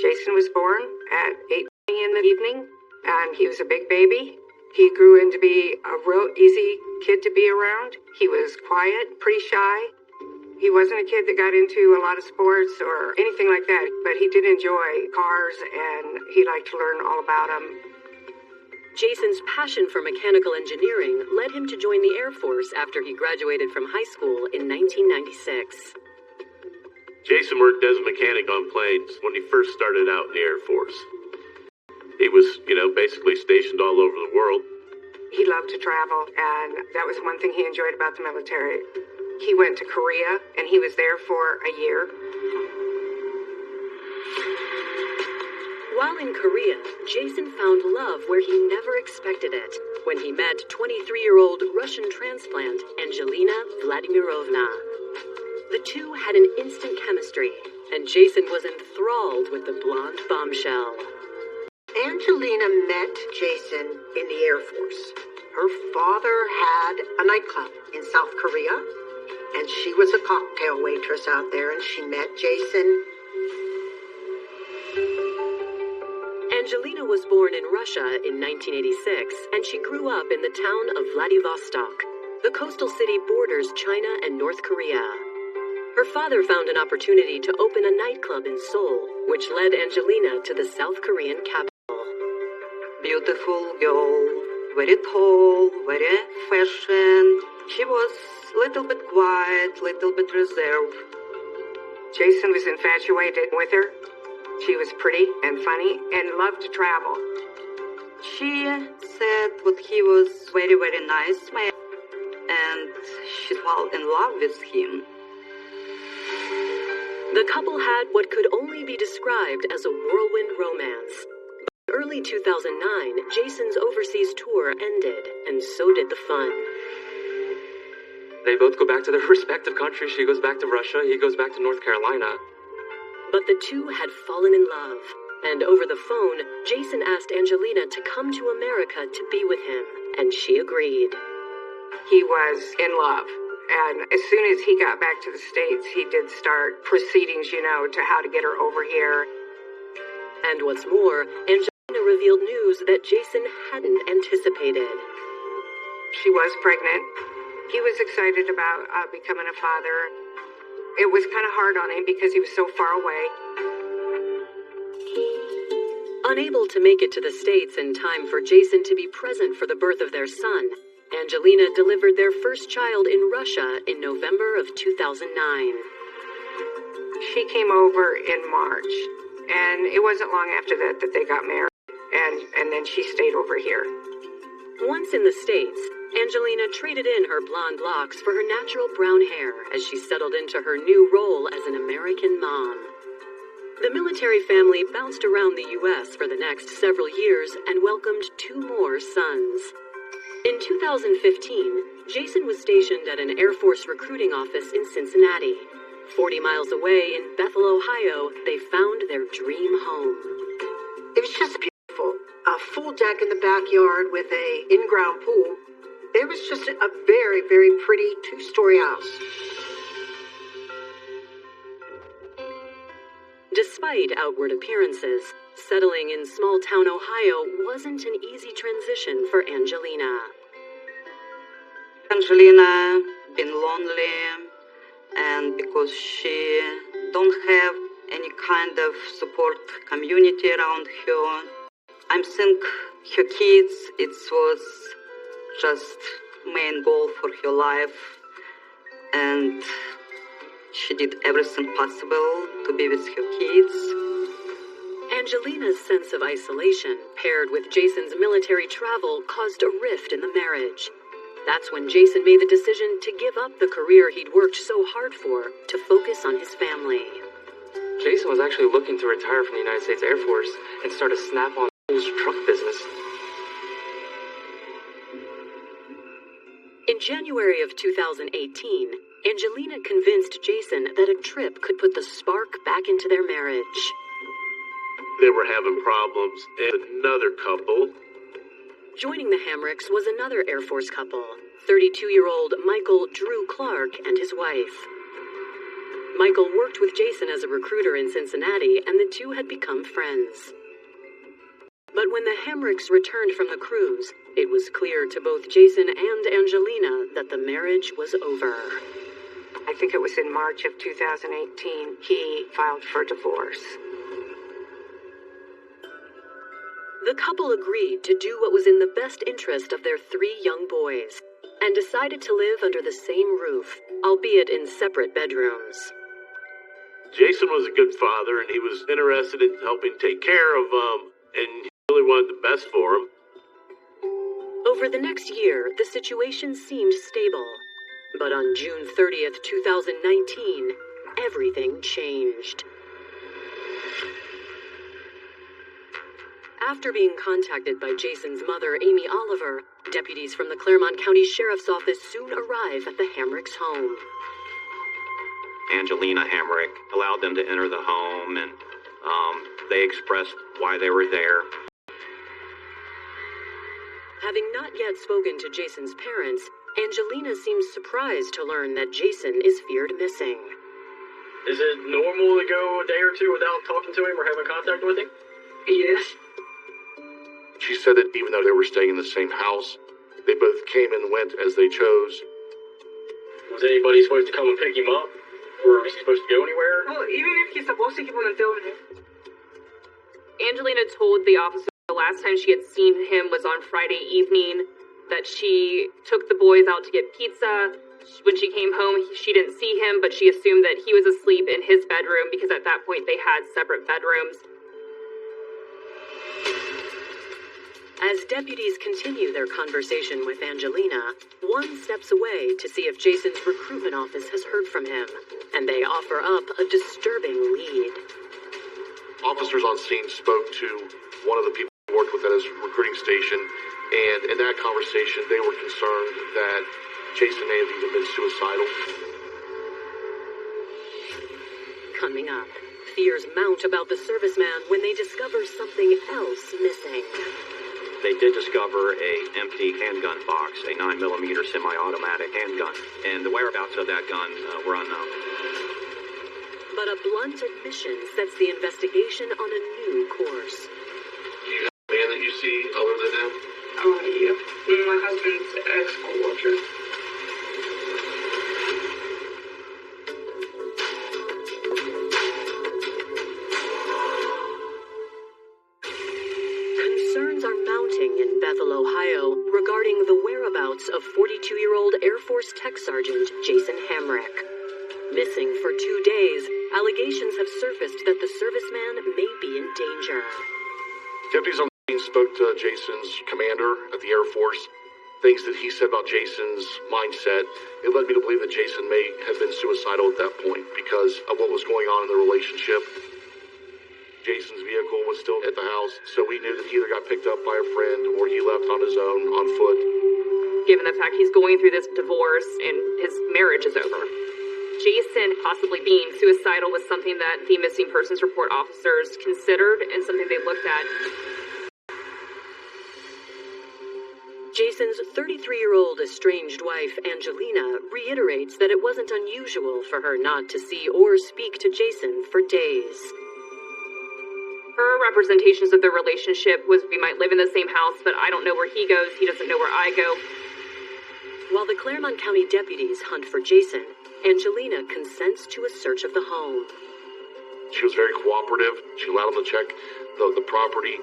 Jason was born at 8:20 in the evening, and he was a big baby. He grew into be a real easy kid to be around. He was quiet, pretty shy. He wasn't a kid that got into a lot of sports or anything like that, but he did enjoy cars and he liked to learn all about them. Jason's passion for mechanical engineering led him to join the Air Force after he graduated from high school in 1996. Jason worked as a mechanic on planes when he first started out in the Air Force. He was, basically stationed all over the world. He loved to travel, and that was one thing he enjoyed about the military. He went to Korea, and he was there for a year. While in Korea, Jason found love where he never expected it when he met 23-year-old Russian transplant Angelina Vladimirovna. The two had an instant chemistry, and Jason was enthralled with the blonde bombshell. Angelina met Jason in the Air Force. Her father had a nightclub in South Korea, and she was a cocktail waitress out there, and she met Jason. Angelina was born in Russia in 1986, and she grew up in the town of Vladivostok. The coastal city borders China and North Korea. Her father found an opportunity to open a nightclub in Seoul, which led Angelina to the South Korean capital. beautiful girl, very tall, very fashion. She was little bit quiet, little bit reserved. Jason was infatuated with her. She was pretty and funny and loved to travel. She said that he was very, very nice man, and she fell in love with him. The couple had what could only be described as a whirlwind romance. By early 2009, Jason's overseas tour ended, and so did the fun. They both go back to their respective countries. She goes back to Russia, he goes back to North Carolina. But the two had fallen in love, and over the phone, Jason asked Angelina to come to America to be with him, and she agreed. He was in love, and as soon as he got back to the States, he did start proceedings, to how to get her over here. And what's more, Angelina revealed news that Jason hadn't anticipated. She was pregnant. He was excited about becoming a father. It was kind of hard on him because he was so far away. Unable to make it to the States in time for Jason to be present for the birth of their son, Angelina delivered their first child in Russia in November of 2009. She came over in March, and it wasn't long after that they got married, and then she stayed over here. Once in the States, Angelina traded in her blonde locks for her natural brown hair as she settled into her new role as an American mom. The military family bounced around the U.S. for the next several years and welcomed 2 more sons. In 2015, Jason was stationed at an Air Force recruiting office in Cincinnati. 40 miles away in Bethel, Ohio, they found their dream home. It was just beautiful. A full deck in the backyard with a in-ground pool. It was just a very, very pretty 2-story house. Despite outward appearances, settling in small-town Ohio wasn't an easy transition for Angelina. Angelina been lonely, and because she don't have any kind of support community around her, I think her kids, it was just main goal for her life, and she did everything possible to be with her kids. Angelina's sense of isolation, paired with Jason's military travel, caused a rift in the marriage. That's when Jason made the decision to give up the career he'd worked so hard for to focus on his family. Jason was actually looking to retire from the United States Air Force and start a Snap-on truck business. In January of 2018, Angelina convinced Jason that a trip could put the spark back into their marriage. They were having problems, and another couple. Joining the Hamricks was another Air Force couple, 32-year-old Michael Drew Clark and his wife. Michael worked with Jason as a recruiter in Cincinnati, and the two had become friends. But when the Hamricks returned from the cruise, it was clear to both Jason and Angelina that the marriage was over. I think it was in March of 2018, he filed for divorce. The couple agreed to do what was in the best interest of their 3 young boys, and decided to live under the same roof, albeit in separate bedrooms. Jason was a good father, and he was interested in helping take care of them, and he really wanted the best for them. Over the next year, the situation seemed stable. But on June 30th, 2019, everything changed. After being contacted by Jason's mother, Amy Oliver, deputies from the Claremont County Sheriff's Office soon arrive at the Hamricks' home. Angelina Hamrick allowed them to enter the home, and they expressed why they were there. Having not yet spoken to Jason's parents, Angelina seems surprised to learn that Jason is feared missing. Is it normal to go a day or two without talking to him or having contact with him? Yes. She said that even though they were staying in the same house, they both came and went as they chose. Was anybody supposed to come and pick him up? Or was he supposed to go anywhere? Well, even if he's supposed to keep on telling him. Angelina told the officer The last time she had seen him was on Friday evening, that she took the boys out to get pizza. When she came home, she didn't see him, but she assumed that he was asleep in his bedroom because at that point they had separate bedrooms. As deputies continue their conversation with Angelina, one steps away to see if Jason's recruitment office has heard from him, and they offer up a disturbing lead. Officers on scene spoke to one of the people who worked with at his recruiting station, and in that conversation, they were concerned that Jason may have even been suicidal. Coming up, fears mount about the serviceman when they discover something else missing. They did discover a empty handgun box, a 9mm semi-automatic handgun, and the whereabouts of that gun were unknown. But a blunt admission sets the investigation on a new course. Do you have a man that you see other than him? Yeah. My husband's ex-co-worker. Concerns are mounting in Bethel, Ohio, regarding the whereabouts of 42-year-old Air Force Tech Sergeant Jason Hamrick. Missing for 2 days, allegations have surfaced that the serviceman may be in danger. Deputies on the scene spoke to Jason's commander at the Air Force. Things that he said about Jason's mindset, it led me to believe that Jason may have been suicidal at that point because of what was going on in the relationship. Jason's vehicle was still at the house, so we knew that he either got picked up by a friend or he left on his own, on foot. Given the fact he's going through this divorce and his marriage is over, Jason possibly being suicidal was something that the missing persons report officers considered and something they looked at. Jason's 33-year-old estranged wife, Angelina, reiterates that it wasn't unusual for her not to see or speak to Jason for days. Her representations of their relationship was, we might live in the same house, but I don't know where he goes, he doesn't know where I go. While the Claremont County deputies hunt for Jason, Angelina consents to a search of the home. She was very cooperative. She allowed them to check the property.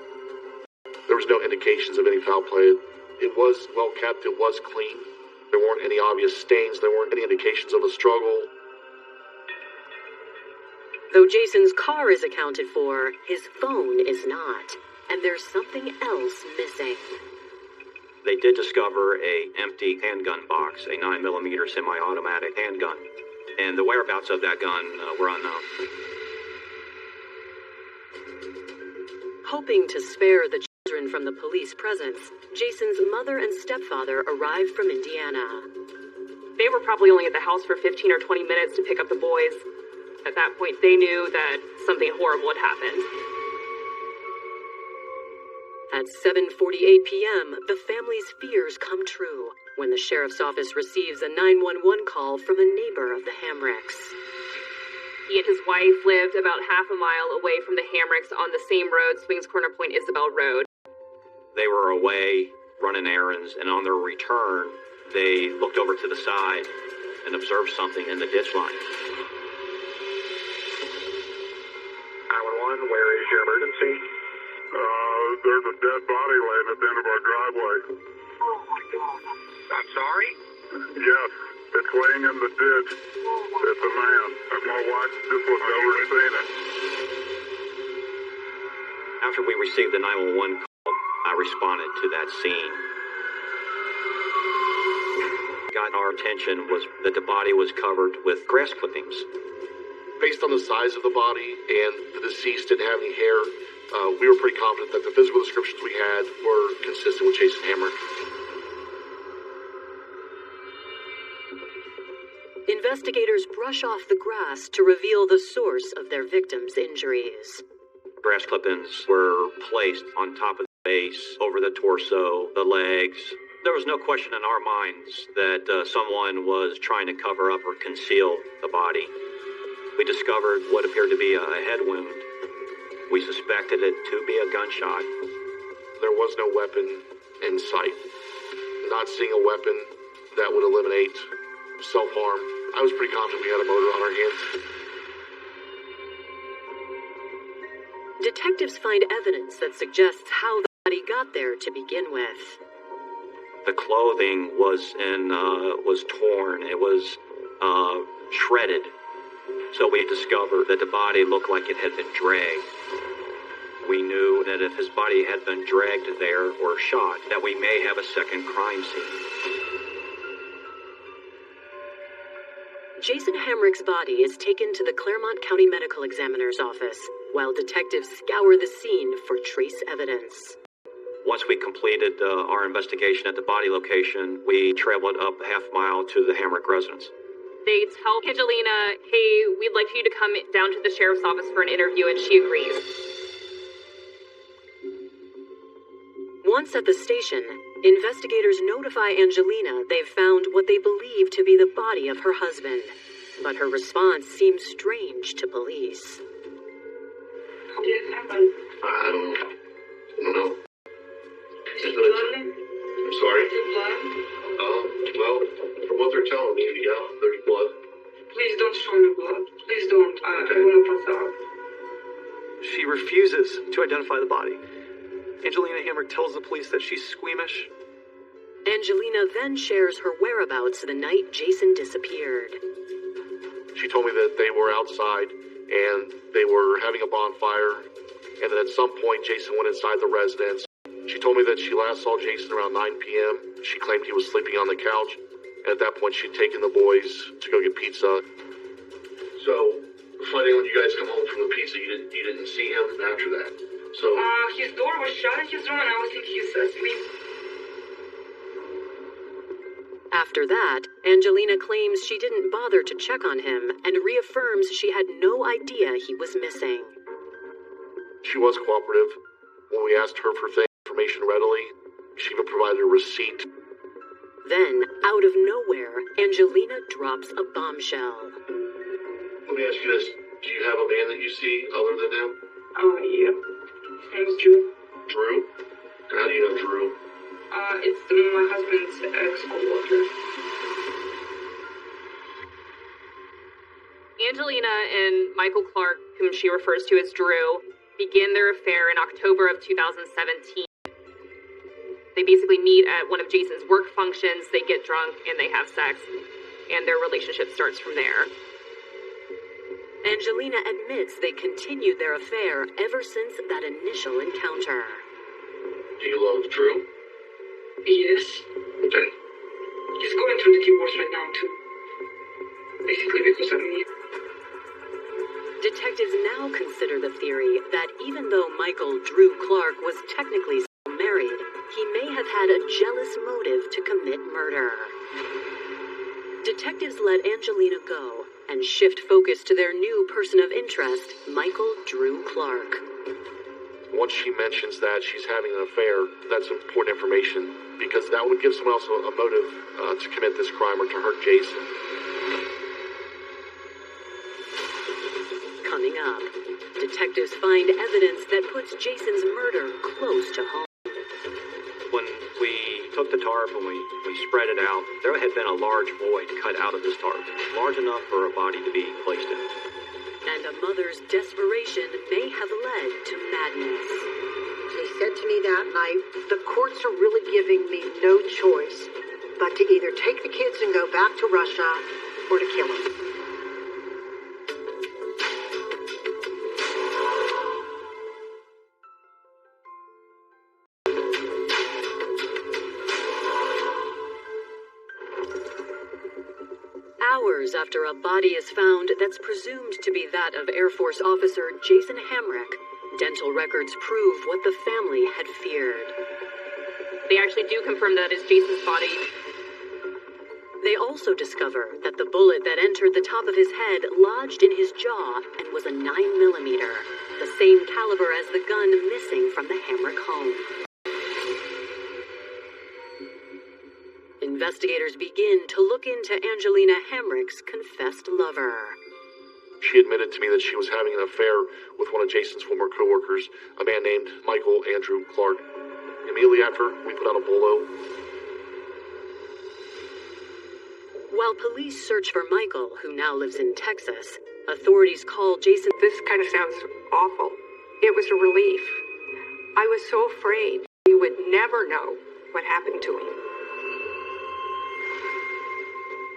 There was no indications of any foul play. It was well kept. It was clean. There weren't any obvious stains. There weren't any indications of a struggle. Though Jason's car is accounted for, his phone is not, and there's something else missing. They did discover a empty handgun box, a 9mm semi-automatic handgun, and the whereabouts of that gun were unknown. Hoping to spare the children from the police presence, Jason's mother and stepfather arrived from Indiana. They were probably only at the house for 15 or 20 minutes to pick up the boys. At that point, they knew that something horrible had happened. At 7:48 p.m., the family's fears come true when the sheriff's office receives a 911 call from a neighbor of the Hamricks. He and his wife lived about half a mile away from the Hamricks on the same road, Swings Corner Point Isabel Road. They were away running errands, and on their return, they looked over to the side and observed something in the ditch line. 911, where is your emergency? There's a dead body laying at the end of our driveway. Oh my God. I'm sorry? Yes, it's laying in the ditch. It's a man. And my wife just looked over and seen it. After we received the 911 call, I responded to that scene. What got our attention was that the body was covered with grass clippings. Based on the size of the body and the deceased didn't have any hair, we were pretty confident that the physical descriptions we had were consistent with Jason Hamrick. Investigators brush off the grass to reveal the source of their victims' injuries. Grass clippings were placed on top of the face, over the torso, the legs. There was no question in our minds that someone was trying to cover up or conceal the body. We discovered what appeared to be a head wound. We suspected it to be a gunshot. There was no weapon in sight. Not seeing a weapon that would eliminate self-harm, I was pretty confident we had a murder on our hands. Detectives find evidence that suggests how the he got there to begin with. The clothing was torn. It was shredded. So we discovered that the body looked like it had been dragged. We knew that if his body had been dragged there or shot, that we may have a second crime scene. Jason Hamrick's body is taken to the Claremont County Medical Examiner's office, while detectives scour the scene for trace evidence. Once we completed our investigation at the body location, we traveled up a half mile to the Hamrick residence. They tell Angelina, hey, we'd like you to come down to the sheriff's office for an interview, and she agrees. Once at the station, investigators notify Angelina they've found what they believe to be the body of her husband, but her response seems strange to police. How did it happen? I don't know. I'm sorry? Well, from what they're telling me, yeah, there's blood. Please don't show me blood. Please don't. I want to pass out. She refuses to identify the body. Angelina Hamrick tells the police that she's squeamish. Angelina then shares her whereabouts the night Jason disappeared. She told me that they were outside and they were having a bonfire, and then at some point Jason went inside the residence. She told me that she last saw Jason around 9 p.m. She claimed he was sleeping on the couch, and at that point she'd taken the boys to go get pizza. So, Friday when you guys come home from the pizza, you didn't see him after that? So his door was shut in his room and I was in his sleep. After that, Angelina claims she didn't bother to check on him and reaffirms she had no idea he was missing. She was cooperative. When we asked her for information readily, she even provided a receipt. Then, out of nowhere, Angelina drops a bombshell. Let me ask you this. Do you have a man that you see other than him? Yeah. His name is Drew. Drew? How do you know Drew? It's my husband's ex-co-worker. Angelina and Michael Clark, whom she refers to as Drew, begin their affair in October of 2017. They basically meet at one of Jason's work functions, they get drunk, and they have sex, and their relationship starts from there. Angelina admits they continued their affair ever since that initial encounter. Do you love Drew? Yes. Okay. He's going through the divorce right now, too. Basically because of me. Detectives now consider the theory that even though Michael Drew Clark was technically still married, he may have had a jealous motive to commit murder. Detectives let Angelina go and shift focus to their new person of interest, Michael Drew Clark. Once she mentions that she's having an affair, that's important information, because that would give someone else a motive to commit this crime or to hurt Jason. Coming up, detectives find evidence that puts Jason's murder close to home. When we took the tarp and we spread it out, there had been a large void cut out of this tarp, large enough for a body to be placed in. And a mother's desperation may have led to madness. She said to me that night, the courts are really giving me no choice but to either take the kids and go back to Russia or to kill them. Hours after a body is found that's presumed to be that of Air Force officer Jason Hamrick, dental records prove what the family had feared. They actually do confirm that is Jason's body. They also discover that the bullet that entered the top of his head lodged in his jaw and was a 9mm, the same caliber as the gun missing from the Hamrick home. Investigators begin to look into Angelina Hamrick's confessed lover. She admitted to me that she was having an affair with one of Jason's former co-workers, a man named Michael Andrew Clark. Immediately after, we put out a bolo. While police search for Michael, who now lives in Texas, authorities call Jason. This kind of sounds awful. It was a relief. I was so afraid he would never know what happened to him.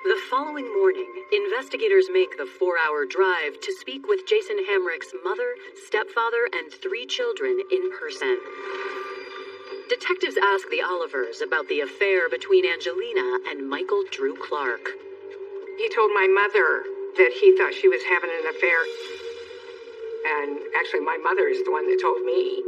The following morning, investigators make the 4-hour drive to speak with Jason Hamrick's mother, stepfather, and 3 children in person. Detectives ask the Olivers about the affair between Angelina and Michael Drew Clark. He told my mother that he thought she was having an affair. And actually, my mother is the one that told me.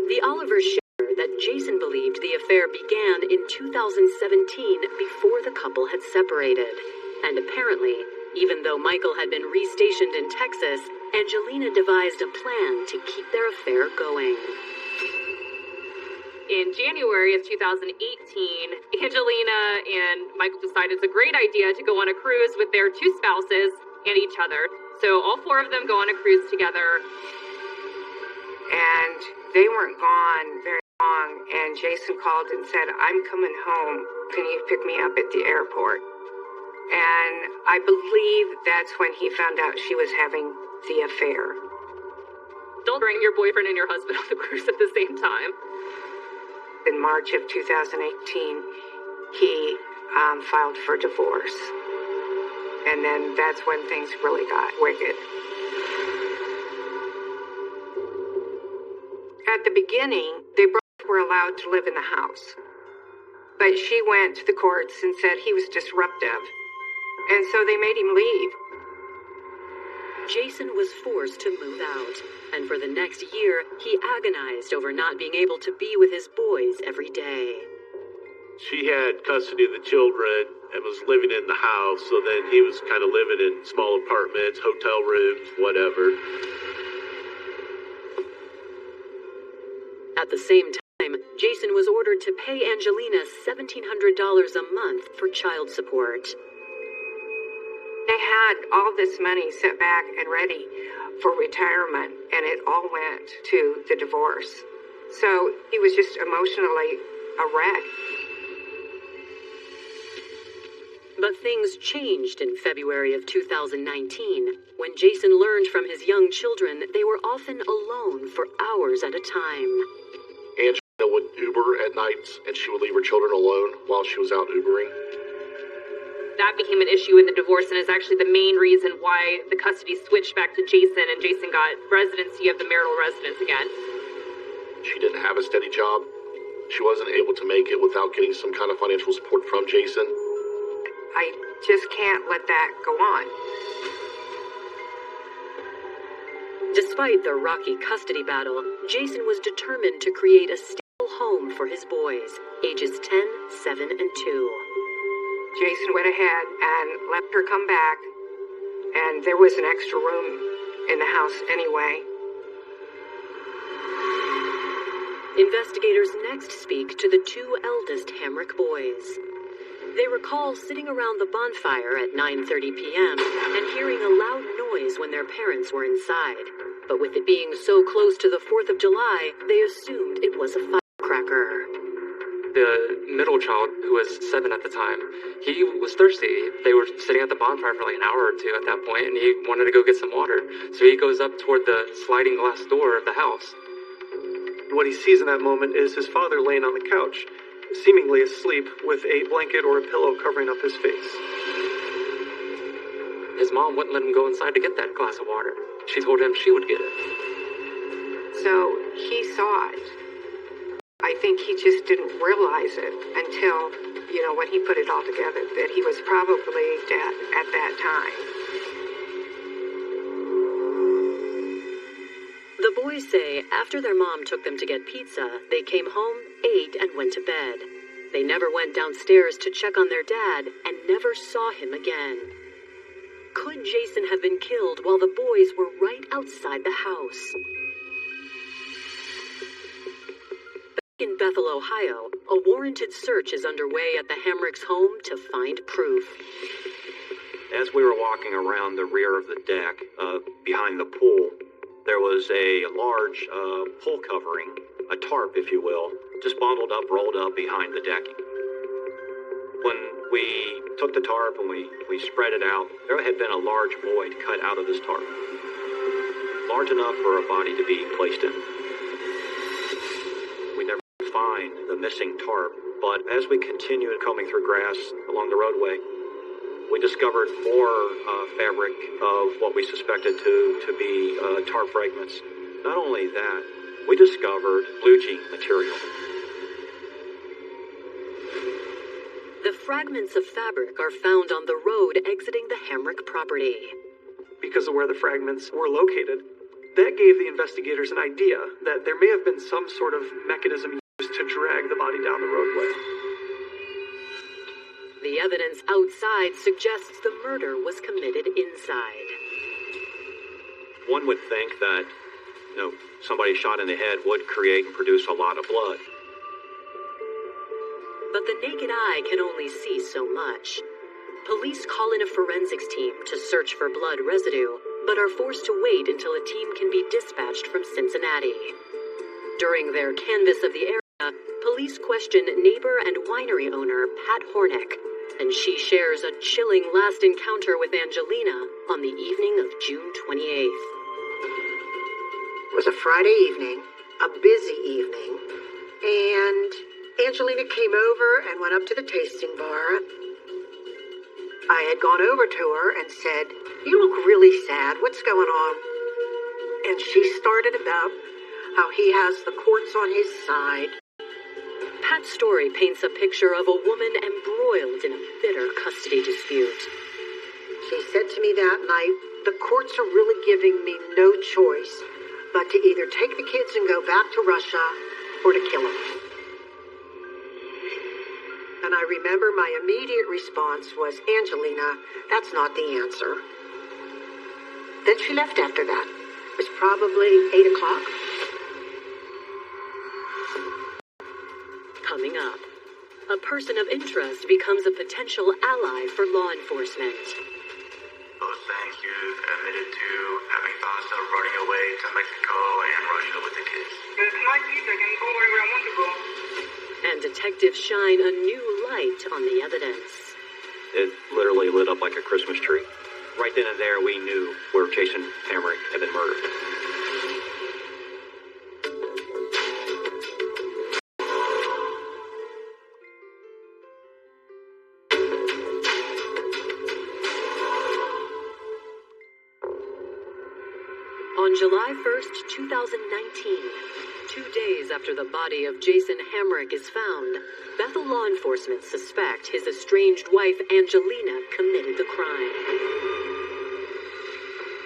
The Olivers share that Jason believed the affair began in 2017 before the couple had separated. And apparently, even though Michael had been restationed in Texas, Angelina devised a plan to keep their affair going. In January of 2018, Angelina and Michael decided it's a great idea to go on a cruise with their 2 spouses and each other. So all 4 of them go on a cruise together. And they weren't gone very long, and Jason called and said, "I'm coming home. Can you pick me up at the airport?" And I believe that's when he found out she was having the affair. Don't bring your boyfriend and your husband on the cruise at the same time. In March of 2018, he filed for divorce. And then that's when things really got wicked. At the beginning, they both were allowed to live in the house. But she went to the courts and said he was disruptive. And so they made him leave. Jason was forced to move out, and for the next year, he agonized over not being able to be with his boys every day. She had custody of the children and was living in the house, so then he was kind of living in small apartments, hotel rooms, whatever. At the same time, Jason was ordered to pay Angelina $1,700 a month for child support. They had all this money set back and ready for retirement, and it all went to the divorce. So he was just emotionally a wreck. But things changed in February of 2019, when Jason learned from his young children they were often alone for hours at a time. Angelina would Uber at nights, and she would leave her children alone while she was out Ubering. That became an issue in the divorce and is actually the main reason why the custody switched back to Jason and Jason got residency of the marital residence again. She didn't have a steady job. She wasn't able to make it without getting some kind of financial support from Jason. I just can't let that go on. Despite the rocky custody battle, Jason was determined to create a stable home for his boys, ages 10, 7, and 2. Jason went ahead and let her come back, and there was an extra room in the house anyway. Investigators next speak to the 2 eldest Hamrick boys. They recall sitting around the bonfire at 9:30 p.m. and hearing a loud noise when their parents were inside. But with it being so close to the 4th of July, they assumed it was a firecracker. The middle child, who was 7 at the time, he was thirsty. They were sitting at the bonfire for like an hour or 2 at that point, and he wanted to go get some water. So he goes up toward the sliding glass door of the house. What he sees in that moment is his father laying on the couch, seemingly asleep with a blanket or a pillow covering up his face. His mom wouldn't let him go inside to get that glass of water. She told him she would get it. So he saw it. I think he just didn't realize it until, when he put it all together, that he was probably dead at that time. The boys say after their mom took them to get pizza, they came home, ate, and went to bed. They never went downstairs to check on their dad and never saw him again. Could Jason have been killed while the boys were right outside the house? In Bethel, Ohio, a warranted search is underway at the Hamricks' home to find proof. As we were walking around the rear of the deck, behind the pool, there was a large pool covering, a tarp, if you will, just bundled up, rolled up behind the decking. When we took the tarp and we spread it out, there had been a large void cut out of this tarp, large enough for a body to be placed in. We never find the missing tarp, but as we continued combing through grass along the roadway, we discovered more fabric of what we suspected to be tarp fragments. Not only that, we discovered blue jean material. The fragments of fabric are found on the road exiting the Hamrick property. Because of where the fragments were located, that gave the investigators an idea that there may have been some sort of mechanism used to drag the body down the roadway. The evidence outside suggests the murder was committed inside. One would think that, somebody shot in the head would create and produce a lot of blood. But the naked eye can only see so much. Police call in a forensics team to search for blood residue, but are forced to wait until a team can be dispatched from Cincinnati. During their canvass of the area, police question neighbor and winery owner Pat Hornick, and she shares a chilling last encounter with Angelina on the evening of June 28th. It was a Friday evening, a busy evening, and Angelina came over and went up to the tasting bar. I had gone over to her and said, "You look really sad. What's going on?" And she started about how he has the courts on his side. Pat's story paints a picture of a woman embroiled in a bitter custody dispute. She said to me that night, "The courts are really giving me no choice but to either take the kids and go back to Russia or to kill them." And I remember my immediate response was, "Angelina, that's not the answer." Then she left after that. It was probably 8 o'clock. Coming up, a person of interest becomes a potential ally for law enforcement. Those things you've admitted to having thoughts of running away to Mexico and Russia with the kids. It's my kids. I can go wherever I want to go. And detectives shine a new light on the evidence. It literally lit up like a Christmas tree. Right then and there, we knew where Jason Hamrick had been murdered. On July 1st, 2019, 2 days after the body of Jason Hamrick is found, Bethel law enforcement suspect his estranged wife Angelina committed the crime.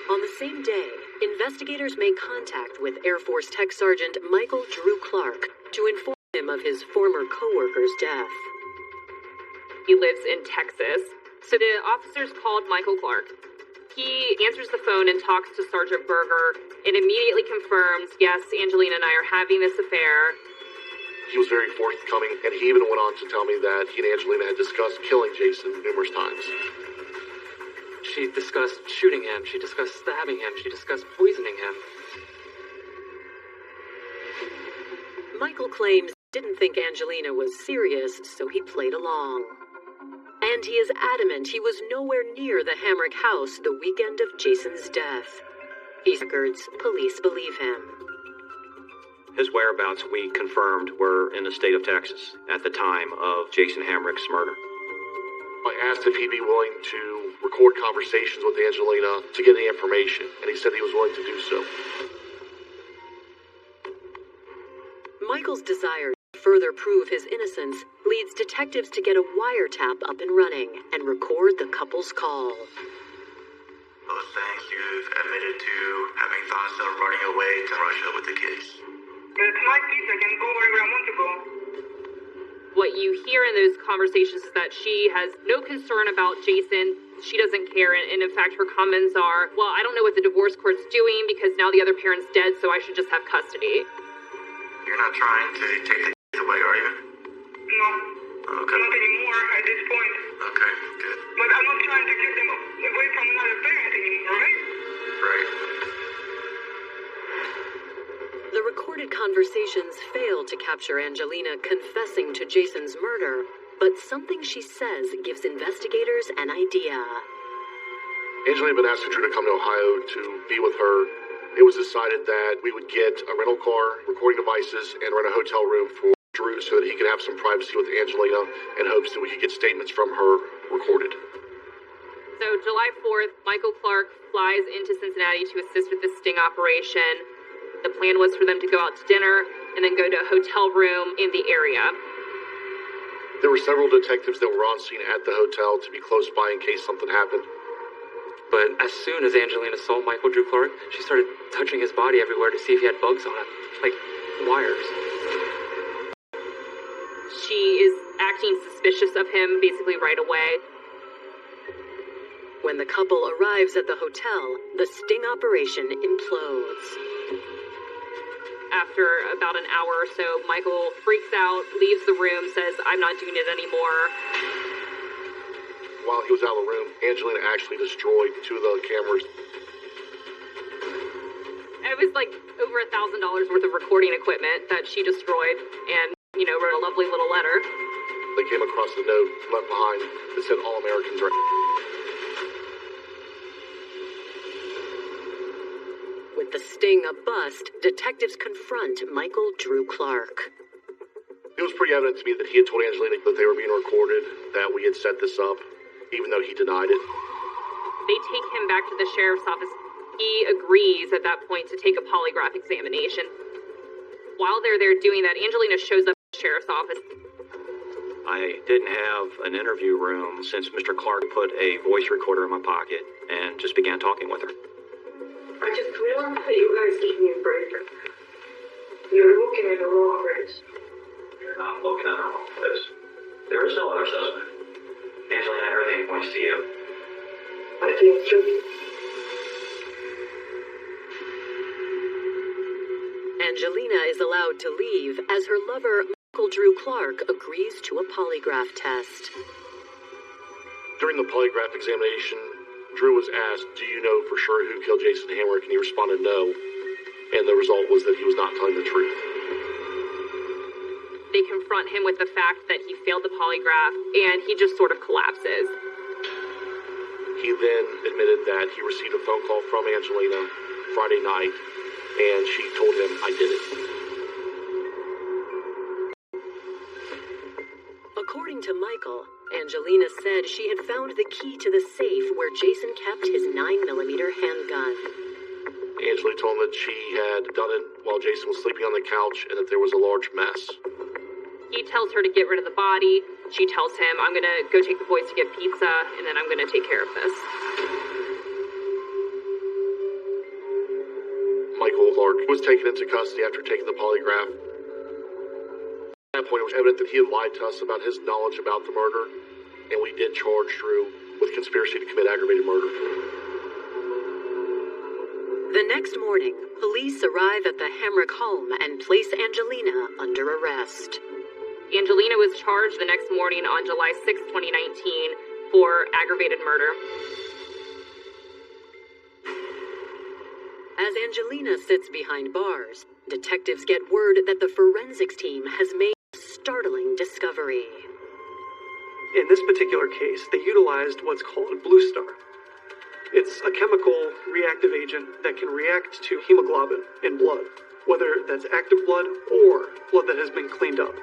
On the same day, investigators make contact with Air Force Tech Sergeant Michael Drew Clark to inform him of his former co-worker's death. He lives in Texas, so the officers called Michael Clark. He answers the phone and talks to Sergeant Berger and immediately confirms, yes, Angelina and I are having this affair. He was very forthcoming, and he even went on to tell me that he and Angelina had discussed killing Jason numerous times. She discussed shooting him, she discussed stabbing him, she discussed poisoning him. Michael claims he didn't think Angelina was serious, so he played along. And he is adamant he was nowhere near the Hamrick house the weekend of Jason's death. These records, police believe him. His whereabouts, we confirmed, were in the state of Texas at the time of Jason Hamrick's murder. I asked if he'd be willing to record conversations with Angelina to get the information, and he said he was willing to do so. Michael's desire to further prove his innocence leads detectives to get a wiretap up and running and record the couple's call. Those things you've admitted to having thoughts of running away to Russia with the kids. It's my kids. I can go wherever I want to go. What you hear in those conversations is that she has no concern about Jason. She doesn't care, and in fact, her comments are, well, I don't know what the divorce court's doing because now the other parent's dead, so I should just have custody. You're not trying to take the kids away, are you? No. Okay. Not anymore at this point. Okay, good. But I'm not trying to get them away from another parent anymore, right? Right. The recorded conversations fail to capture Angelina confessing to Jason's murder, but something she says gives investigators an idea. Angelina had been asking Drew to come to Ohio to be with her. It was decided that we would get a rental car, recording devices, and rent a hotel room for Drew so that he could have some privacy with Angelina in hopes that we could get statements from her recorded. So July 4th, Michael Clark flies into Cincinnati to assist with the sting operation. The plan was for them to go out to dinner and then go to a hotel room in the area. There were several detectives that were on scene at the hotel to be close by in case something happened. But as soon as Angelina saw Michael Drew Clark, she started touching his body everywhere to see if he had bugs on him, like wires. She is acting suspicious of him basically right away. When the couple arrives at the hotel, the sting operation implodes. After about an hour or so, Michael freaks out, leaves the room, says, "I'm not doing it anymore." While he was out of the room, Angelina actually destroyed 2 of the cameras. It was like over $1,000 worth of recording equipment that she destroyed and, wrote a lovely little letter. They came across the note left behind that said all Americans are... With the sting a bust, detectives confront Michael Drew Clark. It was pretty evident to me that he had told Angelina that they were being recorded, that we had set this up, even though he denied it. They take him back to the sheriff's office. He agrees at that point to take a polygraph examination. While they're there doing that, Angelina shows up at the sheriff's office. I didn't have an interview room since Mr. Clark put a voice recorder in my pocket and just began talking with her. I just want that you guys give me a break. You're looking at the wrong place. You're not looking at the wrong place. There is no other suspect. Angelina, everything points to you. I think so. Angelina is allowed to leave as her lover, Michael Drew Clark, agrees to a polygraph test. During the polygraph examination, Drew was asked, "Do you know for sure who killed Jason Hamrick?" And he responded no. And the result was that he was not telling the truth. They confront him with the fact that he failed the polygraph, and he just sort of collapses. He then admitted that he received a phone call from Angelina Friday night, and she told him, "I did it." According to Michael, Angelina said she had found the key to the safe where Jason kept his 9mm handgun. Angelina told him that she had done it while Jason was sleeping on the couch and that there was a large mess. He tells her to get rid of the body. She tells him, "I'm gonna go take the boys to get pizza, and then I'm gonna take care of this." Michael Clark was taken into custody after taking the polygraph. At that point, it was evident that he had lied to us about his knowledge about the murder, and we did charge Drew with conspiracy to commit aggravated murder. The next morning, police arrive at the Hamrick home and place Angelina under arrest. Angelina was charged the next morning on July 6, 2019, for aggravated murder. As Angelina sits behind bars, detectives get word that the forensics team has made a startling discovery. In this particular case, they utilized what's called Blue Star. It's a chemical reactive agent that can react to hemoglobin in blood, whether that's active blood or blood that has been cleaned up.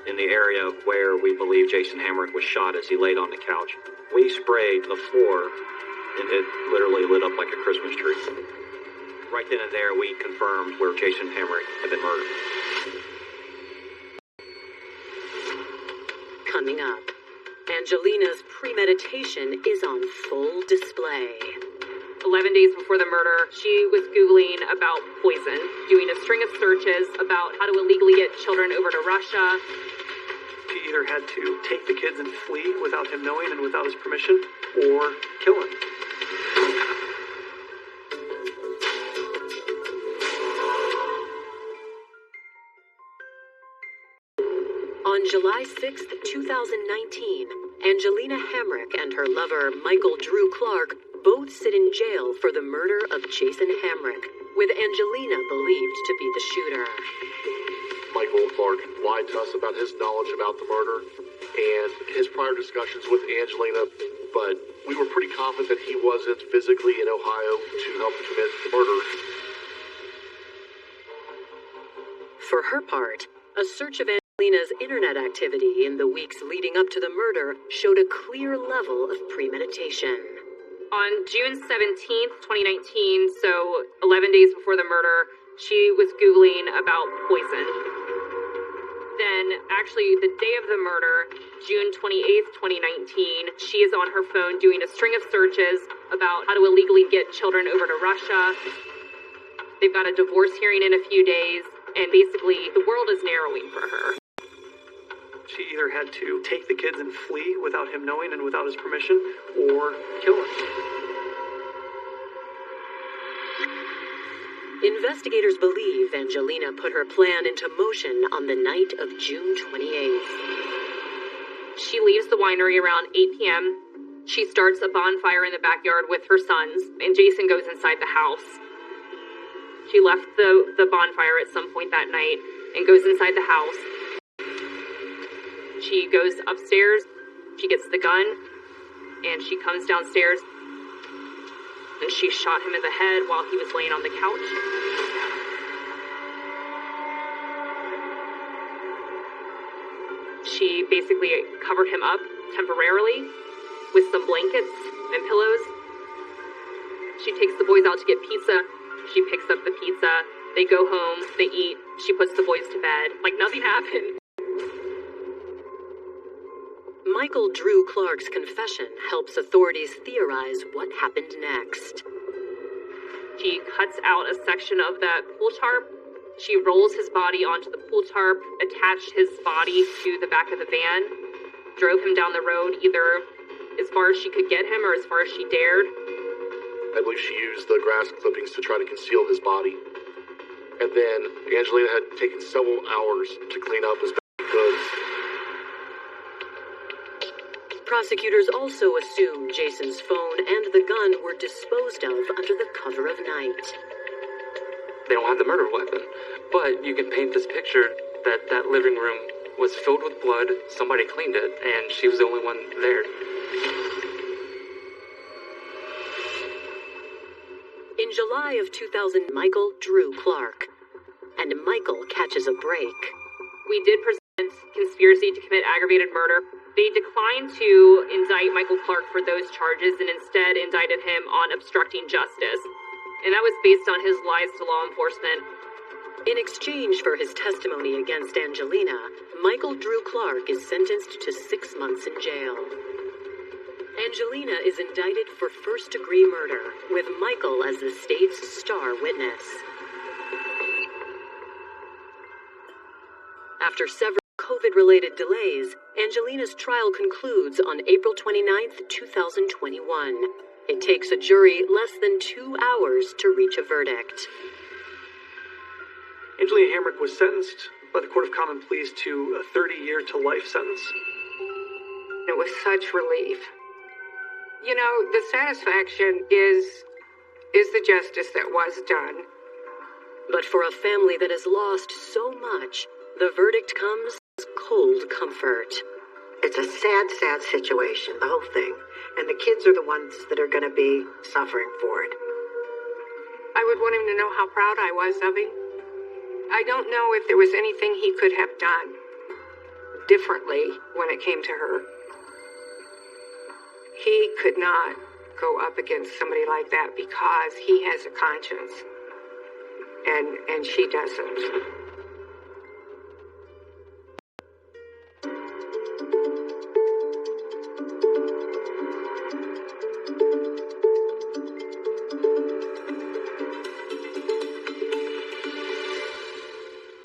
In the area where we believe Jason Hamrick was shot as he laid on the couch, we sprayed the floor, and it literally lit up like a Christmas tree. Right then and there, we confirmed where Jason Hamrick had been murdered. Coming up, Angelina's premeditation is on full display. 11 days before the murder, she was Googling about poison, doing a string of searches about how to illegally get children over to Russia. She either had to take the kids and flee without him knowing and without his permission, or kill him. On July 6, 2019, Angelina Hamrick and her lover, Michael Drew Clark, both sit in jail for the murder of Jason Hamrick, with Angelina believed to be the shooter. Michael Clark lied to us about his knowledge about the murder and his prior discussions with Angelina, but we were pretty confident that he wasn't physically in Ohio to help commit the murder. For her part, a search of Angelina's internet activity in the weeks leading up to the murder showed a clear level of premeditation. On June 17th, 2019, so 11 days before the murder, she was Googling about poison. Then, actually, the day of the murder, June 28th, 2019, she is on her phone doing a string of searches about how to illegally get children over to Russia. They've got a divorce hearing in a few days, and basically, the world is narrowing for her. She either had to take the kids and flee without him knowing and without his permission, or kill him. Investigators believe Angelina put her plan into motion on the night of June 28th. She leaves the winery around 8 p.m. She starts a bonfire in the backyard with her sons, and Jason goes inside the house. She left the bonfire at some point that night and goes inside the house. She goes upstairs, she gets the gun, and she comes downstairs, and she shot him in the head while he was laying on the couch. She basically covered him up temporarily with some blankets and pillows. She takes the boys out to get pizza. She picks up the pizza. They go home, they eat. She puts the boys to bed. Like nothing happened. Michael Drew Clark's confession helps authorities theorize what happened next. She cuts out a section of that pool tarp. She rolls his body onto the pool tarp, attached his body to the back of the van, drove him down the road either as far as she could get him or as far as she dared. I believe she used the grass clippings to try to conceal his body. And then Angelina had taken several hours to clean up as best she could. Prosecutors also assume Jason's phone and the gun were disposed of under the cover of night. They don't have the murder weapon, but you can paint this picture that that living room was filled with blood, somebody cleaned it, and she was the only one there. In July of 2000, Michael Drew Clark. And Michael catches a break. We did present conspiracy to commit aggravated murder. They declined to indict Michael Clark for those charges and instead indicted him on obstructing justice. And that was based on his lies to law enforcement. In exchange for his testimony against Angelina, Michael Drew Clark is sentenced to 6 months in jail. Angelina is indicted for first-degree murder, with Michael as the state's star witness. After several COVID-related delays, Angelina's trial concludes on April 29th, 2021. It takes a jury less than 2 hours to reach a verdict. Angelina Hamrick was sentenced by the Court of Common Pleas to a 30-year-to-life sentence. It was such relief. You know, the satisfaction is the justice that was done. But for a family that has lost so much, the verdict comes as cold comfort. It's a sad, sad situation, the whole thing. And the kids are the ones that are going to be suffering for it. I would want him to know how proud I was of him. I don't know if there was anything he could have done differently when it came to her. He could not go up against somebody like that because he has a conscience, and she doesn't.